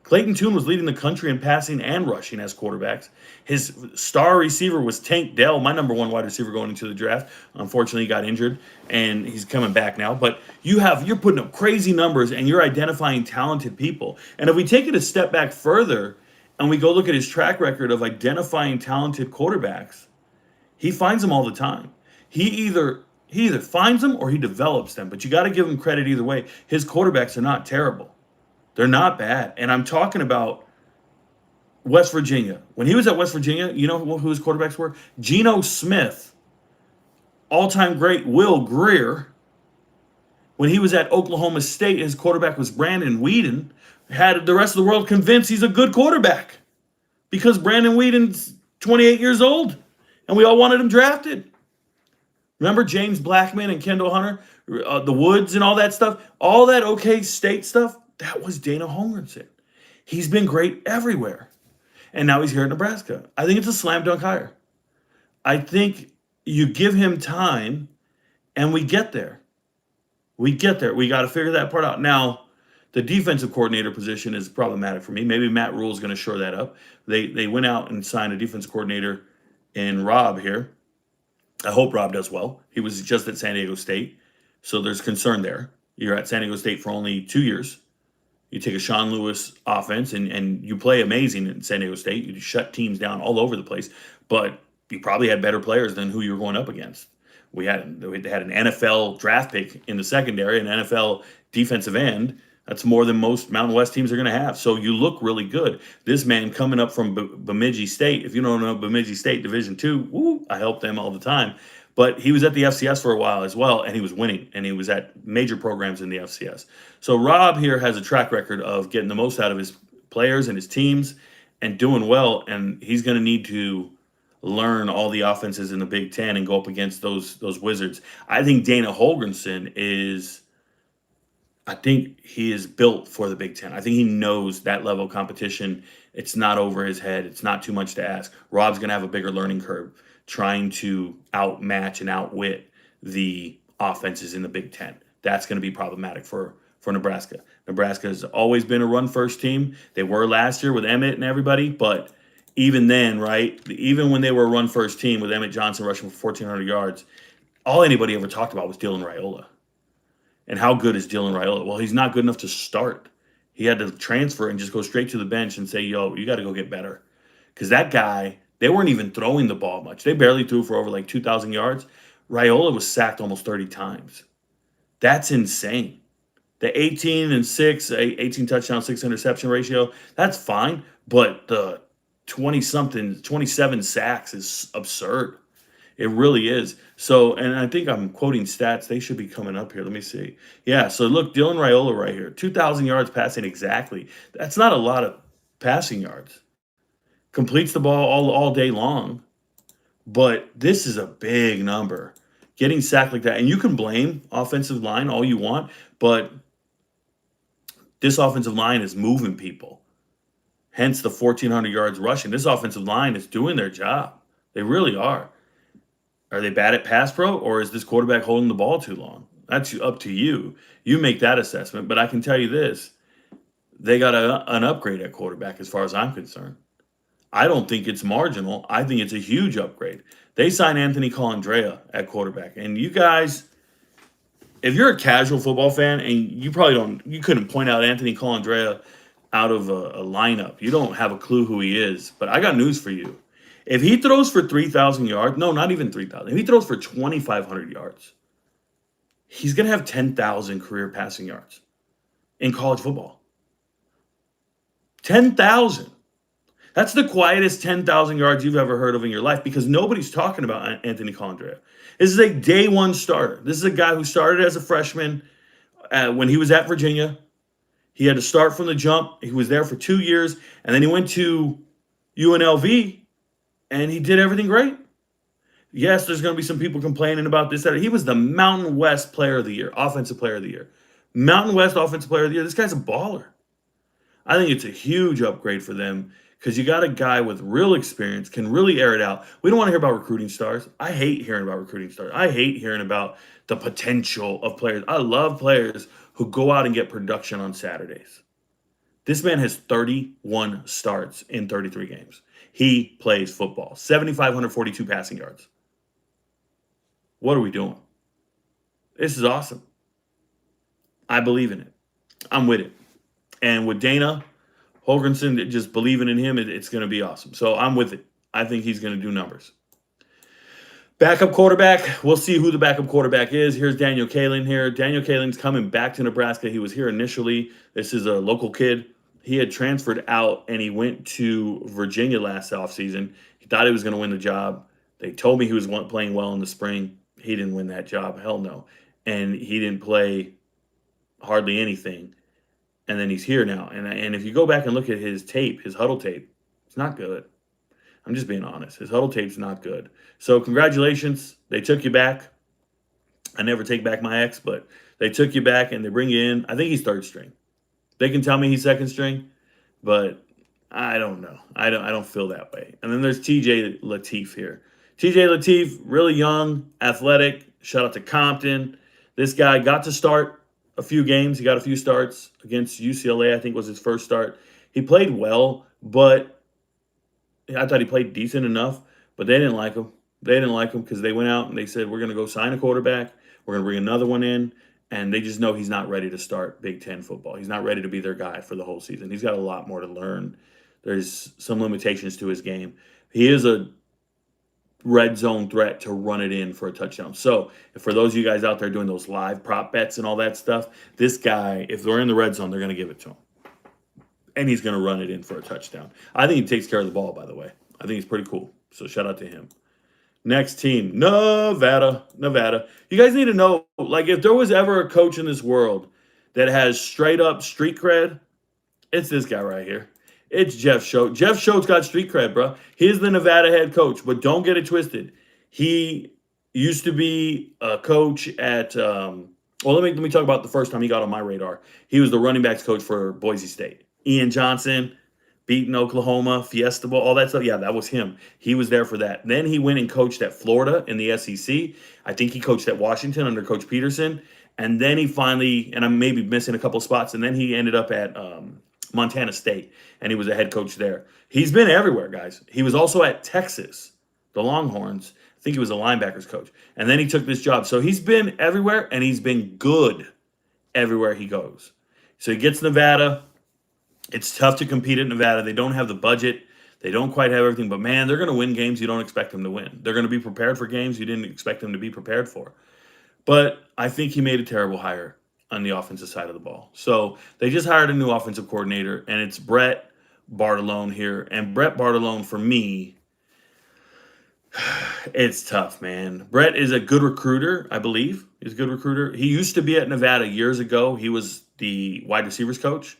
Clayton Tune was leading the country in passing and rushing as quarterbacks. His star receiver was Tank Dell, my number one wide receiver going into the draft. Unfortunately, he got injured, and he's coming back now. But you're putting up crazy numbers, and you're identifying talented people. And if we take it a step back further, and we go look at his track record of identifying talented quarterbacks, he finds them all the time. He either finds them or he develops them. But you got to give him credit either way. His quarterbacks are not terrible. They're not bad. And I'm talking about West Virginia. When he was at West Virginia, you know who his quarterbacks were? Geno Smith, all-time great Will Greer. When he was at Oklahoma State, his quarterback was Brandon Weeden. Had the rest of the world convinced he's a good quarterback because Brandon Weeden's 28 years old, and we all wanted him drafted. Remember James Blackman and Kendall Hunter, the Woods and all that stuff? All that OK State stuff? That was Dana Holmgren. He's been great everywhere. And now he's here at Nebraska. I think it's a slam dunk hire. I think you give him time and we get there. We get there. We got to figure that part out. Now, the defensive coordinator position is problematic for me. Maybe Matt Rule is going to shore that up. They went out and signed a defensive coordinator in Rob here. I hope Rob does well. He was just at San Diego State. So there's concern there. You're at San Diego State for only 2 years. You take a Sean Lewis offense and you play amazing in San Diego State. You shut teams down all over the place, but you probably had better players than who you were going up against. They had an NFL draft pick in the secondary, an NFL defensive end. That's more than most Mountain West teams are going to have. So you look really good. This man coming up from Bemidji State. If you don't know Bemidji State Division II, I help them all the time. But he was at the FCS for a while as well, and he was winning, and he was at major programs in the FCS. So Rob here has a track record of getting the most out of his players and his teams and doing well, and he's going to need to learn all the offenses in the Big Ten and go up against those Wizards. I think Dana Holgorsen is built for the Big Ten. I think he knows that level of competition. It's not over his head. It's not too much to ask. Rob's going to have a bigger learning curve trying to outmatch and outwit the offenses in the Big Ten. That's going to be problematic for Nebraska. Nebraska has always been a run-first team. They were last year with Emmett and everybody, but even then, right, even when they were a run-first team with Emmett Johnson rushing for 1,400 yards, all anybody ever talked about was Dylan Raiola. And how good is Dylan Raiola? Well, he's not good enough to start. He had to transfer and just go straight to the bench and say, yo, you got to go get better. Because that guy, they weren't even throwing the ball much. They barely threw for over like 2,000 yards. Raiola was sacked almost 30 times. That's insane. The 18 touchdown, 6 interception ratio, that's fine. But the 27 sacks is absurd. It really is. So, and I think I'm quoting stats. They should be coming up here. Let me see. Yeah, so look, Dylan Raiola right here. 2,000 yards passing exactly. That's not a lot of passing yards. Completes the ball all day long. But this is a big number. Getting sacked like that. And you can blame offensive line all you want, but this offensive line is moving people. Hence the 1,400 yards rushing. This offensive line is doing their job. They really are. Are they bad at pass pro, or is this quarterback holding the ball too long? That's up to you. You make that assessment. But I can tell you this. They got an upgrade at quarterback as far as I'm concerned. I don't think it's marginal. I think it's a huge upgrade. They signed Anthony Colandrea at quarterback. And you guys, if you're a casual football fan and you couldn't point out Anthony Colandrea out of a lineup. You don't have a clue who he is. But I got news for you. If he throws for 3,000 yards, no, not even 3,000. If he throws for 2,500 yards, he's going to have 10,000 career passing yards in college football. 10,000. That's the quietest 10,000 yards you've ever heard of in your life because nobody's talking about Anthony Colandrea. This is a day one starter. This is a guy who started as a freshman when he was at Virginia. He had to start from the jump. He was there for 2 years, and then he went to UNLV, and he did everything great. Yes, there's going to be some people complaining about this. That he was the Mountain West Player of the Year, Offensive Player of the Year. Mountain West Offensive Player of the Year. This guy's a baller. I think it's a huge upgrade for them because you got a guy with real experience, can really air it out. We don't want to hear about recruiting stars. I hate hearing about recruiting stars. I hate hearing about the potential of players. I love players who go out and get production on Saturdays. This man has 31 starts in 33 games. He plays football. 7,542 passing yards. What are we doing? This is awesome. I believe in it. I'm with it. And with Dana Holgrenson just believing in him, it's going to be awesome. So I'm with it. I think he's going to do numbers. Backup quarterback. We'll see who the backup quarterback is. Here's Daniel Kaelin here. Daniel Kaelin's coming back to Nebraska. He was here initially. This is a local kid. He had transferred out, and he went to Virginia last offseason. He thought he was going to win the job. They told me he was playing well in the spring. He didn't win that job. Hell no. And he didn't play hardly anything. And then he's here now. And if you go back and look at his tape, his huddle tape, it's not good. I'm just being honest. His huddle tape's not good. So congratulations. They took you back. I never take back my ex, but they took you back and they bring you in. I think he's third string. They can tell me he's second string, but I don't know. I don't feel that way. And then there's TJ Lateef here. TJ Lateef, really young, athletic. Shout out to Compton. This guy got to start a few games. He got a few starts against UCLA, I think was his first start. He played well, but I thought he played decent enough, but they didn't like him. They didn't like him because they went out and they said, we're going to go sign a quarterback. We're going to bring another one in. And they just know he's not ready to start Big Ten football. He's not ready to be their guy for the whole season. He's got a lot more to learn. There's some limitations to his game. He is a red zone threat to run it in for a touchdown. So for those of you guys out there doing those live prop bets and all that stuff, this guy, if they're in the red zone, they're going to give it to him. And he's going to run it in for a touchdown. I think he takes care of the ball, by the way. I think he's pretty cool. So shout out to him. Next team, Nevada. You guys need to know, like, if there was ever a coach in this world that has straight up street cred, it's this guy right here. It's Jeff Choate. Jeff Choate's got street cred, bro. He's the Nevada head coach, but don't get it twisted. He used to be a coach at, well, let me talk about the first time he got on my radar. He was the running backs coach for Boise State. Ian Johnson, beating Oklahoma, Fiesta Bowl, all that stuff. Yeah, that was him. He was there for that. Then he went and coached at Florida in the SEC. I think he coached at Washington under Coach Peterson. And then he finally, and I'm maybe missing a couple spots, and then he ended up at Montana State, and he was a head coach there. He's been everywhere, guys. He was also at Texas, the Longhorns. I think he was a linebackers coach. And then he took this job. So he's been everywhere, and he's been good everywhere he goes. So he gets Nevada. It's tough to compete at Nevada. They don't have the budget. They don't quite have everything. But, man, they're going to win games you don't expect them to win. They're going to be prepared for games you didn't expect them to be prepared for. But I think he made a terrible hire on the offensive side of the ball. So they just hired a new offensive coordinator, and it's Brett Bartolone here. And Brett Bartolone, for me, it's tough, man. Brett is a good recruiter, I believe. He's a good recruiter. He used to be at Nevada years ago. He was the wide receivers coach.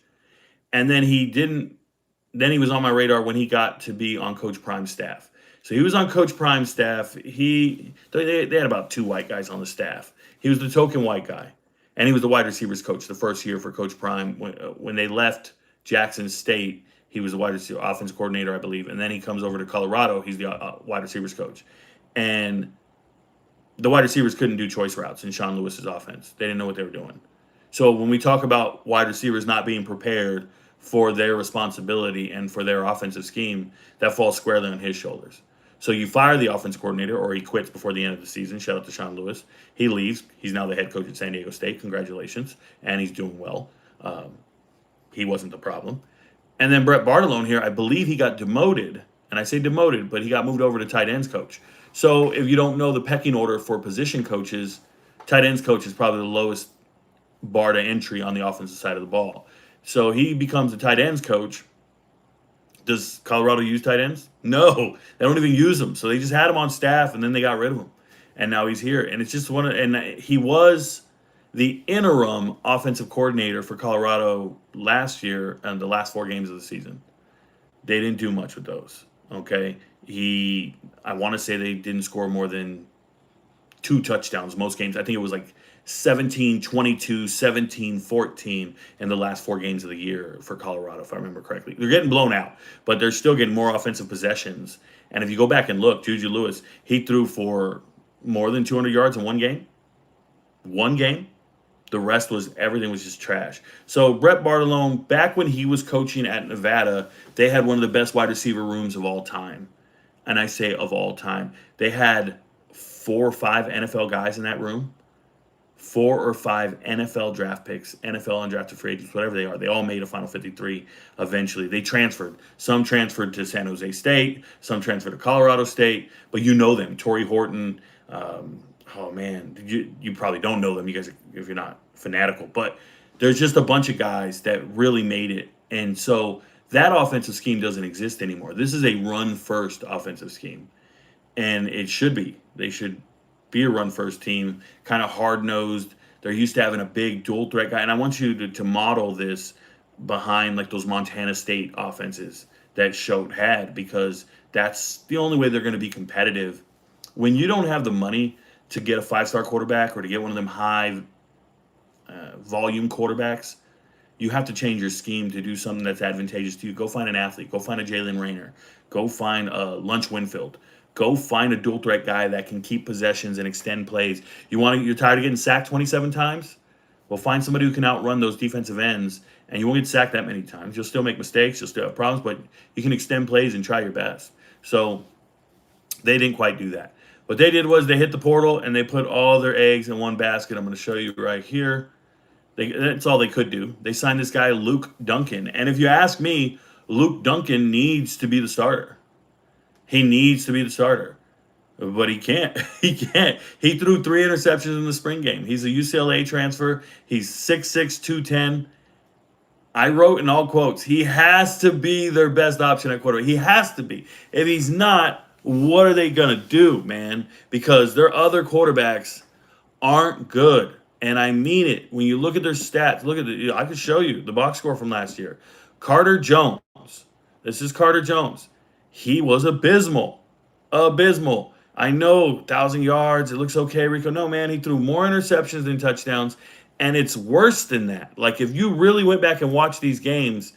And then then he was on my radar when he got to be on Coach Prime's staff. So he was on Coach Prime's staff. They had about 2 white guys on the staff. He was the token white guy. And he was the wide receivers coach the first year for Coach Prime. When they left Jackson State, he was the wide receiver offense coordinator, I believe. And then he comes over to Colorado. He's the wide receivers coach. And the wide receivers couldn't do choice routes in Sean Lewis's offense. They didn't know what they were doing. So when we talk about wide receivers not being prepared for their responsibility and for their offensive scheme, that falls squarely on his shoulders. So you fire the offense coordinator, or he quits before the end of the season. Shout out to Sean Lewis. He leaves. He's now the head coach at San Diego State. Congratulations. And he's doing well. He wasn't the problem. And then Brett Bartolone here, I believe he got demoted. And I say demoted, but he got moved over to tight ends coach. So if you don't know the pecking order for position coaches, tight ends coach is probably the lowest bar to entry on the offensive side of the ball. So he becomes a tight ends coach. Does Colorado use tight ends? No, they don't even use them. So they just had him on staff, and then they got rid of him. And now he's here. And it's just and he was the interim offensive coordinator for Colorado last year and the last 4 games of the season. They didn't do much with those. Okay. I want to say they didn't score more than 2 touchdowns most games. I think it was like 17, 22, 17, 14 in the last 4 games of the year for Colorado, if I remember correctly. They're getting blown out, but they're still getting more offensive possessions. And if you go back and look, Juju Lewis, he threw for more than 200 yards in 1 game. 1 game. The rest was everything was just trash. So Brett Bartolone, back when he was coaching at Nevada, they had one of the best wide receiver rooms of all time. And I say of all time. They had 4 or 5 NFL guys in that room. 4 or 5 NFL draft picks, NFL undrafted free agents, whatever they are. They all made a Final 53 eventually. They transferred. Some transferred to San Jose State. Some transferred to Colorado State. But you know them. Torrey Horton. Oh, man. You probably don't know them, you guys, if you're not fanatical. But there's just a bunch of guys that really made it. And so that offensive scheme doesn't exist anymore. This is a run-first offensive scheme. And it should be. They should be a run-first team, kind of hard-nosed. They're used to having a big dual-threat guy. And I want you to model this behind like those Montana State offenses that Schote had, because that's the only way they're going to be competitive. When you don't have the money to get a 5-star quarterback or to get one of them high volume quarterbacks, you have to change your scheme to do something that's advantageous to you. Go find an athlete. Go find a Jalen Rayner. Go find a Lunch Winfield. Go find a dual threat guy that can keep possessions and extend plays. You're tired of getting sacked 27 times? Well, find somebody who can outrun those defensive ends, and you won't get sacked that many times. You'll still make mistakes. You'll still have problems, but you can extend plays and try your best. So they didn't quite do that. What they did was they hit the portal, and they put all their eggs in one basket. I'm going to show you right here. That's all they could do. They signed this guy, Luke Duncan. And if you ask me, Luke Duncan needs to be the starter. He needs to be the starter. But he can't. He can't. He threw 3 interceptions in the spring game. He's a UCLA transfer. He's 6'6", 210. I wrote in all quotes, he has to be their best option at quarterback. He has to be. If he's not, what are they going to do, man? Because their other quarterbacks aren't good. And I mean it. When you look at their stats, I could show you the box score from last year. Carter Jones. This is Carter Jones. He was abysmal. Abysmal. I know, 1,000 yards, it looks okay, Rico. No, man, he threw more interceptions than touchdowns, and it's worse than that. Like, if you really went back and watched these games,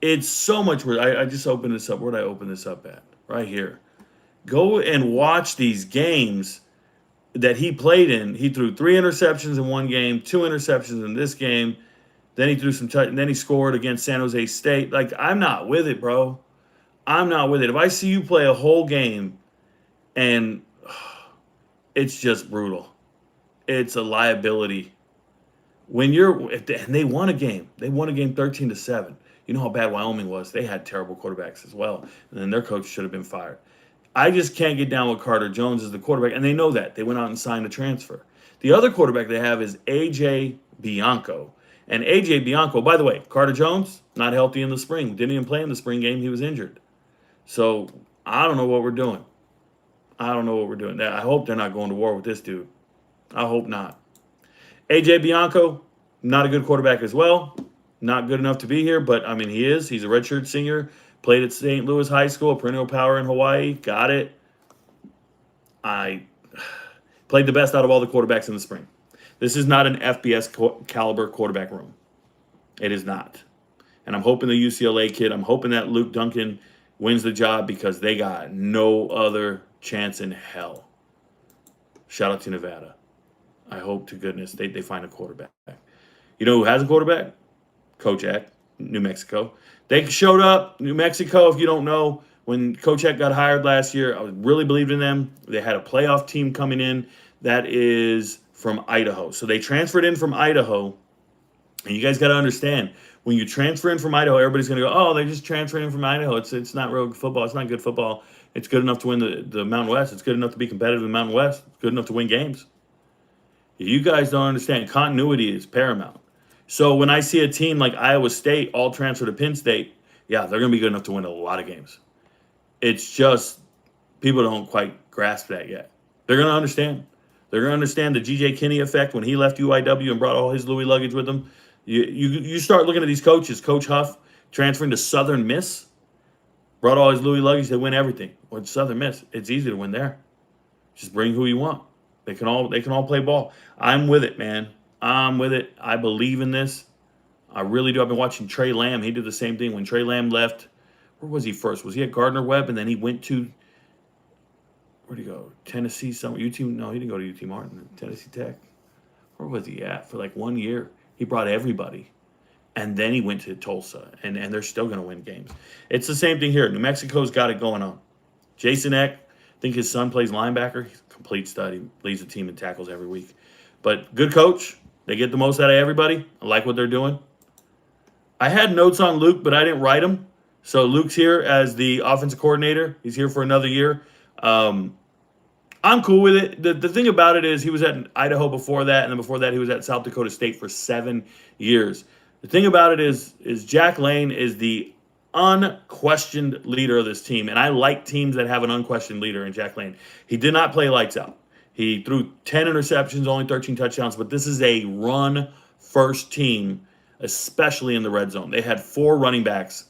it's so much worse. I just opened this up. Where did I open this up at? Right here. Go and watch these games that he played in. He threw 3 interceptions in 1 game, 2 interceptions in this game. Then he threw some and then he scored against San Jose State. Like, I'm not with it, bro. I'm not with it. If I see you play a whole game and it's just brutal. It's a liability. And they won a game. They won a game 13-7. You know how bad Wyoming was. They had terrible quarterbacks as well. And then their coach should have been fired. I just can't get down with Carter Jones as the quarterback, and they know that. They went out and signed a transfer. The other quarterback they have is A.J. Bianco. And A.J. Bianco, by the way, Carter Jones, not healthy in the spring. Didn't even play in the spring game. He was injured. So I don't know what we're doing. I hope they're not going to war with this dude. I hope not. A.J. Bianco, not a good quarterback as well. Not good enough to be here, but, I mean, he is. He's a redshirt senior. Played at St. Louis High School, perennial power in Hawaii. Got it. I played the best out of all the quarterbacks in the spring. This is not an FBS caliber quarterback room. It is not. And I'm hoping the UCLA kid, I'm hoping that Luke Duncan wins the job, because they got no other chance in hell. Shout out to Nevada. I hope to goodness they find a quarterback. You know who has a quarterback? Coach Eck, New Mexico. They showed up, New Mexico, if you don't know, when Coach Eck got hired last year, I really believed in them. They had a playoff team coming in that is from Idaho. So they transferred in from Idaho. And you guys got to understand, when you transfer in from Idaho, everybody's going to go, oh, they're just transferring in from Idaho. It's not real football. It's not good football. It's good enough to win the Mountain West. It's good enough to be competitive in the Mountain West. It's good enough to win games. You guys don't understand. Continuity is paramount. So when I see a team like Iowa State all transfer to Penn State, yeah, they're going to be good enough to win a lot of games. It's just people don't quite grasp that yet. They're going to understand. They're going to understand the G.J. Kinney effect when he left UIW and brought all his Louis luggage with him. You start looking at these coaches, Coach Huff transferring to Southern Miss. Brought all his Louis luggage. They win everything. With Southern Miss, it's easy to win there. Just bring who you want. They can all play ball. I'm with it, man. I'm with it. I believe in this. I really do. I've been watching Trey Lamb. He did the same thing when Trey Lamb left. Where was he first? Was he at Gardner Webb, and then he went to, where'd he go? Tennessee, somewhere. UT? No, he didn't go to UT Martin. Tennessee Tech. Where was he at for like 1 year? He brought everybody, and then he went to Tulsa, and they're still going to win games. It's the same thing here. New Mexico's got it going on. Jason Eck, I think his son plays linebacker. He's a complete stud. He leads the team in tackles every week. But good coach. They get the most out of everybody. I like what they're doing. I had notes on Luke, but I didn't write them. So Luke's here as the offensive coordinator. He's here for another year. I'm cool with it. The thing about it is he was at Idaho before that, and then before that he was at South Dakota State for 7 years. The thing about it is Jack Lane is the unquestioned leader of this team, and I like teams that have an unquestioned leader in Jack Lane. He did not play lights out. He threw 10 interceptions, only 13 touchdowns, but this is a run-first team, especially in the red zone. They had 4 running backs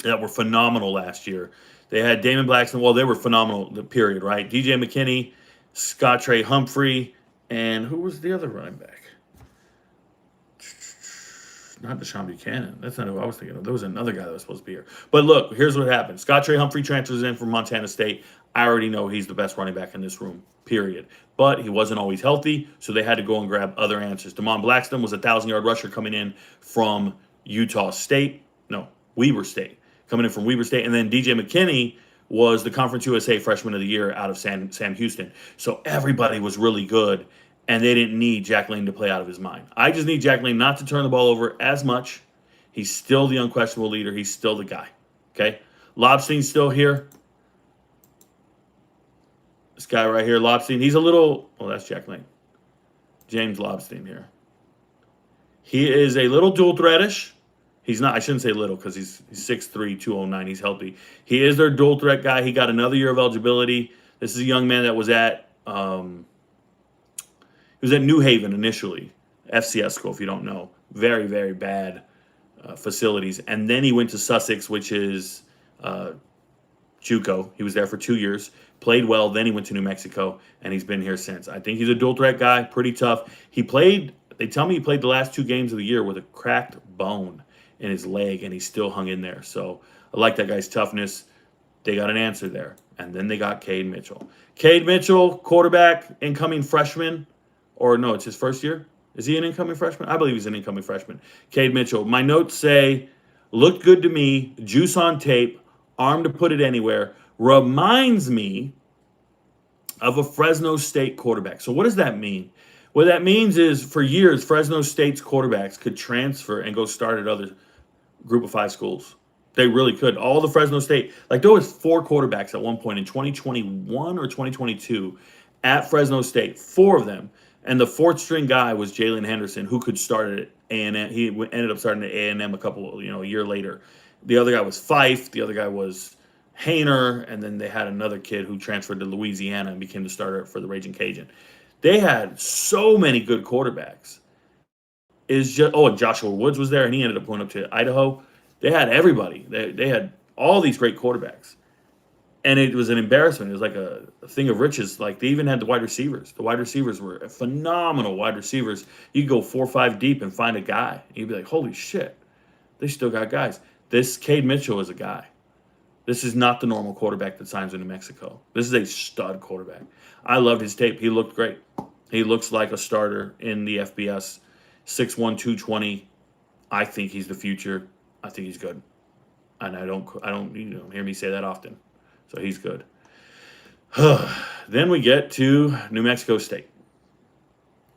that were phenomenal last year. They had Damon Blackson. Well, they were phenomenal, the period, right? DJ McKinney, Scott Trey Humphrey, and who was the other running back? Not Deshaun Buchanan. That's not who I was thinking of. There was another guy that was supposed to be here. But look, here's what happened. Scott Trey Humphrey transfers in from Montana State. I already know he's the best running back in this room, period. But he wasn't always healthy, so they had to go and grab other answers. Damon Blackson was a 1,000-yard rusher coming in from Utah State. No, Weber State. Coming in from Weber State. And then DJ McKinney was the Conference USA Freshman of the Year out of Sam Houston. So everybody was really good, and they didn't need Jack Lane to play out of his mind. I just need Jack Lane not to turn the ball over as much. He's still the unquestionable leader. He's still the guy. Okay? Lobstein's still here. This guy right here, Lobstein, he's a little, oh, that's Jack Lane. James Lobstein here. He is a little dual threatish. He's not, I shouldn't say little because he's 6'3", 209. He's healthy. He is their dual threat guy. He got another year of eligibility. This is a young man that was at New Haven initially, FCS school, if you don't know. Very, very bad facilities. And then he went to Sussex, which is JUCO. He was there for 2 years, played well. Then he went to New Mexico, and he's been here since. I think he's a dual threat guy, pretty tough. He played, they tell me he played the last 2 games of the year with a cracked bone in his leg, and he still hung in there. So I like that guy's toughness. They got an answer there. And then they got Cade Mitchell. Cade Mitchell, quarterback, incoming freshman. Or no, it's his first year. Is he an incoming freshman? I believe he's an incoming freshman. Cade Mitchell. My notes say, looked good to me, juice on tape, arm to put it anywhere. Reminds me of a Fresno State quarterback. So what does that mean? What that means is for years, Fresno State's quarterbacks could transfer and go start at other Group of 5 schools. They really could. All the Fresno State, like there was 4 quarterbacks at one point in 2021 or 2022 at Fresno State, 4 of them. And the 4th string guy was Jalen Henderson, who could start at A&M. He ended up starting at A&M a year later. The other guy was Fife. The other guy was Hayner. And then they had another kid who transferred to Louisiana and became the starter for the Raging Cajun. They had so many good quarterbacks. And Joshua Woods was there, and he ended up going up to Idaho. They had everybody. They had all these great quarterbacks. And it was an embarrassment. It was like a thing of riches. Like, they even had the wide receivers. The wide receivers were phenomenal wide receivers. You could go 4 or 5 deep and find a guy. And you'd be like, holy shit, they still got guys. This Cade Mitchell is a guy. This is not the normal quarterback that signs in New Mexico. This is a stud quarterback. I loved his tape. He looked great. He looks like a starter in the FBS. 6'1", 220. I think he's the future. I think he's good. And I don't hear me say that often. So he's good. Then we get to New Mexico State.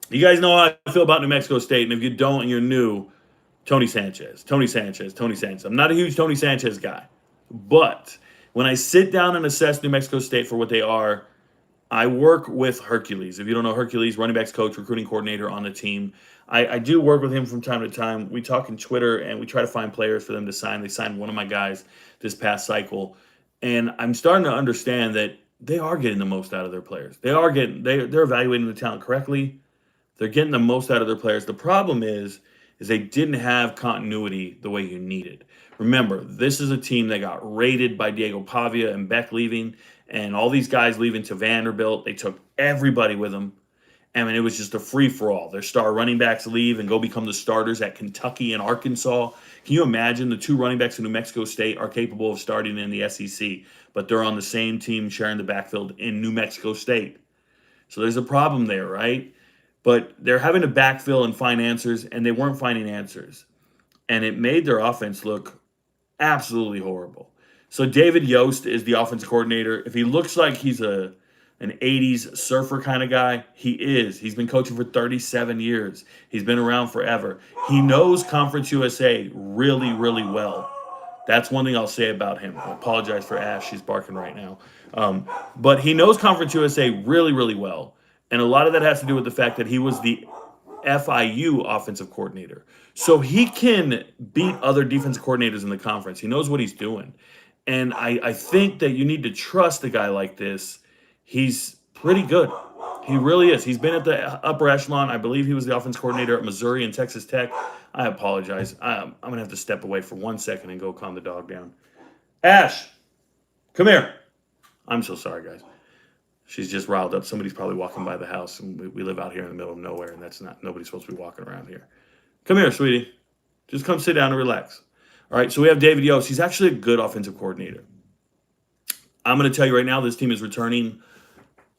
You guys know how I feel about New Mexico State, and if you don't and you're new, Tony Sanchez. I'm not a huge Tony Sanchez guy. But when I sit down and assess New Mexico State for what they are, I work with Hercules. If you don't know Hercules, running backs coach, recruiting coordinator on the team. I do work with him from time to time. We talk on Twitter, and we try to find players for them to sign. They signed one of my guys this past cycle. And I'm starting to understand that they are getting the most out of their players. They're evaluating the talent correctly. They're getting the most out of their players. The problem is is they didn't have continuity the way you needed. Remember, this is a team that got raided by Diego Pavia and Beck leaving, and all these guys leaving to Vanderbilt. They took everybody with them. I mean, it was just a free-for-all. Their star running backs leave and go become the starters at Kentucky and Arkansas. Can you imagine the 2 running backs in New Mexico State are capable of starting in the SEC, but they're on the same team sharing the backfield in New Mexico State? So there's a problem there, right? But they're having to backfill and find answers, and they weren't finding answers. And it made their offense look absolutely horrible. So David Yost is the offensive coordinator. If he looks like he's an 80s surfer kind of guy, he is. He's been coaching for 37 years. He's been around forever. He knows Conference USA really, really well. That's one thing I'll say about him. I apologize for Ash. She's barking right now. But he knows Conference USA really, really well. And a lot of that has to do with the fact that he was the FIU offensive coordinator. So he can beat other defensive coordinators in the conference. He knows what he's doing. And I think that you need to trust a guy like this. He's pretty good. He really is. He's been at the upper echelon. I believe he was the offense coordinator at Missouri and Texas Tech. I apologize. I'm going to have to step away for 1 second and go calm the dog down. Ash, come here. I'm so sorry, guys. She's just riled up. Somebody's probably walking by the house, and we live out here in the middle of nowhere, and nobody's supposed to be walking around here. Come here, sweetie. Just come sit down and relax. All right, so we have David Yost. He's actually a good offensive coordinator. I'm going to tell you right now, this team is returning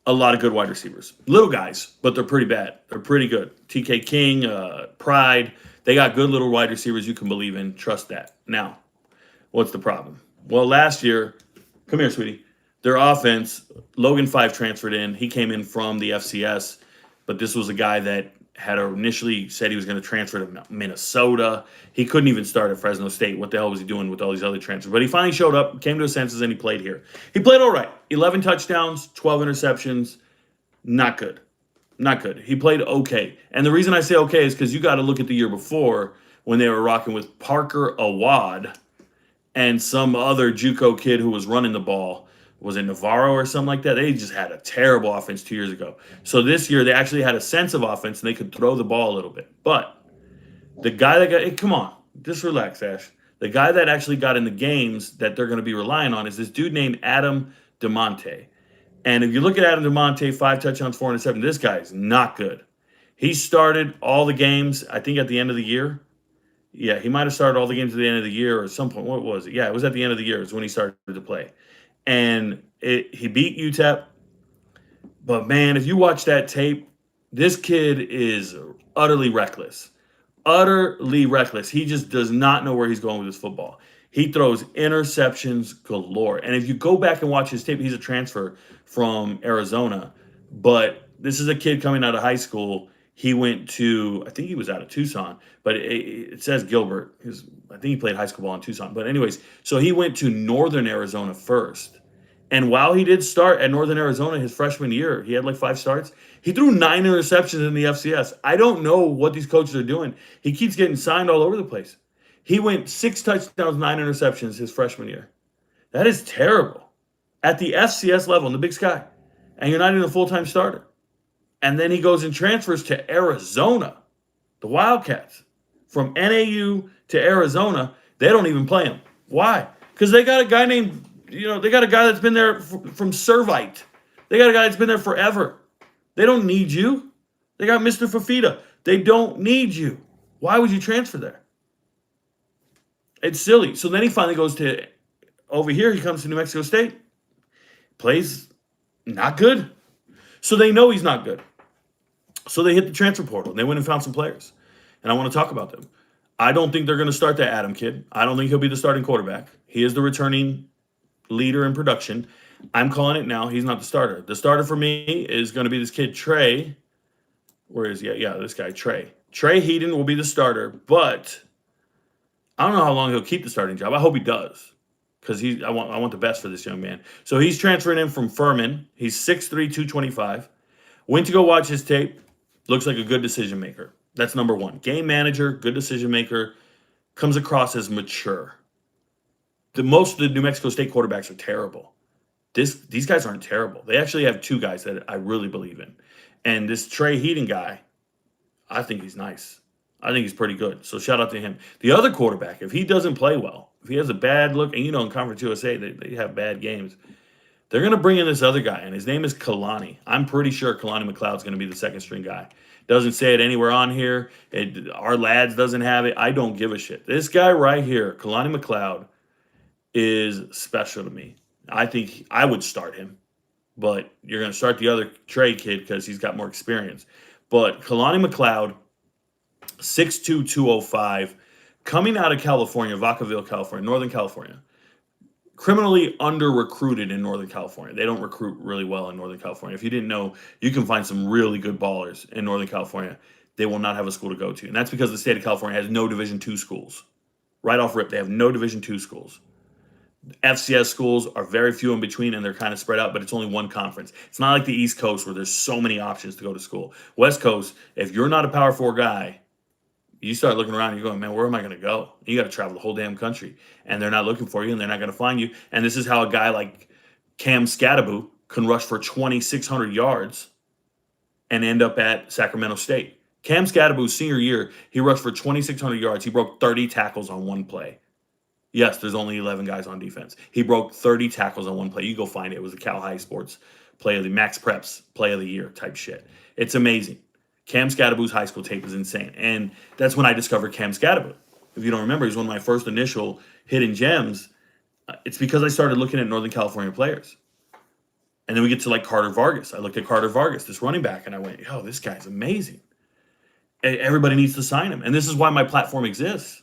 a lot of good wide receivers. Little guys, but they're pretty bad. They're pretty good. TK King, Pride. They got good little wide receivers you can believe in. Trust that. Now, what's the problem? Well, last year, come here, sweetie. Their offense, Logan Five transferred in. He came in from the FCS, but this was a guy that had initially said he was going to transfer to Minnesota. He couldn't even start at Fresno State. What the hell was he doing with all these other transfers? But he finally showed up, came to his senses, and he played here. He played all right. 11 touchdowns, 12 interceptions. Not good. Not good. He played okay. And the reason I say okay is because you got to look at the year before when they were rocking with Parker Awad and some other JUCO kid who was running the ball. Was it Navarro or something like that? They just had a terrible offense 2 years ago. So this year they actually had a sense of offense and they could throw the ball a little bit. But the guy that got, hey, come on, just relax, Ash. The guy that actually got in the games that they're going to be relying on is this dude named Adam DeMonte. And if you look at Adam DeMonte, 5 touchdowns, 407, this guy is not good. He started all the games, I think, at the end of the year. Yeah, he might have started all the games at the end of the year or at some point. What was it? Yeah, it was at the end of the year is when he started to play. And he beat UTEP. But, man, if you watch that tape, this kid is utterly reckless. Utterly reckless. He just does not know where he's going with his football. He throws interceptions galore. And if you go back and watch his tape, he's a transfer from Arizona. But this is a kid coming out of high school. He went to, I think he was out of Tucson, but it says Gilbert. I think he played high school ball in Tucson. But anyways, so he went to Northern Arizona first. And while he did start at Northern Arizona his freshman year, he had like 5 starts. He threw 9 interceptions in the FCS. I don't know what these coaches are doing. He keeps getting signed all over the place. He went 6 touchdowns, 9 interceptions his freshman year. That is terrible. At the FCS level in the Big Sky. And you're not even a full-time starter. And then he goes and transfers to Arizona, the Wildcats. From NAU to Arizona, they don't even play him. Why? Because they got a guy named, they got a guy that's been there from Servite. They got a guy that's been there forever. They don't need you. They got Mr. Fafita. They don't need you. Why would you transfer there? It's silly. So then he finally goes to, over here, he comes to New Mexico State. Plays not good. So they know he's not good. So they hit the transfer portal. They went and found some players. And I want to talk about them. I don't think they're going to start that Adam kid. I don't think he'll be the starting quarterback. He is the returning leader in production. I'm calling it now. He's not the starter. The starter for me is going to be this kid, Trey. Where is he? Yeah, this guy, Trey. Trey Heaton will be the starter, but I don't know how long he'll keep the starting job. I hope he does. Because I want the best for this young man. So he's transferring in from Furman. He's 6'3", 225. Went to go watch his tape. Looks like a good decision maker. That's number one. Game manager, good decision maker. Comes across as mature. Most of the New Mexico State quarterbacks are terrible. These guys aren't terrible. They actually have 2 guys that I really believe in. And this Trey Heaton guy, I think he's nice. I think he's pretty good. So shout out to him. The other quarterback, if he doesn't play well, if he has a bad look, and in Conference USA, they have bad games, they're going to bring in this other guy, and his name is Kalani. I'm pretty sure Kalani McLeod's going to be the second string guy. Doesn't say it anywhere on here. Our lads doesn't have it. I don't give a shit. This guy right here, Kalani McLeod, is special to me. I think I would start him, but you're going to start the other Trey kid because he's got more experience. But Kalani McLeod, 6'2", 205, coming out of California, Vacaville, California, Northern California. Criminally under-recruited in Northern California. They don't recruit really well in Northern California. If you didn't know, you can find some really good ballers in Northern California. They will not have a school to go to. And that's because the state of California has no Division II schools. Right off rip, they have no Division II schools. FCS schools are very few in between, and they're kind of spread out, but it's only one conference. It's not like the East Coast where there's so many options to go to school. West Coast, if you're not a Power 4 guy, you start looking around and you're going, man, where am I going to go? You got to travel the whole damn country. And they're not looking for you, and they're not going to find you. And this is how a guy like Cam Scadaboo can rush for 2,600 yards and end up at Sacramento State. Cam Scadaboo's senior year, he rushed for 2,600 yards. He broke 30 tackles on one play. Yes, there's only 11 guys on defense. He broke 30 tackles on one play. You go find it. It was the Cal High Sports Play of the Max Preps Play of the Year type shit. It's amazing. Cam Scadaboo's high school tape is insane. And that's when I discovered Cam Scadaboo. If you don't remember, he's one of my first initial hidden gems. It's because I started looking at Northern California players. And then we get to like Carter Vargas. I looked at Carter Vargas, this running back, and I went, yo, this guy's amazing. Everybody needs to sign him. And this is why my platform exists,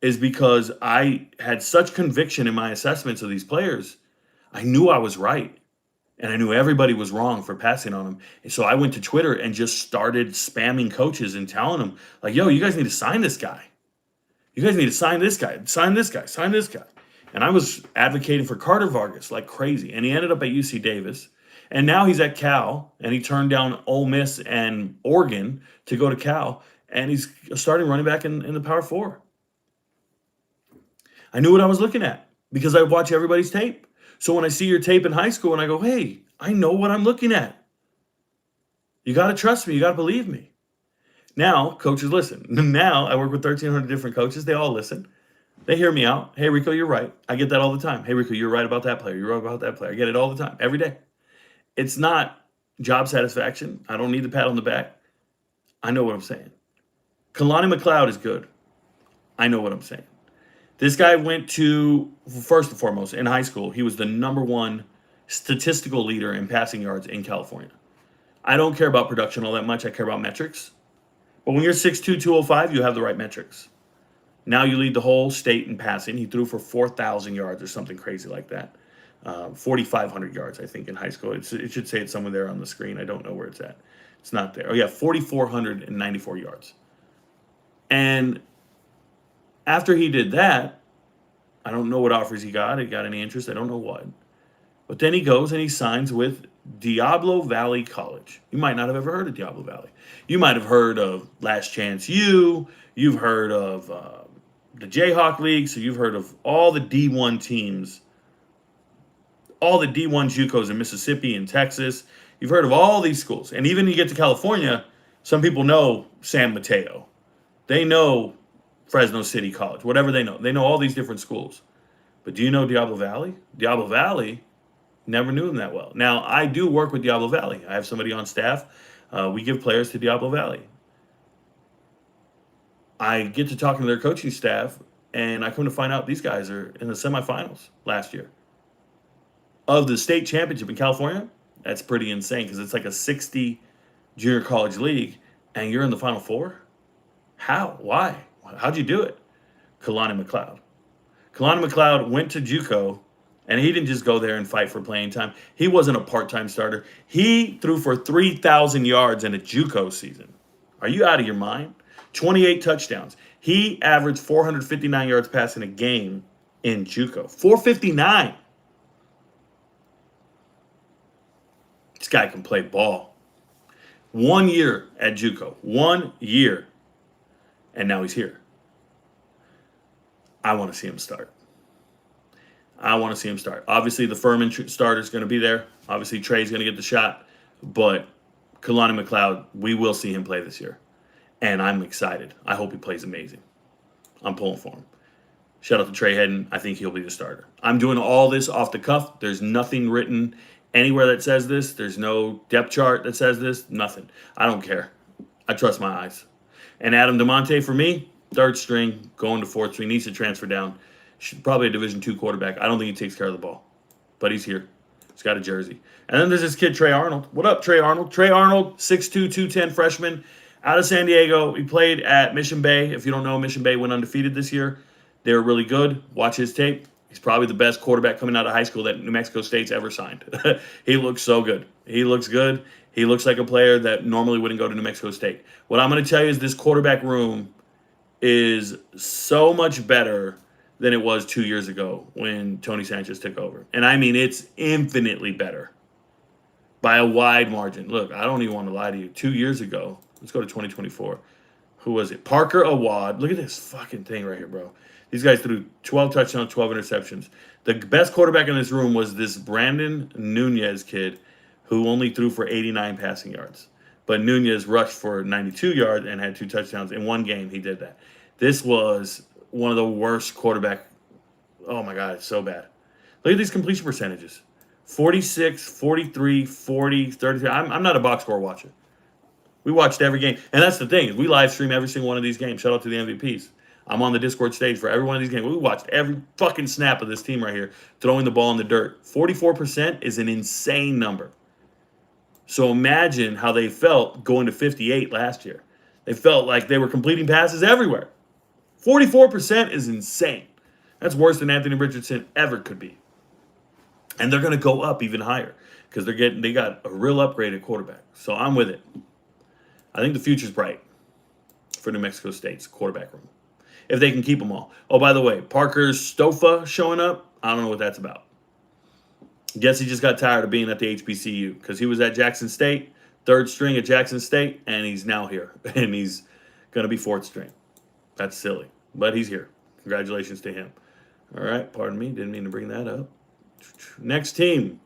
is because I had such conviction in my assessments of these players. I knew I was right. And I knew everybody was wrong for passing on him. And so I went to Twitter and just started spamming coaches and telling them, like, yo, you guys need to sign this guy. You guys need to sign this guy, sign this guy, sign this guy. And I was advocating for Carter Vargas like crazy. And he ended up at UC Davis. And now he's at Cal. And he turned down Ole Miss and Oregon to go to Cal. And he's a starting running back in the Power 4. I knew what I was looking at because I watch everybody's tape. So when I see your tape in high school and I go, hey, I know what I'm looking at. You got to trust me. You got to believe me. Now, coaches listen. Now I work with 1,300 different coaches. They all listen. They hear me out. Hey, Rico, you're right. I get that all the time. Hey, Rico, you're right about that player. You're right about that player. I get it all the time, every day. It's not job satisfaction. I don't need the pat on the back. I know what I'm saying. Kalani McLeod is good. I know what I'm saying. This guy went to, first and foremost, in high school, he was the #1 statistical leader in passing yards in California. I don't care about production all that much. I care about metrics. But when you're 6'2", 205, you have the right metrics. Now you lead the whole state in passing. He threw for 4,000 yards or something crazy like that. 4,500 yards, I think, in high school. It should say it's somewhere there on the screen. I don't know where it's at. It's not there. Oh, yeah, 4,494 yards. And after he did that, I don't know what offers he got. He got any interest. I don't know what. But then he goes and he signs with Diablo Valley College. You might not have ever heard of Diablo Valley. You might have heard of Last Chance U. You've heard of the Jayhawk League. So you've heard of all the D1 teams, all the D1 JUCOs in Mississippi and Texas. You've heard of all these schools. And even you get to California, some people know San Mateo. They know Fresno City College, whatever they know. They know all these different schools. But do you know Diablo Valley? Diablo Valley, never knew them that well. Now, I do work with Diablo Valley. I have somebody on staff. We give players to Diablo Valley. I get to talking to their coaching staff, and I come to find out these guys are in the semifinals last year. Of the state championship in California, that's pretty insane because it's like a 60 junior college league, and you're in the Final Four? How? Why? How'd you do it? Kalani McLeod. Kalani McLeod went to JUCO, and he didn't just go there and fight for playing time. He wasn't a part-time starter. He threw for 3,000 yards in a JUCO season. Are you out of your mind? 28 touchdowns. He averaged 459 yards passing a game in JUCO. 459. This guy can play ball. 1 year at JUCO. 1 year. And now he's here. I want to see him start. I want to see him start. Obviously, the Furman starter is going to be there. Obviously, Trey's going to get the shot. But Kalani McLeod, we will see him play this year. and I'm excited. I hope he plays amazing. I'm pulling for him. Shout out to Trey Hedden. I think he'll be the starter. I'm doing all this off the cuff. There's nothing written anywhere that says this. There's no depth chart that says this. Nothing. I don't care. I trust my eyes. And Adam DeMonte, for me, third string, going to fourth string, needs to transfer down. Probably a Division II quarterback. I don't think he takes care of the ball. But he's here. He's got a jersey. And then there's this kid, Trey Arnold. What up, Trey Arnold? Trey Arnold, 6'2", 210 freshman, out of San Diego. He played at Mission Bay. If you don't know, Mission Bay went undefeated this year. They were really good. Watch his tape. He's probably the best quarterback coming out of high school that New Mexico State's ever signed. He looks so good. He looks good. He looks like a player that normally wouldn't go to New Mexico State. What I'm going to tell you is this quarterback room is so much better than it was 2 years ago when Tony Sanchez took over. And I mean, it's infinitely better by a wide margin. Look, I don't even want to lie to you. 2 years ago, let's go to 2024. Who was it? Parker Awad. Look at this fucking thing right here, bro. These guys threw 12 touchdowns, 12 interceptions. The best quarterback in this room was this Brandon Nunez kid who only threw for 89 passing yards. But Nunez rushed for 92 yards and had 2 touchdowns. In one game, he did that. This was one of the worst quarterback. Oh, my God, it's so bad. Look at these completion percentages. 46, 43, 40, 33. I'm not a box score watcher. We watched every game. And that's the thing. We live stream every single one of these games. Shout out to the MVPs. I'm on the Discord stage for every one of these games. We watched every fucking snap of this team right here throwing the ball in the dirt. 44% is an insane number. So imagine how they felt going to 58 last year. They felt like they were completing passes everywhere. 44% is insane. That's worse than Anthony Richardson ever could be. And they're going to go up even higher because they got a real upgrade at quarterback. So I'm with it. I think the future's bright for New Mexico State's quarterback room, if they can keep them all. Oh, by the way, Parker Stofa showing up. I don't know what that's about. Guess he just got tired of being at the HBCU because he was at Jackson State, third string at Jackson State, and he's now here. And he's going to be fourth string. That's silly, but he's here. Congratulations to him. All right, pardon me. Didn't mean to bring that up. Next team.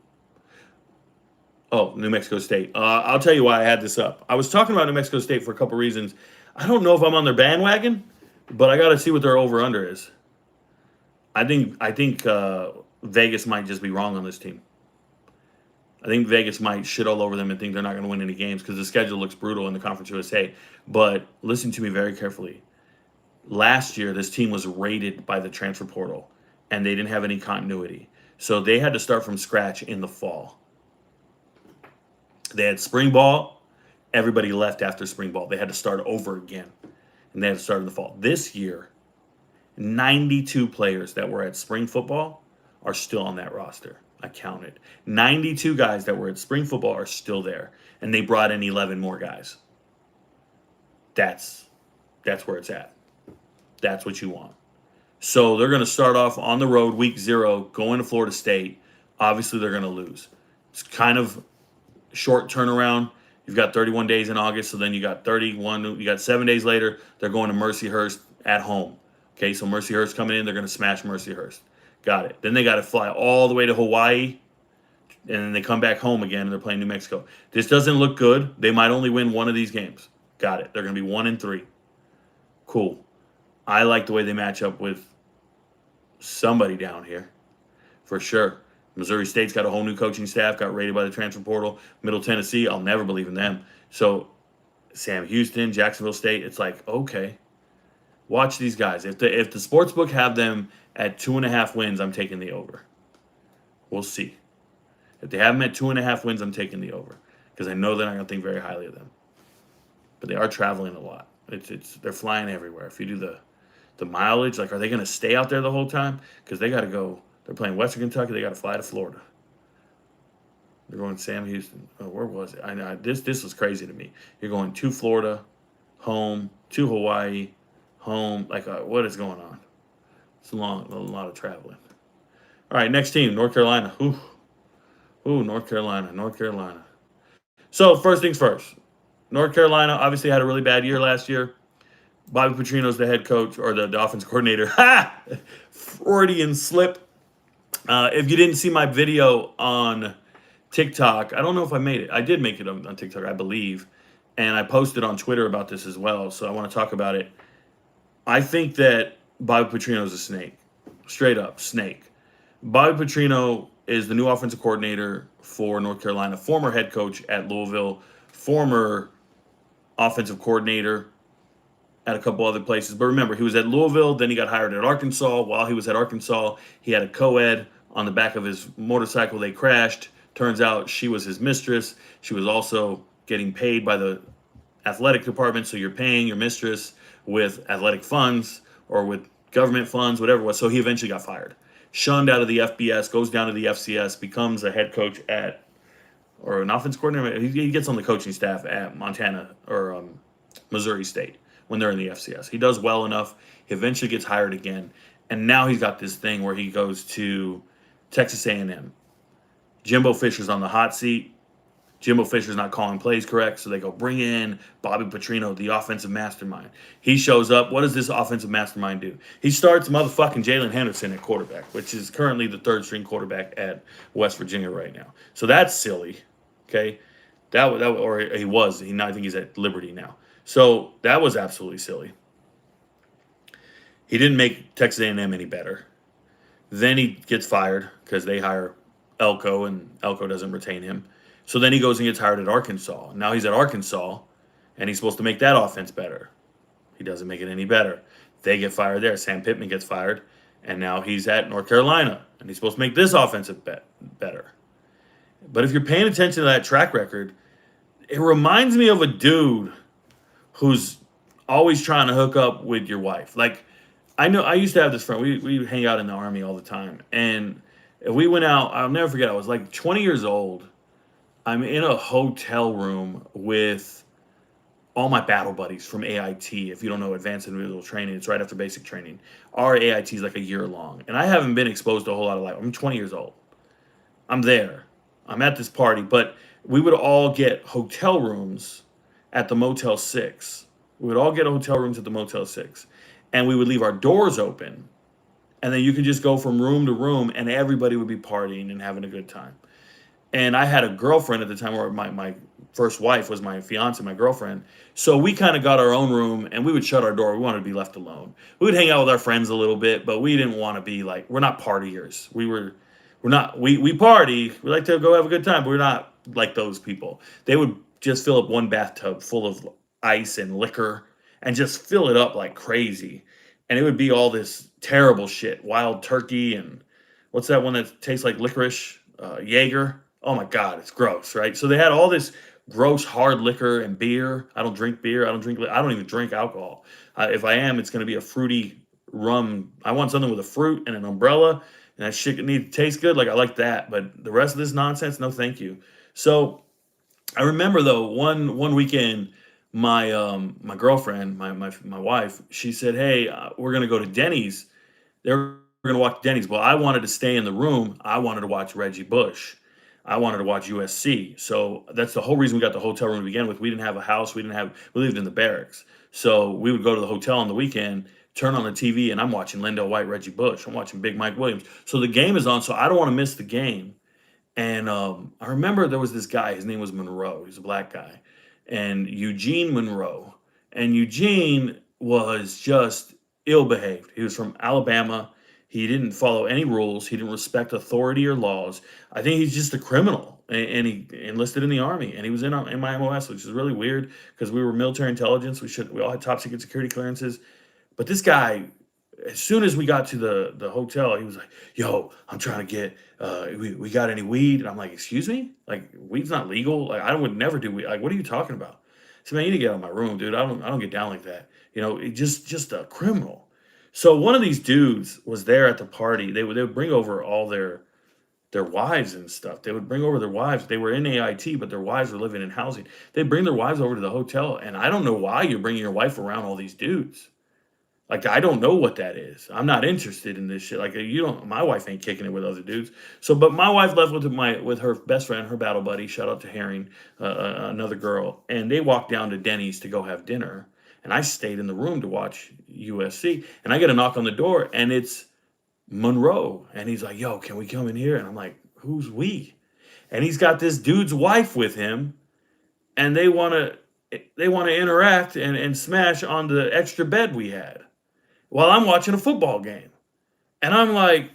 Oh, New Mexico State. I'll tell you why I had this up. I was talking about New Mexico State for a couple reasons. I don't know if I'm on their bandwagon, but I got to see what their over-under is. I think Vegas might just be wrong on this team. I think Vegas might shit all over them and think they're not going to win any games because the schedule looks brutal in the Conference USA. But listen to me very carefully. Last year, this team was rated by the transfer portal, and they didn't have any continuity. So they had to start from scratch in the fall. They had spring ball. Everybody left after spring ball. They had to start over again, and they had to start in the fall. This year, 92 players that were at spring football are still on that roster. I counted. 92 guys that were at spring football are still there, and they brought in 11 more guys. That's where it's at. That's what you want. So they're going to start off on the road, week 0, going to Florida State. Obviously, they're going to lose. It's kind of short turnaround. You've got 31 days in August, so then you got 31. You got 7 days later. They're going to Mercyhurst at home. Okay, so Mercyhurst coming in. They're going to smash Mercyhurst. Got it. Then they got to fly all the way to Hawaii, and then they come back home again, and they're playing New Mexico. This doesn't look good. They might only win one of these games. Got it. They're going to be 1-3. Cool. I like the way they match up with somebody down here, for sure. Missouri State's got a whole new coaching staff, got rated by the transfer portal. Middle Tennessee, I'll never believe in them. So Sam Houston, Jacksonville State, it's like, okay, watch these guys. If the sportsbook have them at 2.5 wins, I'm taking the over. We'll see. If they have them at 2.5 wins, I'm taking the over because I know they're not going to think very highly of them. But they are traveling a lot. They're flying everywhere. If you do the mileage, like, are they going to stay out there the whole time? Because they got to go. They're playing Western Kentucky. They got to fly to Florida. They're going to Sam Houston. Oh, where was it? This was crazy to me. You're going to Florida, home, to Hawaii, home. Like, what is going on? It's a lot of traveling. All right, next team, North Carolina. Ooh, North Carolina. So first things first. North Carolina obviously had a really bad year last year. Bobby Petrino's the head coach or the offense coordinator. Ha! Freudian slip. If you didn't see my video on TikTok, I don't know if I made it. I did make it on TikTok, I believe. and I posted on Twitter about this as well, so I want to talk about it. I think that Bobby Petrino is a snake, straight up snake. Bobby Petrino is the new offensive coordinator for North Carolina, former head coach at Louisville, former offensive coordinator at a couple other places. But remember, he was at Louisville, then he got hired at Arkansas. While he was at Arkansas, he had a co-ed on the back of his motorcycle. They crashed. Turns out she was his mistress. She was also getting paid by the athletic department, so you're paying your mistress with athletic funds or with government funds, whatever it was. So he eventually got fired. Shunned out of the FBS, goes down to the FCS, becomes a head coach at, or an offense coordinator. He gets on the coaching staff at Montana or Missouri State when they're in the FCS. He does well enough. He eventually gets hired again, and now he's got this thing where he goes to Texas A&M. Jimbo Fisher's on the hot seat. Jimbo Fisher's not calling plays correct, so they go bring in Bobby Petrino, the offensive mastermind. He shows up. What does this offensive mastermind do? He starts motherfucking Jalen Henderson at quarterback, which is currently the third-string quarterback at West Virginia right now. So that's silly, okay? Or he was. I think he's at Liberty now. So that was absolutely silly. He didn't make Texas A&M any better. Then he gets fired because they hire Elko, and Elko doesn't retain him. So then he goes and gets hired at Arkansas. Now he's at Arkansas, and he's supposed to make that offense better. He doesn't make it any better. They get fired there. Sam Pittman gets fired, and now he's at North Carolina, and he's supposed to make this offensive better. But if you're paying attention to that track record, it reminds me of a dude who's always trying to hook up with your wife. Like, I know I used to have this friend. We hang out in the Army all the time, and if we went out, I'll never forget. I was like 20 years old. I'm in a hotel room with all my battle buddies from AIT. If you don't know Advanced Individual Training, it's right after basic training. Our AIT is like a year long, and I haven't been exposed to a whole lot of life. I'm 20 years old. I'm there. I'm at this party, but we would all get hotel rooms at the Motel 6. We would all get hotel rooms at the Motel 6, and we would leave our doors open, and then you could just go from room to room, and everybody would be partying and having a good time. And I had a girlfriend at the time, where my first wife was my fiance, my girlfriend. So we kind of got our own room, and we would shut our door. We wanted to be left alone. We would hang out with our friends a little bit, but we didn't want to be like, we're not partiers. We party. We like to go have a good time, but we're not like those people. They would just fill up one bathtub full of ice and liquor and just fill it up like crazy. And it would be all this terrible shit, wild turkey, and what's that one that tastes like licorice? Jaeger. Oh my God, it's gross, right? So they had all this gross hard liquor and beer. I don't drink beer. I don't even drink alcohol. If I am, it's going to be a fruity rum. I want something with a fruit and an umbrella, and that shit need to taste good. Like, I like that, but the rest of this nonsense, no, thank you. So I remember though, one weekend, my girlfriend, my wife, she said, "Hey, we're going to go to Denny's." We're going to watch Denny's. Well, I wanted to stay in the room. I wanted to watch Reggie Bush. I wanted to watch USC. So that's the whole reason we got the hotel room to begin with. We didn't have a house. We lived in the barracks. So we would go to the hotel on the weekend, turn on the TV, and I'm watching Lindell White, Reggie Bush. I'm watching Big Mike Williams. So the game is on, so I don't want to miss the game. And I remember there was this guy. His name was Monroe. He's a black guy. And Eugene Monroe. And Eugene was just ill-behaved. He was from Alabama. He didn't follow any rules. He didn't respect authority or laws. I think he's just a criminal, and he enlisted in the Army, and he was in my MOS, which is really weird because we were military intelligence. We all had top secret security clearances. But this guy, as soon as we got to the hotel, he was like, "Yo, I'm trying to get, we got any weed?" And I'm like, "Excuse me? Like, weed's not legal. Like, I would never do weed. Like, what are you talking about?" I said, "Man, you need to get out of my room, dude. I don't get down like that. You know, just a criminal." So one of these dudes was there at the party. They would bring over all their wives and stuff. They would bring over their wives. They were in AIT, but their wives were living in housing. They'd bring their wives over to the hotel, and I don't know why you're bringing your wife around all these dudes. Like, I don't know what that is. I'm not interested in this shit. Like, my wife ain't kicking it with other dudes. So, but my wife left with her best friend, her battle buddy. Shout out to Herring, another girl, and they walked down to Denny's to go have dinner. And I stayed in the room to watch USC. And I get a knock on the door, and it's Monroe. And he's like, "Yo, can we come in here?" And I'm like, "Who's we?" And he's got this dude's wife with him, and they want to they want to interact and smash on the extra bed we had while I'm watching a football game. And I'm like,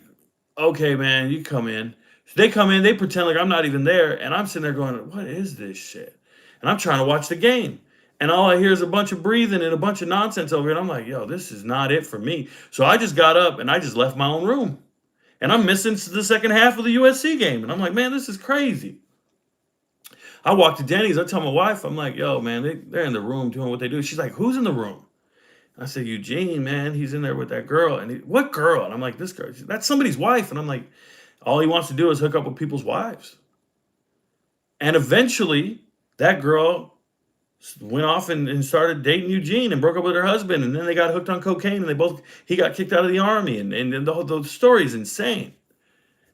okay, man, you come in. So they come in, they pretend like I'm not even there. And I'm sitting there going, what is this shit? And I'm trying to watch the game. And all I hear is a bunch of breathing and a bunch of nonsense over here. And I'm like, yo, this is not it for me. So I just got up and I just left my own room. And I'm missing the second half of the USC game. And I'm like, man, this is crazy. I walk to Denny's. I tell my wife, I'm like, yo, man, they're in the room doing what they do. She's like, who's in the room? I said, Eugene, man, he's in there with that girl. And what girl? And I'm like, this girl. That's somebody's wife. And I'm like, all he wants to do is hook up with people's wives. And eventually, that girl went off and started dating Eugene and broke up with her husband. And then they got hooked on cocaine and he got kicked out of the army. And the story is insane.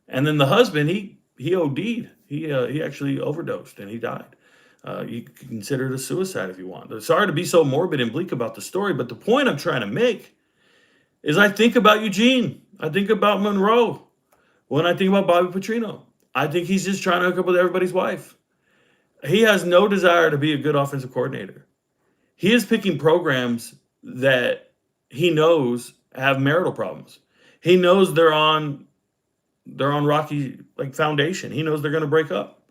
And then the husband, he OD'd. He actually overdosed and he died. You can consider it a suicide if you want. Sorry to be so morbid and bleak about the story, but the point I'm trying to make is I think about Eugene. I think about Monroe. When I think about Bobby Petrino, I think he's just trying to hook up with everybody's wife. He has no desire to be a good offensive coordinator. He is picking programs that he knows have marital problems. He knows they're on rocky foundation. He knows they're going to break up.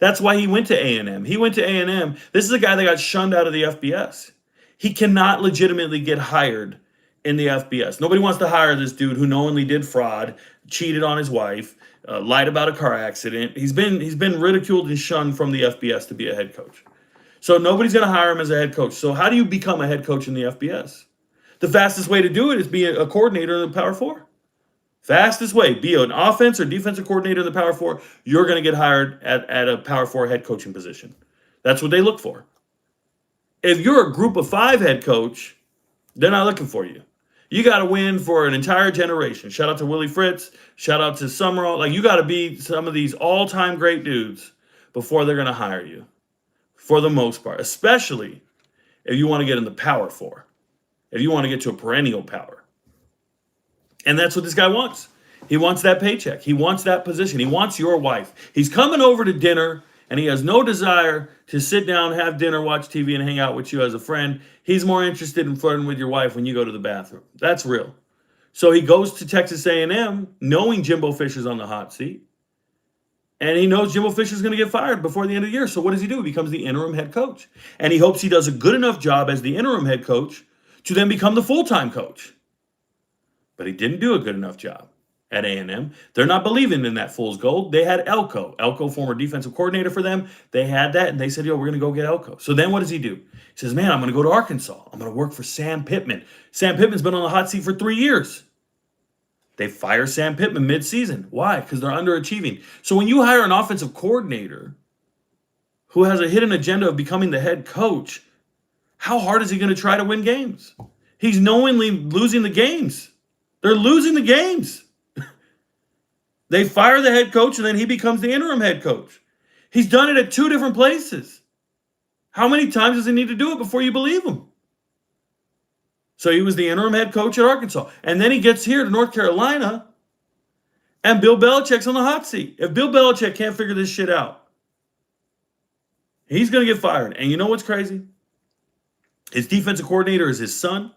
That's why he went to A&M. He went to A&M. This is a guy that got shunned out of the FBS. He cannot legitimately get hired in the FBS. Nobody wants to hire this dude who knowingly did fraud, cheated on his wife, lied about a car accident. He's been ridiculed and shunned from the FBS to be a head coach. So nobody's going to hire him as a head coach. So how do you become a head coach in the FBS? The fastest way to do it is be a coordinator in the Power 4. Fastest way, be an offense or defensive coordinator in the Power 4, you're going to get hired at a Power 4 head coaching position. That's what they look for. If you're a group of 5 head coach, they're not looking for you. You got to win for an entire generation. Shout out to Willie Fritz. Shout out to Summerall. You got to be some of these all-time great dudes before they're going to hire you, for the most part, especially if you want to get in the Power 4, if you want to get to a perennial power. And that's what this guy wants. He wants that paycheck. He wants that position. He wants your wife. He's coming over to dinner, and he has no desire to sit down, have dinner, watch TV, and hang out with you as a friend. He's more interested in flirting with your wife when you go to the bathroom. That's real. So he goes to Texas A&M knowing Jimbo Fisher's on the hot seat. And he knows Jimbo Fisher's going to get fired before the end of the year. So what does he do? He becomes the interim head coach. And he hopes he does a good enough job as the interim head coach to then become the full-time coach. But he didn't do a good enough job at A&M. They're not believing in that fool's gold. They had Elko. Elko, former defensive coordinator for them. They had that, and they said, yo, we're going to go get Elko. So then what does he do? He says, man, I'm going to go to Arkansas. I'm going to work for Sam Pittman. Sam Pittman's been on the hot seat for 3 years. They fire Sam Pittman mid-season. Why? Because they're underachieving. So when you hire an offensive coordinator who has a hidden agenda of becoming the head coach, how hard is he going to try to win games? He's knowingly losing the games. They're losing the games. They fire the head coach, and then he becomes the interim head coach. He's done it at 2 different places. How many times does he need to do it before you believe him? So he was the interim head coach at Arkansas. And then he gets here to North Carolina, and Bill Belichick's on the hot seat. If Bill Belichick can't figure this shit out, he's going to get fired. And you know what's crazy? His defensive coordinator is his son.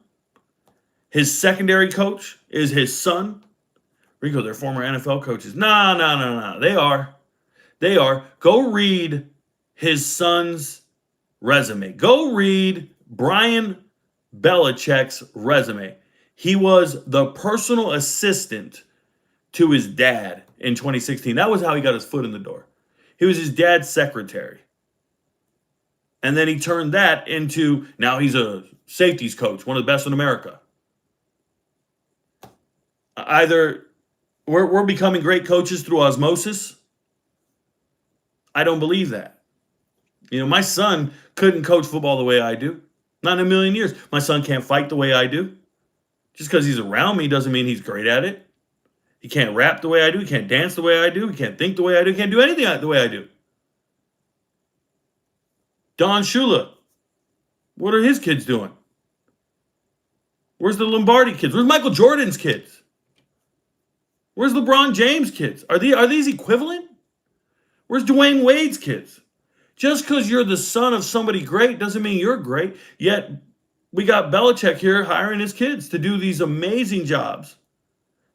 His secondary coach is his son. Rico, they're former NFL coaches. No. They are. Go read his son's resume. Go read Brian Belichick's resume. He was the personal assistant to his dad in 2016. That was how he got his foot in the door. He was his dad's secretary. And then he turned that into, now he's a safeties coach, one of the best in America. Either we're becoming great coaches through osmosis. I don't believe that. My son couldn't coach football the way I do. Not in a million years. My son can't fight the way I do. Just because he's around me doesn't mean he's great at it. He can't rap the way I do. He can't dance the way I do. He can't think the way I do. He can't do anything the way I do. Don Shula, what are his kids doing? Where's the Lombardi kids? Where's Michael Jordan's kids? Where's LeBron James' kids? Are these equivalent? Where's Dwayne Wade's kids? Just because you're the son of somebody great doesn't mean you're great. Yet we got Belichick here hiring his kids to do these amazing jobs.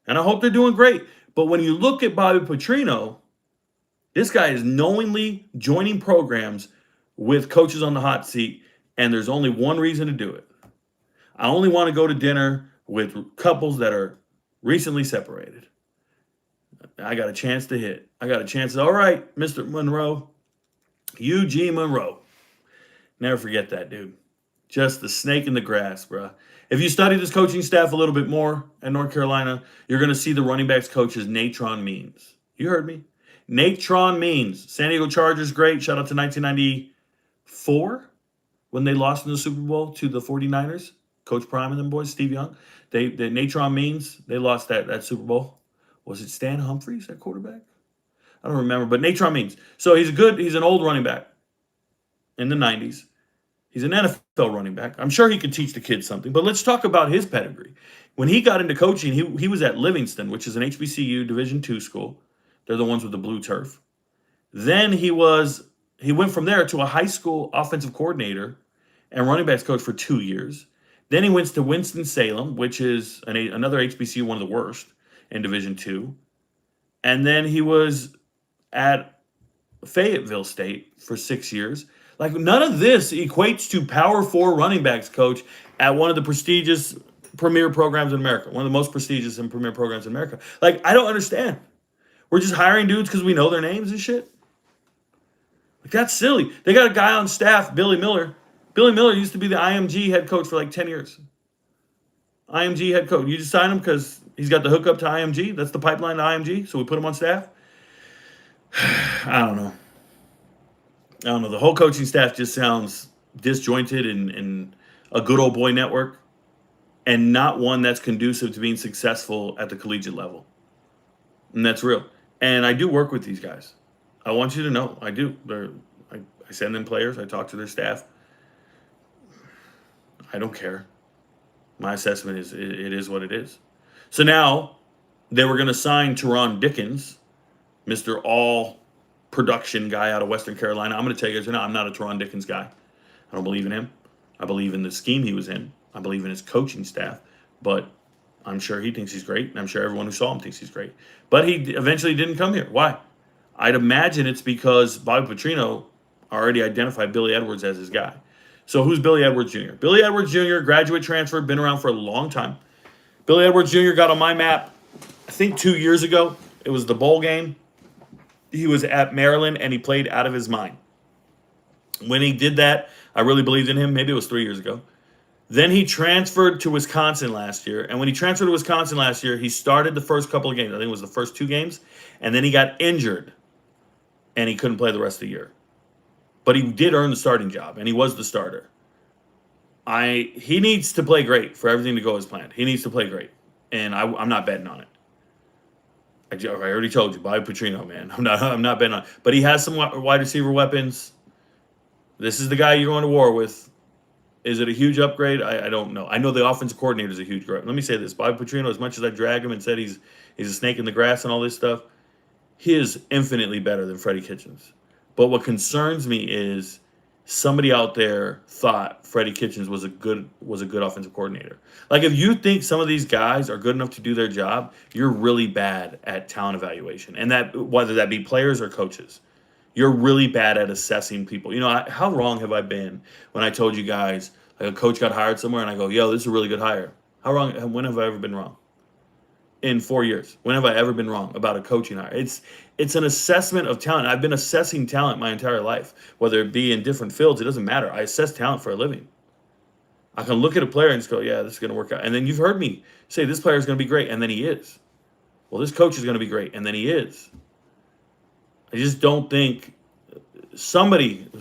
And I hope they're doing great. But when you look at Bobby Petrino, this guy is knowingly joining programs with coaches on the hot seat, and there's only one reason to do it. I only want to go to dinner with couples that are recently separated. I got a chance to hit. I got a chance to, all right, Mr. Monroe, Eugene Monroe. Never forget that, dude. Just the snake in the grass, bro. If you study this coaching staff a little bit more at North Carolina, you're going to see the running backs coach is Natron Means. You heard me. Natron Means. San Diego Chargers, great. Shout out to 1994 when they lost in the Super Bowl to the 49ers. Coach Prime and them boys, Steve Young. The Natron Means, they lost that Super Bowl. Was it Stan Humphries at quarterback? I don't remember, but Natron Means. So he's an old running back in the 90s. He's an NFL running back. I'm sure he could teach the kids something, but let's talk about his pedigree. When he got into coaching, he was at Livingston, which is an HBCU Division II school. They're the ones with the blue turf. Then he went from there to a high school offensive coordinator and running backs coach for 2 years. Then he went to Winston-Salem, which is another HBCU, one of the worst in Division II. And then he was at Fayetteville State for 6 years. Like, none of this equates to Power 4 running backs coach at one of the prestigious premier programs in America, one of the most prestigious and premier programs in America. Like, I don't understand. We're just hiring dudes because we know their names and shit. Like, that's silly. They got a guy on staff, Billy Miller. Billy Miller used to be the IMG head coach for like 10 years. IMG head coach. You just sign him because he's got the hookup to IMG. That's the pipeline to IMG. So we put him on staff. I don't know. The whole coaching staff just sounds disjointed and a good old boy network and not one that's conducive to being successful at the collegiate level. And that's real. And I do work with these guys. I want you to know I do. I send them players. I talk to their staff. I don't care. My assessment is it is what it is. So now they were going to sign Teron Dickens, Mr. All production guy out of Western Carolina. I'm going to tell you guys, I'm not a Teron Dickens guy. I don't believe in him. I believe in the scheme he was in. I believe in his coaching staff. But I'm sure he thinks he's great, and I'm sure everyone who saw him thinks he's great. But he eventually didn't come here. Why? I'd imagine it's because Bobby Petrino already identified Billy Edwards as his guy. So who's Billy Edwards Jr.? Billy Edwards Jr., graduate transfer, been around for a long time. Billy Edwards Jr. got on my map, I think 2 years ago. It was the bowl game. He was at Maryland, and he played out of his mind. When he did that, I really believed in him. Maybe it was 3 years ago. Then he transferred to Wisconsin last year. And when he transferred to Wisconsin last year, he started the first couple of games. I think it was the first 2 games. And then he got injured, and he couldn't play the rest of the year. But he did earn the starting job, and he was the starter. He needs to play great for everything to go as planned. He needs to play great, and I'm not betting on it. I already told you, Bobby Petrino, man. I'm not betting on it. But he has some wide receiver weapons. This is the guy you're going to war with. Is it a huge upgrade? I don't know. I know the offensive coordinator is a huge upgrade. Let me say this. Bobby Petrino, as much as I drag him and said he's a snake in the grass and all this stuff, he is infinitely better than Freddie Kitchens. But what concerns me is somebody out there thought Freddie Kitchens was a good offensive coordinator. Like, if you think some of these guys are good enough to do their job, you're really bad at talent evaluation. And that, whether that be players or coaches, you're really bad at assessing people. You know, how wrong have I been when I told you guys, like, a coach got hired somewhere and I go, yo, this is a really good hire. How wrong? When have I ever been wrong? In 4 years. When have I ever been wrong about a coaching hire? It's an assessment of talent. I've been assessing talent my entire life, whether it be in different fields. It doesn't matter. I assess talent for a living. I can look at a player and just go, yeah, this is going to work out. And then you've heard me say this player is going to be great, and then he is. Well, this coach is going to be great, and then he is. I just don't think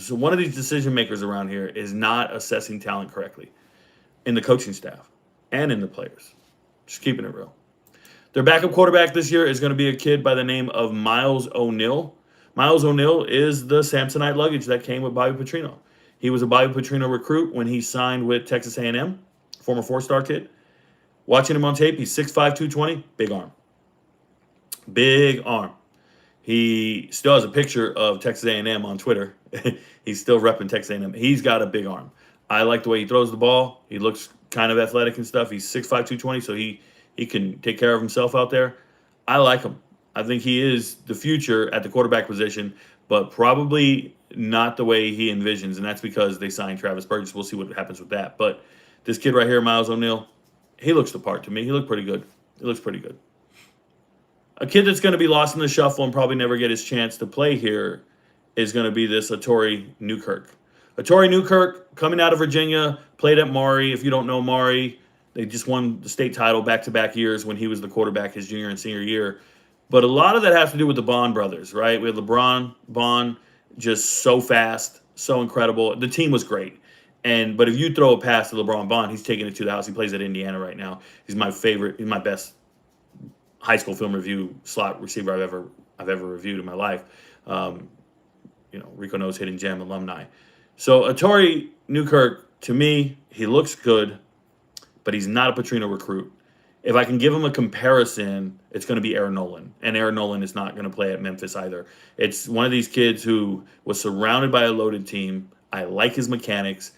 one of these decision makers around here is not assessing talent correctly in the coaching staff and in the players. Just keeping it real. Their backup quarterback this year is going to be a kid by the name of Miles O'Neal. Miles O'Neal is the Samsonite luggage that came with Bobby Petrino. He was a Bobby Petrino recruit when he signed with Texas A&M, former 4-star kid. Watching him on tape, he's 6'5", 220, big arm. Big arm. He still has a picture of Texas A&M on Twitter. He's still repping Texas A&M. He's got a big arm. I like the way he throws the ball. He looks kind of athletic and stuff. He's 6'5", 220, so he can take care of himself out there. I like him. I think he is the future at the quarterback position, but probably not the way he envisions, and that's because they signed Travis Burgess. We'll see what happens with that. But this kid right here, Miles O'Neal, he looks the part to me. He looked pretty good. He looks pretty good. A kid that's going to be lost in the shuffle and probably never get his chance to play here is going to be this Atori Newkirk. Atori Newkirk, coming out of Virginia, played at Maury. If you don't know Maury, they just won the state title back-to-back years when he was the quarterback his junior and senior year. But a lot of that has to do with the Bond brothers, right? We have LeBron, Bond, just so fast, so incredible. The team was great. But if you throw a pass to LeBron Bond, he's taking it to the house. He plays at Indiana right now. He's my favorite. He's my best high school film review slot receiver I've ever reviewed in my life. Rico Knows, Hidden Gem alumni. So Atori Newkirk, to me, he looks good, but he's not a Petrino recruit. If I can give him a comparison, it's going to be Aaron Nolan. And Aaron Nolan is not going to play at Memphis either. It's one of these kids who was surrounded by a loaded team. I like his mechanics.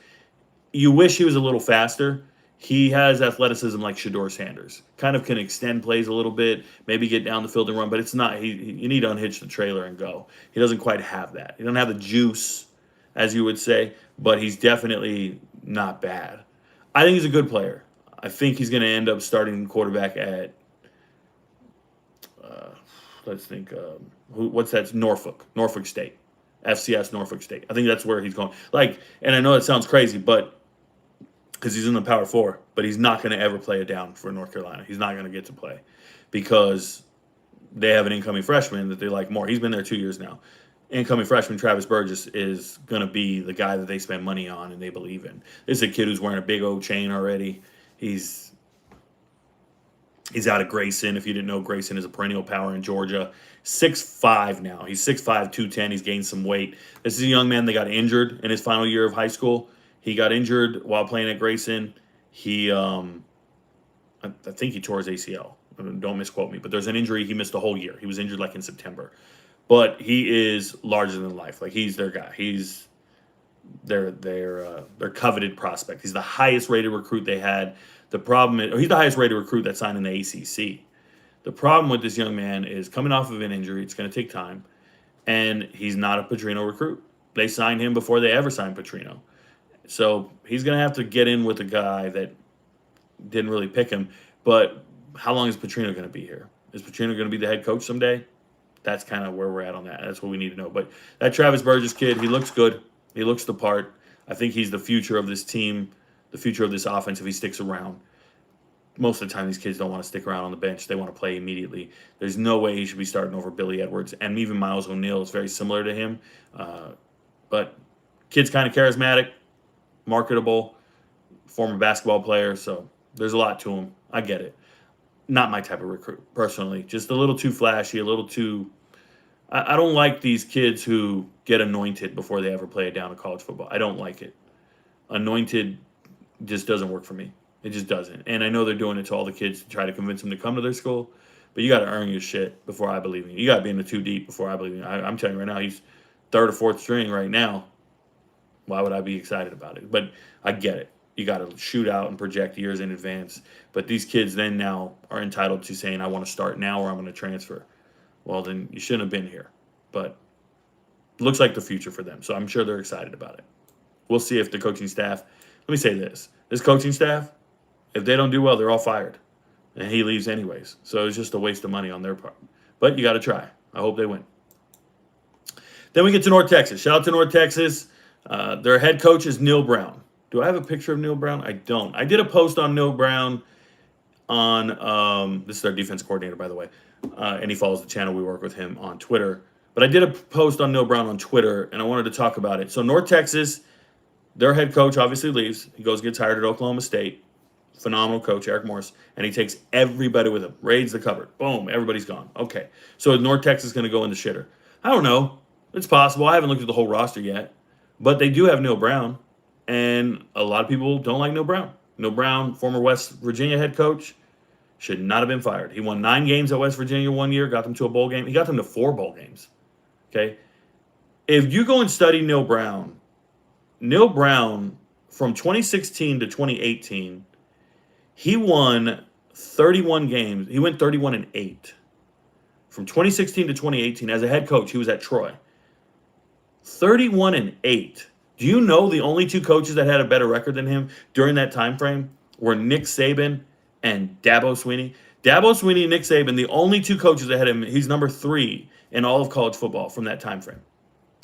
You wish he was a little faster. He has athleticism like Shador Sanders. Kind of can extend plays a little bit, maybe get down the field and run, but it's not. You need to unhitch the trailer and go. He doesn't quite have that. He doesn't have the juice, as you would say, but he's definitely not bad. I think he's a good player. I think he's going to end up starting quarterback at, let's think, what's that? Norfolk State. FCS Norfolk State. I think that's where he's going. And I know it sounds crazy, but because he's in the Power 4, but he's not going to ever play it down for North Carolina. He's not going to get to play because they have an incoming freshman that they like more. He's been there 2 years now. Incoming freshman Travis Burgess is going to be the guy that they spend money on and they believe in. This is a kid who's wearing a big old chain already. He's out of Grayson. If you didn't know, Grayson is a perennial power in Georgia. 6'5" now. He's 6'5", 210. He's gained some weight. This is a young man that got injured in his final year of high school. He got injured while playing at Grayson. He, I think he tore his ACL. Don't misquote me. But there's an injury. He missed the whole year. He was injured in September. But he is larger than life. He's their guy. He's their coveted prospect. He's the highest rated recruit they had. The problem is, he's the highest rated recruit that signed in the ACC. The problem with this young man is coming off of an injury. It's going to take time. And he's not a Petrino recruit. They signed him before they ever signed Petrino. So he's going to have to get in with a guy that didn't really pick him. But how long is Petrino going to be here? Is Petrino going to be the head coach someday? That's kind of where we're at on that. That's what we need to know. But that Travis Burgess kid, he looks good. He looks the part. I think he's the future of this team, the future of this offense if he sticks around. Most of the time, these kids don't want to stick around on the bench. They want to play immediately. There's no way he should be starting over Billy Edwards. And even Miles O'Neal is very similar to him. But kid's kind of charismatic, marketable, former basketball player. So there's a lot to him. I get it. Not my type of recruit, personally. Just a little too flashy, a little too... I don't like these kids who get anointed before they ever play it down in college football. I don't like it. Anointed just doesn't work for me. It just doesn't. And I know they're doing it to all the kids to try to convince them to come to their school, but you got to earn your shit before I believe in you. You got to be in the too deep before I believe in you. I'm telling you right now, he's third or fourth string right now. Why would I be excited about it? But I get it. You got to shoot out and project years in advance. But these kids then now are entitled to saying, I want to start now or I'm going to transfer. Well, then you shouldn't have been here. But it looks like the future for them. So I'm sure they're excited about it. We'll see if the coaching staff, let me say this. This coaching staff, if they don't do well, they're all fired. And he leaves anyways. So it's just a waste of money on their part. But you got to try. I hope they win. Then we get to North Texas. Shout out to North Texas. Their head coach is Neil Brown. Do I have a picture of Neil Brown? I don't. I did a post on Neil Brown on, this is our defense coordinator, by the way, and he follows the channel. We work with him on Twitter. But I did a post on Neil Brown on Twitter, and I wanted to talk about it. So North Texas, their head coach obviously leaves. He gets hired at Oklahoma State. Phenomenal coach, Eric Morris, and he takes everybody with him. Raids the cupboard. Boom, everybody's gone. Okay, so North Texas is going to go in the shitter. I don't know. It's possible. I haven't looked at the whole roster yet. But they do have Neil Brown. And a lot of people don't like Neil Brown. Neil Brown, former West Virginia head coach. Should not have been fired. He won 9 games at West Virginia one year, got them to a bowl game. He got them to 4 bowl games. Okay? If you go and study Neil Brown from 2016 to 2018, he won 31 games. He went 31-8. From 2016 to 2018, as a head coach, he was at Troy. 31-8. Do you know the only 2 coaches that had a better record than him during that time frame were Nick Saban and Dabo Swinney? Dabo Swinney and Nick Saban, the only 2 coaches that had him. He's number 3 in all of college football from that time frame.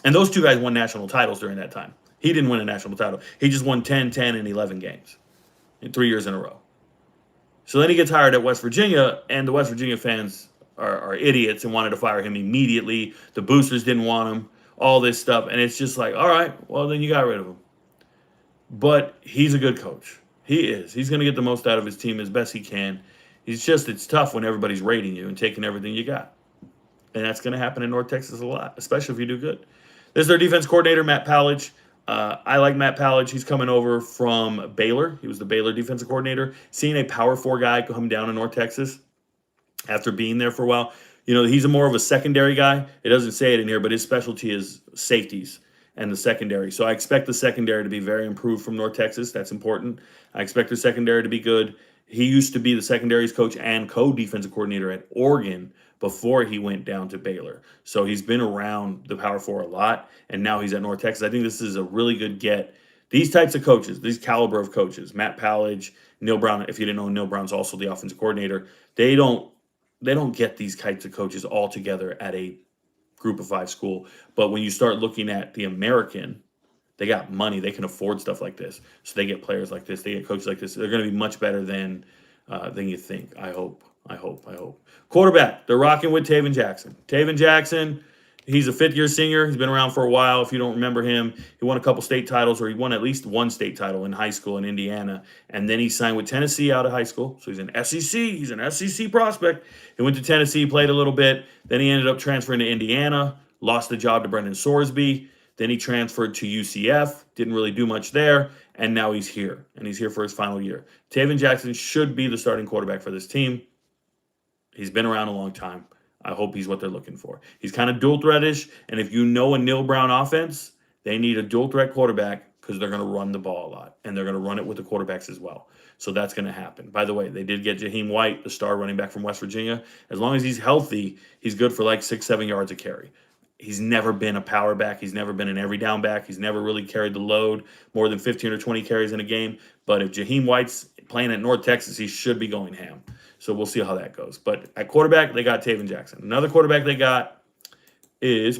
And those 2 guys won national titles during that time. He didn't win a national title. He just won 10, 10, and 11 games in 3 years in a row. So then he gets hired at West Virginia, and the West Virginia fans are idiots and wanted to fire him immediately. The boosters didn't want him, all this stuff. And it's just like, all right, well, then you got rid of him. But he's a good coach. He is. He's going to get the most out of his team as best he can. It's tough when everybody's rating you and taking everything you got. And that's going to happen in North Texas a lot, especially if you do good. This is their defense coordinator, Matt Pallage. I like Matt Pallage. He's coming over from Baylor. He was the Baylor defensive coordinator. Seeing a Power 4 guy come down in North Texas after being there for a while. You know, he's more of a secondary guy. It doesn't say it in here, but his specialty is safeties and the secondary. So I expect the secondary to be very improved from North Texas. That's important. I expect the secondary to be good. He used to be the secondaries coach and co-defensive coordinator at Oregon before he went down to Baylor. So he's been around the Power 4 a lot, and now he's at North Texas. I think this is a really good get. These types of coaches, these caliber of coaches, Matt Pallage, Neil Brown, if you didn't know, Neil Brown's also the offensive coordinator. They don't get these types of coaches all together at a group of 5 school. But when you start looking at the American, they got money. They can afford stuff like this. So they get players like this. They get coaches like this. They're going to be much better than you think. I hope. Quarterback, they're rocking with Taven Jackson. Taven Jackson, he's a 5th-year senior. He's been around for a while. If you don't remember him, he won a couple state titles, or he won at least 1 state title in high school in Indiana. And then he signed with Tennessee out of high school. So he's an SEC. He's an SEC prospect. He went to Tennessee, played a little bit. Then he ended up transferring to Indiana, lost the job to Brendan Sorsby. Then he transferred to UCF, didn't really do much there, and now he's here. And he's here for his final year. Taven Jackson should be the starting quarterback for this team. He's been around a long time. I hope he's what they're looking for. He's kind of dual threatish, and if you know a Neil Brown offense, they need a dual threat quarterback because they're going to run the ball a lot, and they're going to run it with the quarterbacks as well. So that's going to happen. By the way, they did get Jaheim White, the star running back from West Virginia. As long as he's healthy, he's good for like 6-7 yards a carry. He's never been a power back. He's never been an every down back. He's never really carried the load more than 15 or 20 carries in a game. But if Jaheim White's playing at North Texas, he should be going ham. So we'll see how that goes. But at quarterback, they got Taven Jackson. Another quarterback they got is,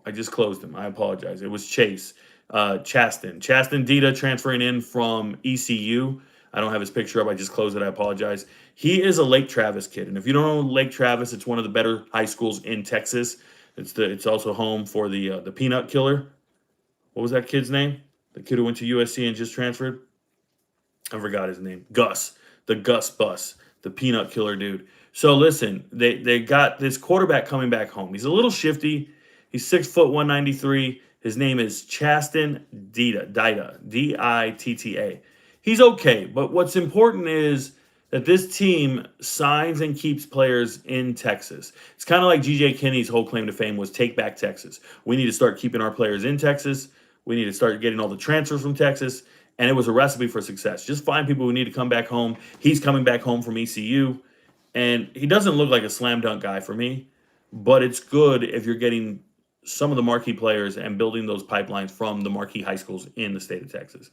I just closed him. I apologize. It was Chase Chaston. Chaston Dita transferring in from ECU. I don't have his picture up. I just closed it. I apologize. He is a Lake Travis kid. And if you don't know Lake Travis, it's one of the better high schools in Texas. It's also home for the Peanut Killer. What was that kid's name? The kid who went to USC and just transferred? I forgot his name. Gus. The Gus Bus. The Peanut Killer dude. So listen, they got this quarterback coming back home. He's a little shifty. He's 6 foot 193. His name is Chaston Dita. Ditta. He's okay, but what's important is that this team signs and keeps players in Texas. It's kind of like G.J. Kinney's whole claim to fame was take back Texas. We need to start keeping our players in Texas. We need to start getting all the transfers from Texas. And it was a recipe for success. Just find people who need to come back home. He's coming back home from ECU. And he doesn't look like a slam dunk guy for me. But it's good if you're getting some of the marquee players and building those pipelines from the marquee high schools in the state of Texas.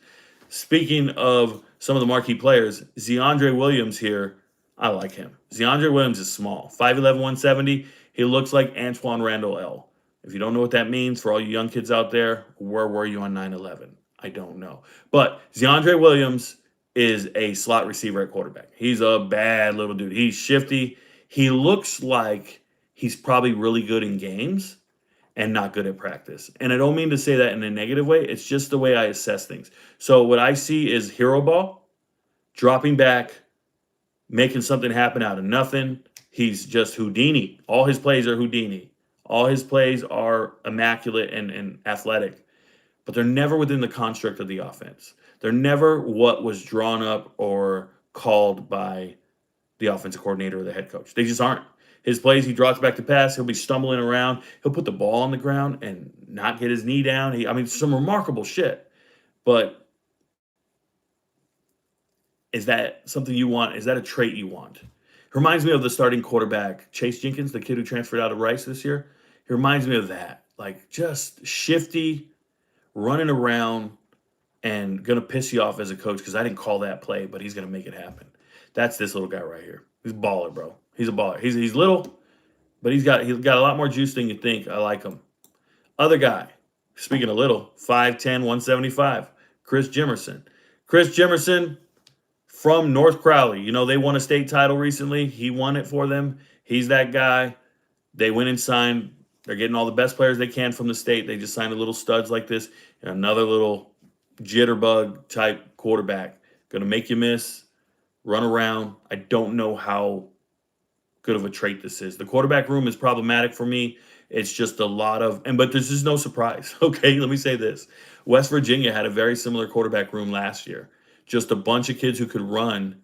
Speaking of some of the marquee players, Zeandre Williams here, I like him. Zeandre Williams is small, 5'11", 170. He looks like Antoine Randall L. If you don't know what that means, for all you young kids out there, where were you on 9/11? I don't know. But Zeandre Williams is a slot receiver at quarterback. He's a bad little dude. He's shifty. He looks like he's probably really good in games and not good at practice. And I don't mean to say that in a negative way. It's just the way I assess things. So what I see is hero ball, dropping back, making something happen out of nothing. He's just Houdini. All his plays are Houdini. All his plays are immaculate and athletic. But they're never within the construct of the offense. They're never what was drawn up or called by the offensive coordinator or the head coach. They just aren't. His plays, he drops back to pass. He'll be stumbling around. He'll put the ball on the ground and not get his knee down. I mean, some remarkable shit. But is that something you want? Is that a trait you want? He reminds me of the starting quarterback, Chase Jenkins, the kid who transferred out of Rice this year. He reminds me of that. Like, just shifty, running around, and going to piss you off as a coach because I didn't call that play, but he's going to make it happen. That's this little guy right here. He's a baller, bro. He's a baller. He's little, but he's got a lot more juice than you think. I like him. Other guy, speaking of little, 5'10", 175, Chris Jimerson. Chris Jimerson from North Crowley. You know, they won a state title recently. He won it for them. He's that guy. They went and signed. They're getting all the best players they can from the state. They just signed a little studs like this and another little jitterbug type quarterback. Going to make you miss, run around. I don't know how good of a trait this is. The quarterback room is problematic for me. It's just a lot of, but there's just no surprise. Okay, let me say this. West Virginia had a very similar quarterback room last year. Just a bunch of kids who could run.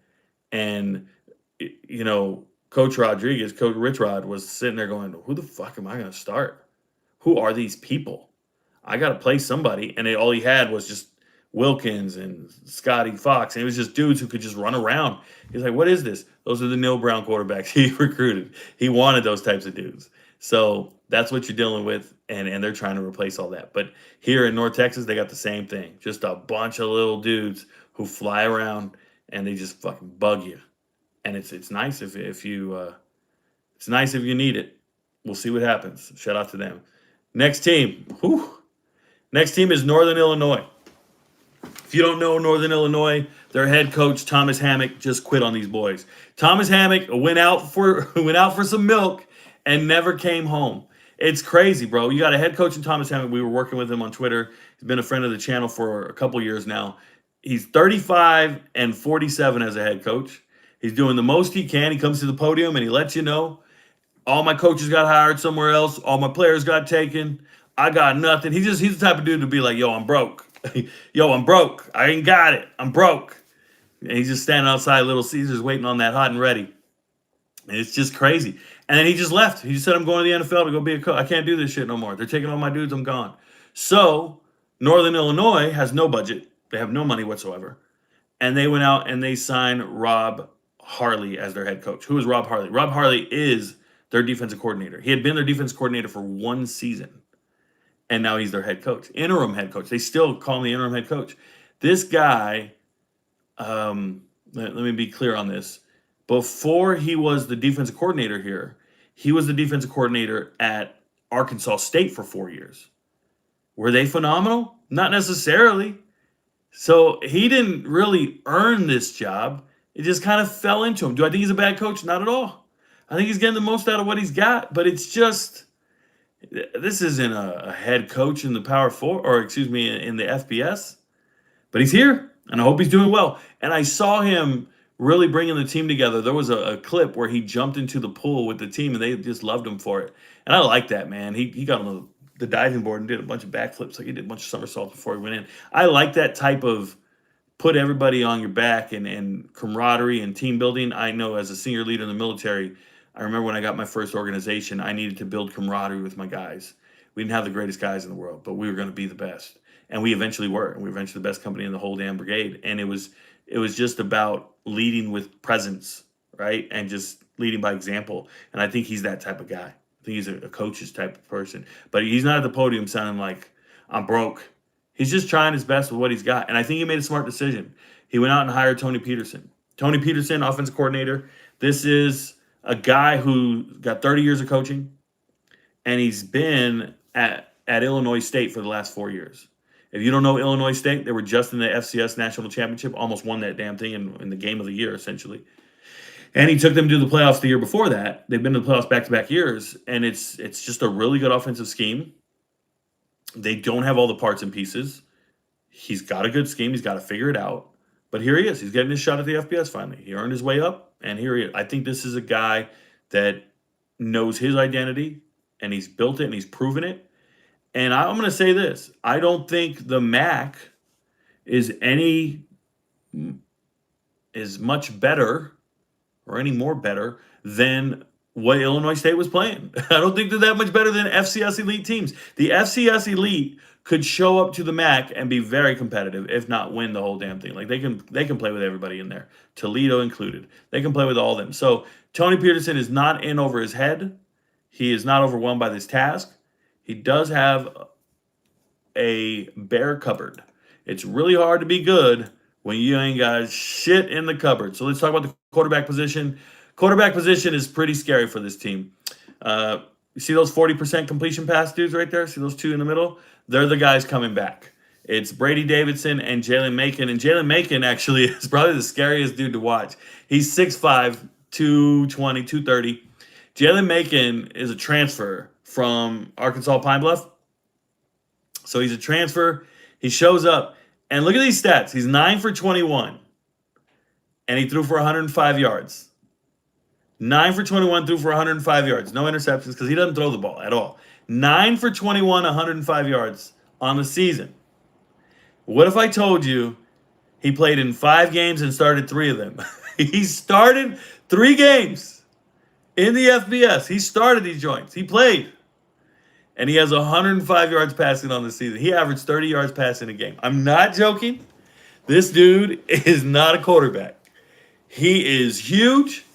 And, you know, Coach Rich Rod was sitting there going, who the fuck am I going to start? Who are these people? I got to play somebody. And all he had was just Wilkins and Scotty Fox. And it was just dudes who could just run around. He's like, what is this? Those are the Neil Brown quarterbacks he recruited. He wanted those types of dudes. So that's what you're dealing with. And they're trying to replace all that. But here in North Texas, they got the same thing. Just a bunch of little dudes who fly around and they just fucking bug you. And it's nice if you it's nice if you need it. We'll see what happens. Shout out to them. Next team. Next team is Northern Illinois. If you don't know Northern Illinois, their head coach Thomas Hammock just quit on these boys. Thomas Hammock went out for some milk and never came home. It's crazy, bro. You got a head coach in Thomas Hammock. We were working with him on Twitter. He's been a friend of the channel for a couple years now. He's 35 and 47 as a head coach. He's doing the most he can. He comes to the podium and he lets you know, all my coaches got hired somewhere else. All my players got taken. I got nothing. He's the type of dude to be like, yo, I'm broke. Yo, I'm broke. I ain't got it. I'm broke. And he's just standing outside Little Caesars waiting on that hot and ready. And it's just crazy. And then he just left. He just said, I'm going to the NFL to go be a coach. I can't do this shit no more. They're taking all my dudes. I'm gone. So Northern Illinois has no budget. They have no money whatsoever. And they went out and they signed Rob Harley as their head coach. Who is Rob Harley? Rob Harley is their defensive coordinator. He had been their defense coordinator for one season. And now he's their head coach. Interim head coach. They still call him the interim head coach. This guy, let me be clear on this. Before he was the defensive coordinator here, he was the defensive coordinator at Arkansas State for 4 years. Were they phenomenal? Not necessarily. So he didn't really earn this job. It just kind of fell into him. Do I think he's a bad coach? Not at all. I think he's getting the most out of what he's got. But it's just, this isn't a head coach in the Power 4, or excuse me, in the FBS. But he's here, and I hope he's doing well. And I saw him really bringing the team together. There was a clip where he jumped into the pool with the team, and they just loved him for it. And I like that, man. He got on the diving board and did a bunch of backflips. Like he did a bunch of somersaults before he went in. I like that type of put everybody on your back and camaraderie and team building. I know as a senior leader in the military, I remember when I got my first organization, I needed to build camaraderie with my guys. We didn't have the greatest guys in the world, but we were going to be the best. And we eventually were. And we were eventually the best company in the whole damn brigade. And it was just about leading with presence, right? And just leading by example. And I think he's that type of guy. I think he's a coach's type of person. But he's not at the podium sounding like, I'm broke. He's just trying his best with what he's got. And I think he made a smart decision. He went out and hired Tony Peterson. Tony Peterson, offensive coordinator. This is a guy who got 30 years of coaching. And he's been at Illinois State for the last 4 years. If you don't know Illinois State, they were just in the FCS National Championship, almost won that damn thing in the game of the year, essentially. And he took them to the playoffs the year before that. They've been to the playoffs back-to-back years, and it's just a really good offensive scheme. They don't have all the parts and pieces. He's got a good scheme. He's got to figure it out. But here he is. He's getting his shot at the FBS finally. He earned his way up, and here he is. I think this is a guy that knows his identity, and he's built it, and he's proven it. And I'm going to say this. I don't think the MAC is much better or any more better than what Illinois State was playing. I don't think they're that much better than FCS elite teams. The FCS elite could show up to the MAC and be very competitive, if not win the whole damn thing. Like they can play with everybody in there, Toledo included. They can play with all of them. So Tony Peterson is not in over his head. He is not overwhelmed by this task. He does have a bare cupboard. It's really hard to be good when you ain't got shit in the cupboard. So let's talk about the quarterback position. Quarterback position is pretty scary for this team. You see those 40% completion pass dudes right there? See those two in the middle? They're the guys coming back. It's Brady Davidson and Jalen Macon. And Jalen Macon actually is probably the scariest dude to watch. He's 6'5", 220, 230. Jalen Macon is a transfer from Arkansas Pine Bluff. So he's a transfer. He shows up. And look at these stats. He's 9 for 21. And he threw for 105 yards. 9 for 21, threw for 105 yards. No interceptions because he doesn't throw the ball at all. 9 for 21, 105 yards on the season. What if I told you he played in 5 games and started 3 of them? He started 3 games in the FBS. He started these joints. He played. And he has 105 yards passing on the season. He averaged 30 yards passing a game. I'm not joking. This dude is not a quarterback. He is huge.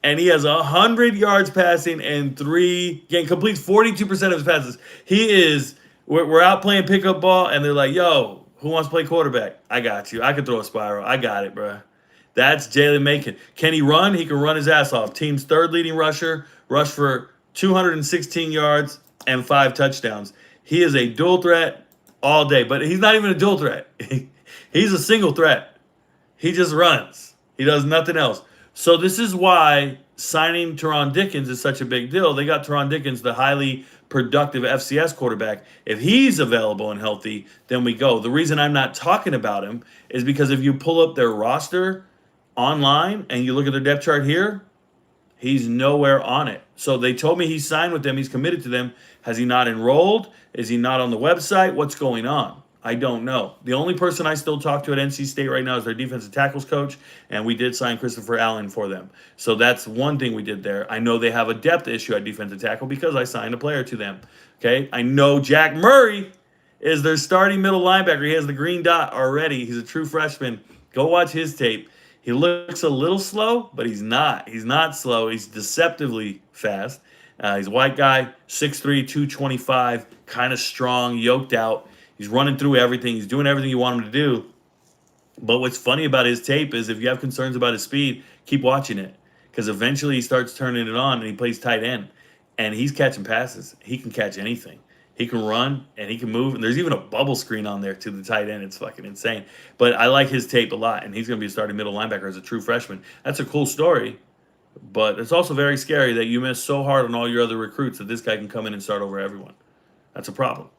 And he has 100 yards passing and 3 games. Completes 42% of his passes. We're out playing pickup ball, and they're like, yo, who wants to play quarterback? I got you. I can throw a spiral. I got it, bro. That's Jalen Macon. Can he run? He can run his ass off. Team's 3rd leading rusher. Rushed for 216 yards and 5 touchdowns. He is a dual threat all day. But he's not even a dual threat. He's a single threat. He just runs. He does nothing else. So this is why signing Teron Dickens is such a big deal. They got Teron Dickens, the highly productive FCS quarterback. If he's available and healthy, then we go. The reason I'm not talking about him is because if you pull up their roster online and you look at their depth chart here, he's nowhere on it. So they told me he signed with them. He's committed to them. Has he not enrolled? Is he not on the website? What's going on? I don't know. The only person I still talk to at NC State right now is their defensive tackles coach, and we did sign Christopher Allen for them. So that's one thing we did there. I know they have a depth issue at defensive tackle because I signed a player to them. Okay, I know Jack Murray is their starting middle linebacker. He has the green dot already. He's a true freshman. Go watch his tape. He looks a little slow, but he's not. He's not slow. He's deceptively fast. He's a white guy, 6'3", 225, kind of strong, yoked out. He's running through everything. He's doing everything you want him to do. But what's funny about his tape is if you have concerns about his speed, keep watching it. Because eventually he starts turning it on and he plays tight end. And he's catching passes. He can catch anything. He can run and he can move. And there's even a bubble screen on there to the tight end. It's fucking insane. But I like his tape a lot. And he's going to be a starting middle linebacker as a true freshman. That's a cool story. But it's also very scary that you miss so hard on all your other recruits that this guy can come in and start over everyone. That's a problem.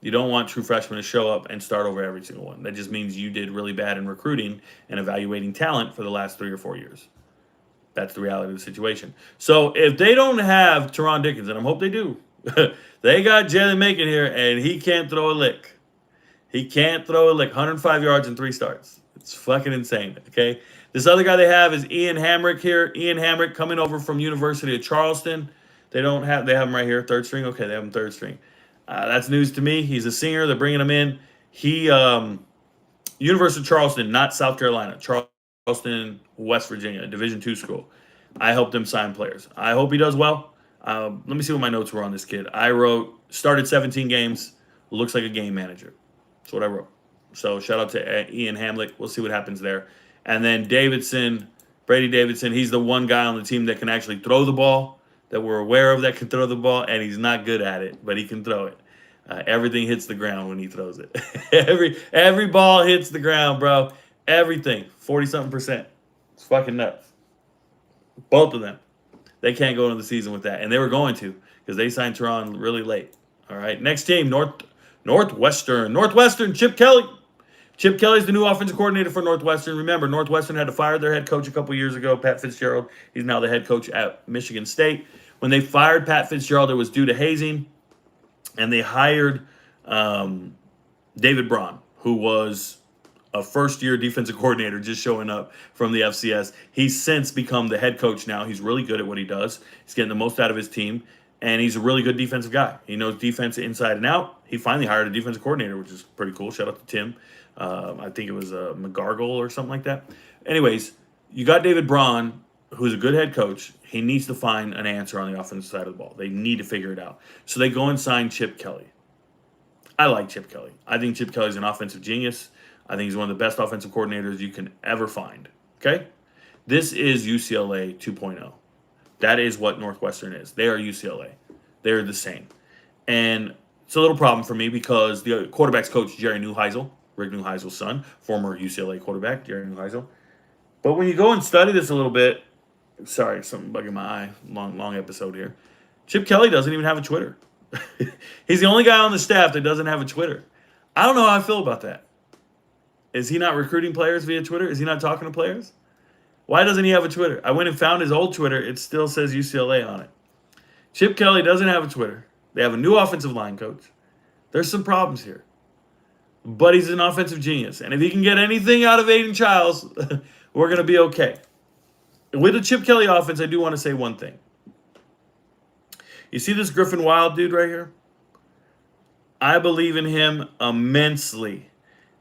You don't want true freshmen to show up and start over every single one. That just means you did really bad in recruiting and evaluating talent for the last 3 or 4 years. That's the reality of the situation. So if they don't have Teron Dickens, and I hope they do, they got Jalen Macon here, and he can't throw a lick. He can't throw a lick. 105 yards in 3 starts. It's fucking insane, okay? This other guy they have is Ian Hamrick here. Ian Hamrick coming over from University of Charleston. They have him right here, 3rd string. Okay, they have him 3rd string. That's news to me. He's a singer. They're bringing him in. He, University of Charleston, not South Carolina. Charleston, West Virginia, Division II school. I helped him sign players. I hope he does well. Let me see what my notes were on this kid. I wrote, started 17 games, looks like a game manager. That's what I wrote. So shout out to Ian Hamlick. We'll see what happens there. And then Brady Davidson, he's the one guy on the team that can actually throw the ball, that we're aware of that can throw the ball, and he's not good at it, but he can throw it. Everything hits the ground when he throws it. every ball hits the ground, bro. Everything. 40-something%. It's fucking nuts. Both of them. They can't go into the season with that. And they were going to because they signed Teron really late. All right. Next team, Northwestern. Northwestern, Chip Kelly. Chip Kelly's the new offensive coordinator for Northwestern. Remember, Northwestern had to fire their head coach a couple years ago, Pat Fitzgerald. He's now the head coach at Michigan State. When they fired Pat Fitzgerald, it was due to hazing. And they hired David Braun, who was a first-year defensive coordinator just showing up from the FCS. He's since become the head coach now. He's really good at what he does. He's getting the most out of his team, and he's a really good defensive guy. He knows defense inside and out. He finally hired a defensive coordinator, which is pretty cool. Shout out to Tim. I think it was McGargle or something like that. Anyways, you got David Braun, who's a good head coach. He needs to find an answer on the offensive side of the ball. They need to figure it out. So they go and sign Chip Kelly. I like Chip Kelly. I think Chip Kelly's an offensive genius. I think he's one of the best offensive coordinators you can ever find. Okay? This is UCLA 2.0. That is what Northwestern is. They are UCLA. They're the same. And it's a little problem for me because the quarterback's coach, Jerry Neuheisel, Rick Neuheisel's son, former UCLA quarterback, Jerry Neuheisel. But when you go and study this a little bit, sorry, something bugging my eye, long episode here. Chip Kelly doesn't even have a Twitter. He's the only guy on the staff that doesn't have a Twitter. I don't know how I feel about that. Is he not recruiting players via Twitter? Is he not talking to players? Why doesn't he have a Twitter? I went and found his old Twitter. It still says UCLA on it. Chip Kelly doesn't have a Twitter. They have a new offensive line coach. There's some problems here. But he's an offensive genius. And if he can get anything out of Aiden Childs, we're going to be okay. With the Chip Kelly offense, I do want to say one thing. You see this Griffin Wild dude right here? I believe in him immensely.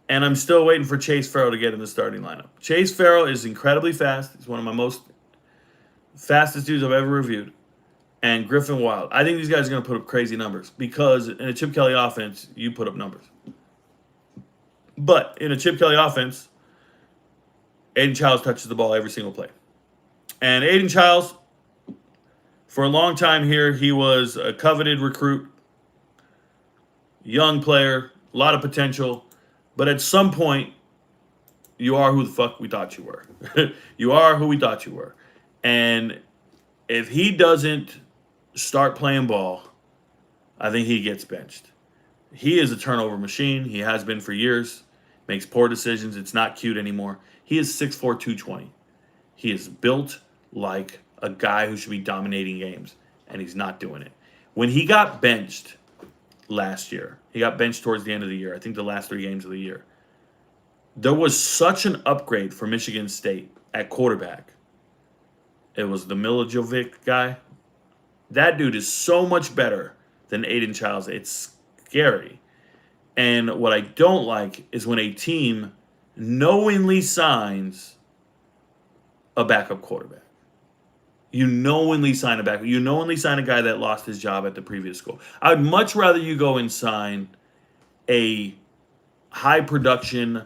And I'm still waiting for Chase Farrell to get in the starting lineup. Chase Farrell is incredibly fast. He's one of my most fastest dudes I've ever reviewed. And Griffin Wild. I think these guys are going to put up crazy numbers because in a Chip Kelly offense, you put up numbers. But in a Chip Kelly offense, Aiden Childs touches the ball every single play. And Aiden Childs, for a long time here, he was a coveted recruit, young player, a lot of potential. But at some point, you are who the fuck we thought you were. You are who we thought you were. And if he doesn't start playing ball, I think he gets benched. He is a turnover machine. He has been for years. Makes poor decisions. It's not cute anymore. He is 6'4", 220. He is built like a guy who should be dominating games, and he's not doing it. When he got benched last year, he got benched towards the end of the year, I think the last 3 games of the year, there was such an upgrade for Michigan State at quarterback. It was the Milojevic guy. That dude is so much better than Aiden Childs. It's scary. And what I don't like is when a team knowingly signs a backup quarterback. You knowingly sign a backup. You knowingly sign a guy that lost his job at the previous school. I would much rather you go and sign a high production,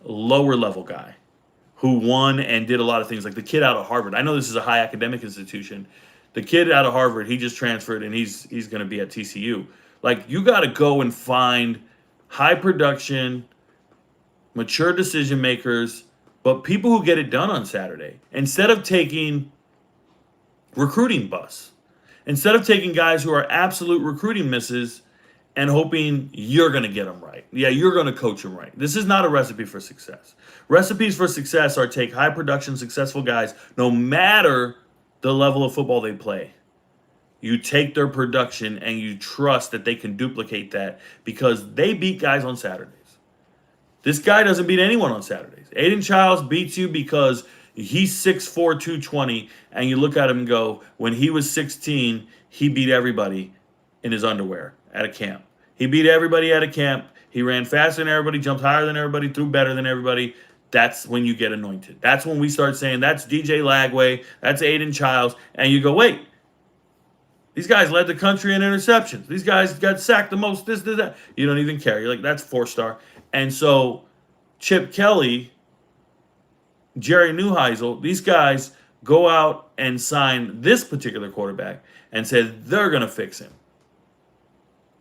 lower level guy who won and did a lot of things, like the kid out of Harvard. I know this is a high academic institution. The kid out of Harvard, he just transferred and he's going to be at TCU. Like, you got to go and find high production, mature decision makers, but people who get it done on Saturday. Instead of taking recruiting bus, instead of taking guys who are absolute recruiting misses and hoping you're going to get them right. Yeah, you're going to coach them right. This is not a recipe for success. Recipes for success are take high production, successful guys, no matter the level of football they play. You take their production and you trust that they can duplicate that because they beat guys on Saturdays. This guy doesn't beat anyone on Saturdays. Aiden Childs beats you because he's 6'4", 220, and you look at him and go, when he was 16, he beat everybody in his underwear at a camp. He beat everybody at a camp. He ran faster than everybody, jumped higher than everybody, threw better than everybody. That's when you get anointed. That's when we start saying, that's DJ Lagway, that's Aiden Childs, and you go, wait, these guys led the country in interceptions. These guys got sacked the most, this, that. You don't even care. You're like, that's 4-star. And so Chip Kelly, Jerry Neuheisel, these guys go out and sign this particular quarterback and said they're going to fix him.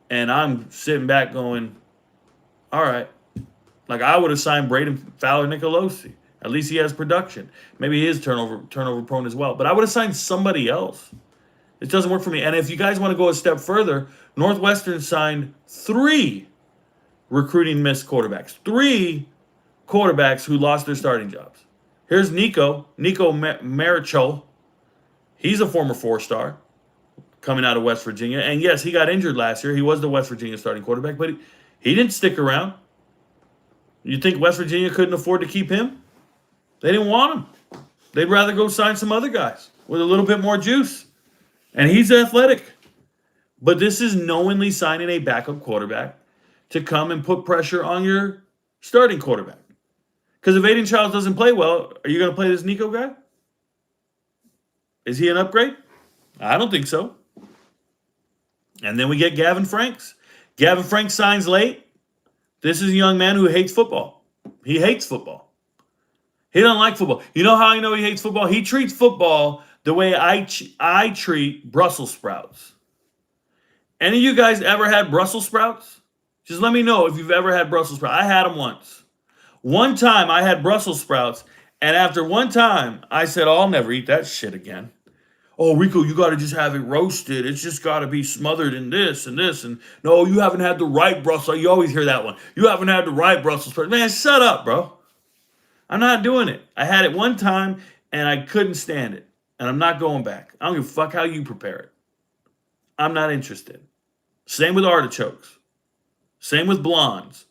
And I'm sitting back going, all right. Like, I would have signed Braden Fowler Nicolosi. At least he has production. Maybe he is turnover prone as well. But I would have signed somebody else. It doesn't work for me. And if you guys want to go a step further, Northwestern signed 3 recruiting missed quarterbacks. 3 quarterbacks who lost their starting jobs. Here's Nico Marichol. He's a former 4-star coming out of West Virginia. And yes, he got injured last year. He was the West Virginia starting quarterback, but he didn't stick around. You think West Virginia couldn't afford to keep him? They didn't want him. They'd rather go sign some other guys with a little bit more juice. And he's athletic. But this is knowingly signing a backup quarterback to come and put pressure on your starting quarterback. Because if Aiden Childs doesn't play well, are you going to play this Nico guy? Is he an upgrade? I don't think so. And then we get Gavin Franks. Gavin Franks signs late. This is a young man who hates football. He hates football. He doesn't like football. You know how I know he hates football? He treats football the way I treat Brussels sprouts. Any of you guys ever had Brussels sprouts? Just let me know if you've ever had Brussels sprouts. I had them once. One time I had Brussels sprouts, and after one time, I said, oh, I'll never eat that shit again. Oh, Rico, you got to just have it roasted. It's just got to be smothered in this and this. And no, you haven't had the right Brussels. You always hear that one. You haven't had the right Brussels sprouts. Man, shut up, bro. I'm not doing it. I had it one time, and I couldn't stand it. And I'm not going back. I don't give a fuck how you prepare it. I'm not interested. Same with artichokes. Same with blondes.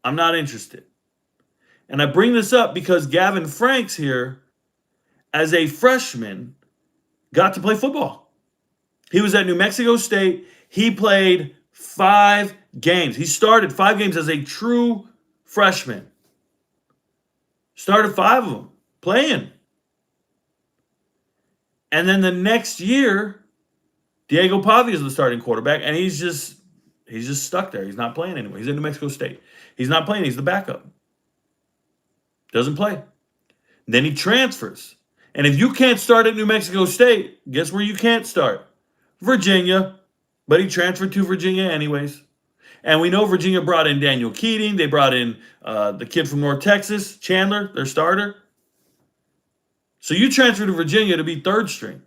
I'm not interested. And I bring this up because Gavin Franks here, as a freshman, got to play football. He was at New Mexico State. He played 5 games. He started 5 games as a true freshman. Started 5 of them playing. And then the next year, Diego Pavia is the starting quarterback, and he's just stuck there. He's not playing anymore. He's in New Mexico State. He's not playing. He's the backup. Doesn't play. Then he transfers. And if you can't start at New Mexico State, guess where you can't start? Virginia. But he transferred to Virginia anyways. And we know Virginia brought in Daniel Keating. They brought in the kid from North Texas, Chandler, their starter. So you transferred to Virginia to be 3rd string.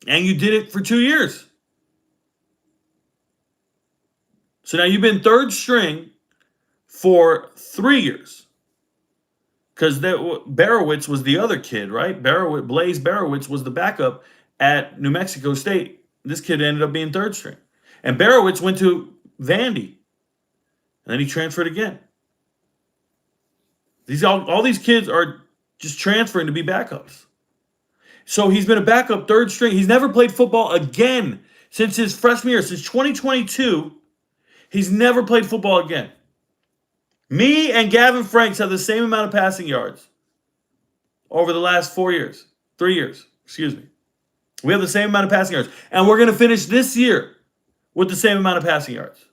And you did it for 2 years. So now you've been 3rd string for 3 years. Because Barowitz was the other kid, right? Blaze Barowitz was the backup at New Mexico State. This kid ended up being 3rd string. And Barowitz went to Vandy. And then he transferred again. All these kids are just transferring to be backups. So he's been a backup 3rd string. He's never played football again since his freshman year. Since 2022, he's never played football again. Me and Gavin Franks have the same amount of passing yards over the last 3 years. We have the same amount of passing yards. And we're going to finish this year with the same amount of passing yards.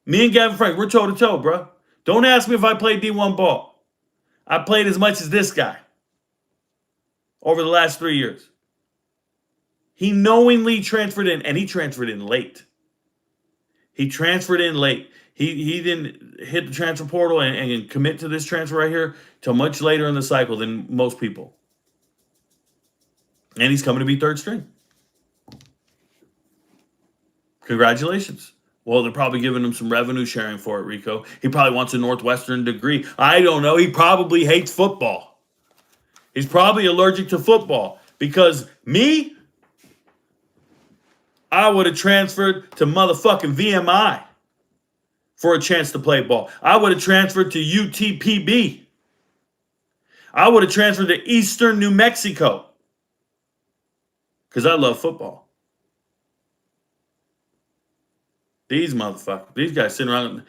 Me and Gavin Franks, we're toe-to-toe, bro. Don't ask me if I played D1 ball. I played as much as this guy over the last 3 years. He knowingly transferred in, and he transferred in late. He didn't hit the transfer portal and commit to this transfer right here till much later in the cycle than most people. And he's coming to be 3rd string. Congratulations. Well, they're probably giving him some revenue sharing for it, Rico. He probably wants a Northwestern degree. I don't know. He probably hates football. He's probably allergic to football. Because me, I would have transferred to motherfucking VMI for a chance to play ball. I would have transferred to UTPB. I would have transferred to Eastern New Mexico. Because I love football. These motherfuckers, these guys sitting around,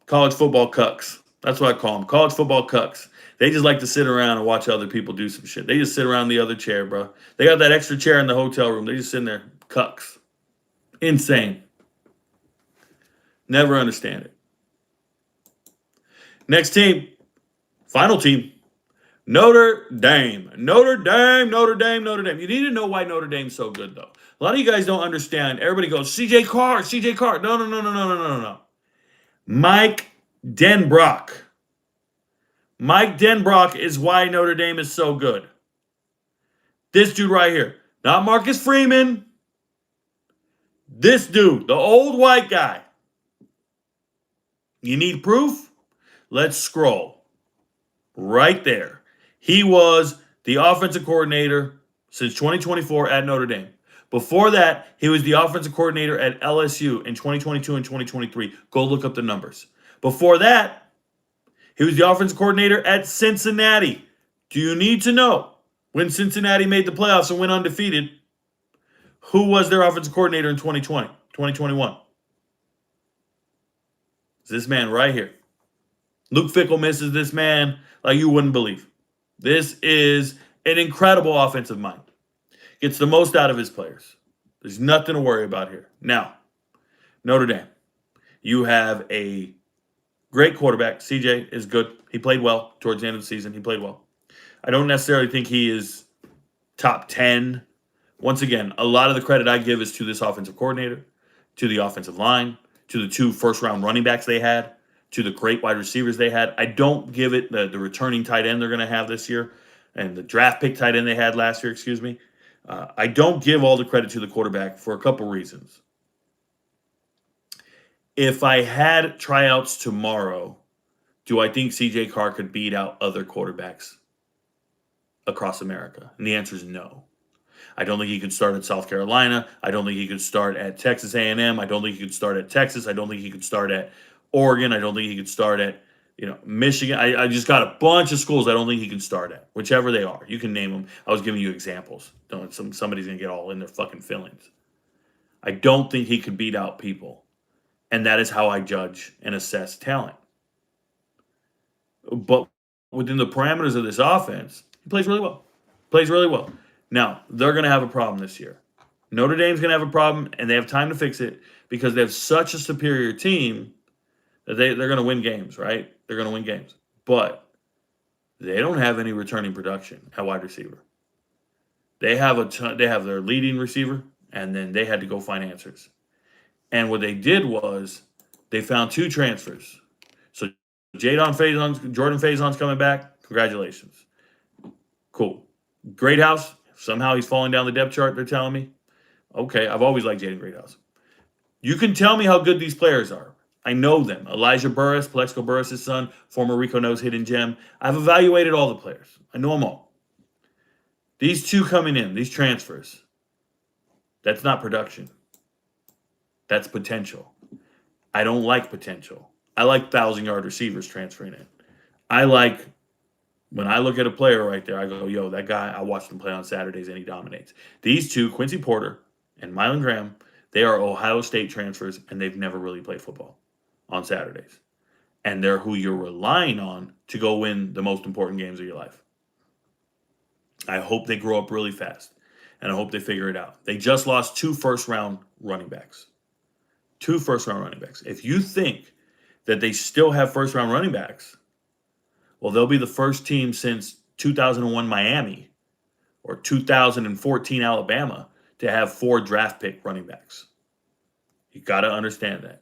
college football cucks. That's what I call them, college football cucks. They just like to sit around and watch other people do some shit. They just sit around the other chair, bro. They got that extra chair in the hotel room. They just sitting there, cucks. Insane. Never understand it. Next team. Final team. Notre Dame. Notre Dame. You need to know why Notre Dame's so good, though. A lot of you guys don't understand. Everybody goes, CJ Carr. No. Mike Denbrock. Mike Denbrock is why Notre Dame is so good. This dude right here. Not Marcus Freeman. This dude, the old white guy. You need proof? Let's scroll. Right there. He was the offensive coordinator since 2024 at Notre Dame. Before that, he was the offensive coordinator at LSU in 2022 and 2023. Go look up the numbers. Before that, he was the offensive coordinator at Cincinnati. Do you need to know when Cincinnati made the playoffs and went undefeated, who was their offensive coordinator in 2020, 2021? It's this man right here. Luke Fickell misses this man like you wouldn't believe. This is an incredible offensive mind. Gets the most out of his players. There's nothing to worry about here. Now, Notre Dame. You have a great quarterback. CJ is good. He played well towards the end of the season. He played well. I don't necessarily think he is top 10. Once again, a lot of the credit I give is to this offensive coordinator, to the offensive line, to the 2 first-round running backs they had, to the great wide receivers they had. I don't give it the returning tight end they're going to have this year and the draft pick tight end they had last year, excuse me. I don't give all the credit to the quarterback for a couple reasons. If I had tryouts tomorrow, do I think CJ Carr could beat out other quarterbacks across America? And the answer is no. I don't think he could start at South Carolina. I don't think he could start at Texas A&M. I don't think he could start at Texas. I don't think he could start at Oregon. I don't think he could start at Michigan. I just got a bunch of schools I don't think he can start at, whichever they are. You can name them. I was giving you examples. Somebody's going to get all in their fucking feelings. I don't think he could beat out people. And that is how I judge and assess talent. But within the parameters of this offense, he plays really well. Plays really well. Now, they're going to have a problem this year. Notre Dame's going to have a problem, and they have time to fix it because they have such a superior team that they're going to win games, right? They're going to win games. But they don't have any returning production at wide receiver. They have they have their leading receiver, and then they had to go find answers. And what they did was they found 2 transfers. So Jordan Faison's coming back. Congratulations. Cool. Greathouse. Somehow he's falling down the depth chart, they're telling me. Okay, I've always liked Jaden Greathouse. You can tell me how good these players are. I know them. Elijah Burris, Plexico Burris' son, former Rico Knows hidden gem. I've evaluated all the players. I know them all. These 2 coming in, these transfers, that's not production. That's potential. I don't like potential. I like 1,000-yard receivers transferring in. When I look at a player right there, I go, yo, that guy, I watched him play on Saturdays and he dominates. These 2, Quincy Porter and Mylan Graham, they are Ohio State transfers and they've never really played football on Saturdays. And they're who you're relying on to go win the most important games of your life. I hope they grow up really fast and I hope they figure it out. They just lost 2 first-round running backs. 2 first-round running backs. If you think that they still have first-round running backs, well, they'll be the first team since 2001 Miami or 2014 Alabama to have 4 draft pick running backs. You got to understand that.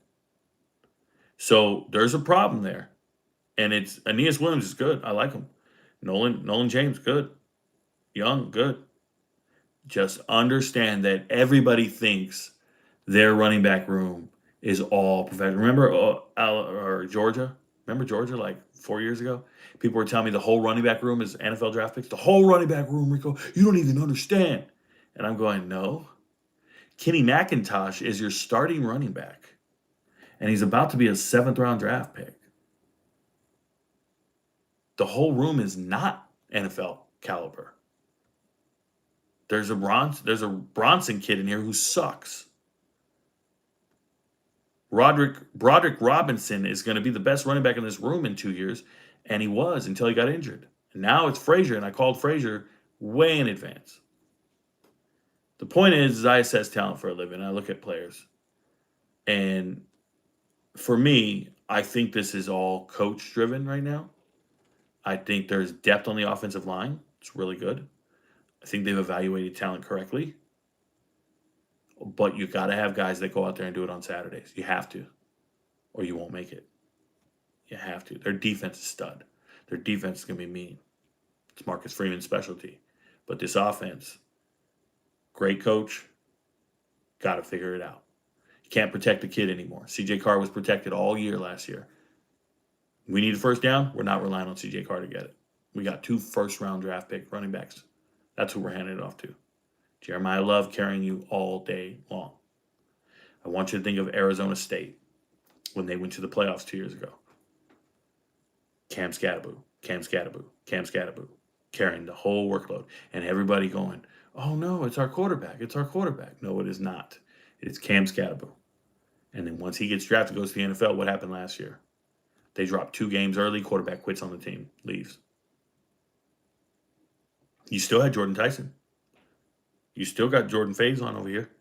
So there's a problem there. And it's Aeneas Williams is good. I like him. Nolan James, good. Young, good. Just understand that everybody thinks their running back room is all professional. Remember Georgia? Remember Georgia like 4 years ago? People were telling me the whole running back room is NFL draft picks. The whole running back room, Rico, you don't even understand. And I'm going, no. Kenny McIntosh is your starting running back. And he's about to be a 7th-round draft pick. The whole room is not NFL caliber. There's a Bronson kid in here who sucks. Broderick Robinson is going to be the best running back in this room in 2 years, and he was until he got injured. And now it's Frazier, and I called Frazier way in advance. The point is I assess talent for a living. I look at players. And for me, I think this is all coach-driven right now. I think there's depth on the offensive line. It's really good. I think they've evaluated talent correctly. But you got to have guys that go out there and do it on Saturdays. You have to, or you won't make it. You have to. Their defense is stud. Their defense is going to be mean. It's Marcus Freeman's specialty. But this offense, great coach, got to figure it out. You can't protect the kid anymore. CJ Carr was protected all year last year. We need a first down. We're not relying on CJ Carr to get it. We got 2 first-round draft pick running backs. That's who we're handing it off to. Jeremiah Love carrying you all day long. I want you to think of Arizona State when they went to the playoffs 2 years ago. Cam Scatteraboo, Cam Scatteraboo, Cam Scatteraboo, carrying the whole workload. And everybody going, oh no, it's our quarterback. It's our quarterback. No, it is not. It is Cam Scatteraboo. And then once he gets drafted, goes to the NFL, what happened last year? They dropped 2 games early. Quarterback quits on the team, leaves. You still had Jordan Tyson. You still got Jordan Faison over here.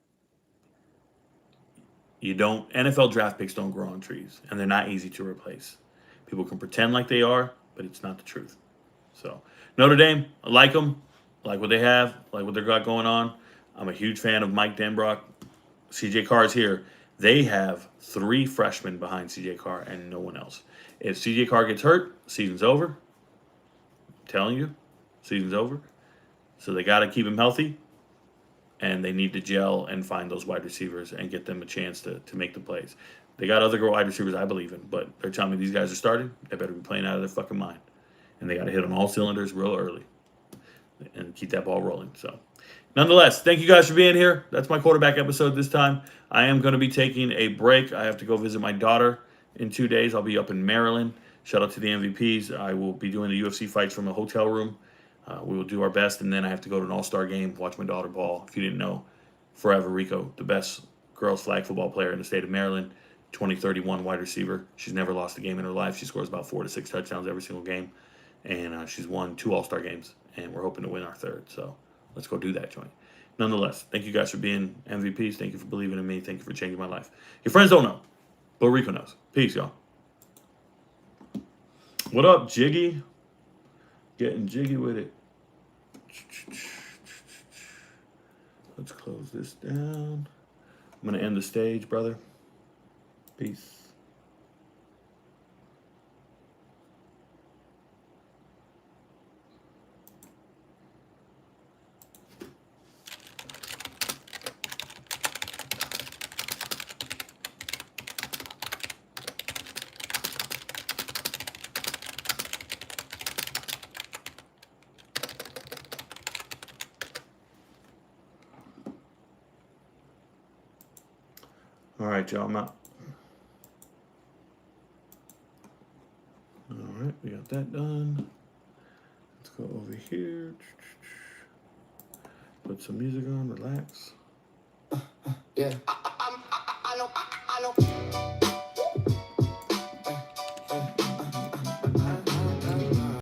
You don't, NFL draft picks don't grow on trees, and they're not easy to replace. People can pretend like they are, but it's not the truth. So, Notre Dame, I like them. I like what they have, I like what they've got going on. I'm a huge fan of Mike Denbrock. CJ Carr is here. They have 3 freshmen behind CJ Carr and no one else. If CJ Carr gets hurt, season's over. I'm telling you, season's over. So they got to keep him healthy, and they need to gel and find those wide receivers and get them a chance to make the plays. They got other wide receivers I believe in, but they're telling me these guys are starting. They better be playing out of their fucking mind. And they got to hit on all cylinders real early and keep that ball rolling. So, nonetheless, thank you guys for being here. That's my quarterback episode this time. I am going to be taking a break. I have to go visit my daughter in 2 days. I'll be up in Maryland. Shout out to the MVPs. I will be doing the UFC fights from a hotel room. We will do our best, and then I have to go to an all-star game, watch my daughter ball. If you didn't know, Forever Rico, the best girls flag football player in the state of Maryland, 2031 wide receiver. She's never lost a game in her life. She scores about 4 to 6 touchdowns every single game, and she's won 2 all-star games, and we're hoping to win our 3rd. So let's go do that joint. Nonetheless, thank you guys for being MVPs. Thank you for believing in me. Thank you for changing my life. Your friends don't know, but Rico knows. Peace, y'all. What up, Jiggy? Getting jiggy with it. Let's close this down. I'm going to end the stage, brother. Peace. All right, y'all, I'm out. All right, we got that done. Let's go over here. Put some music on, relax. Yeah. I know.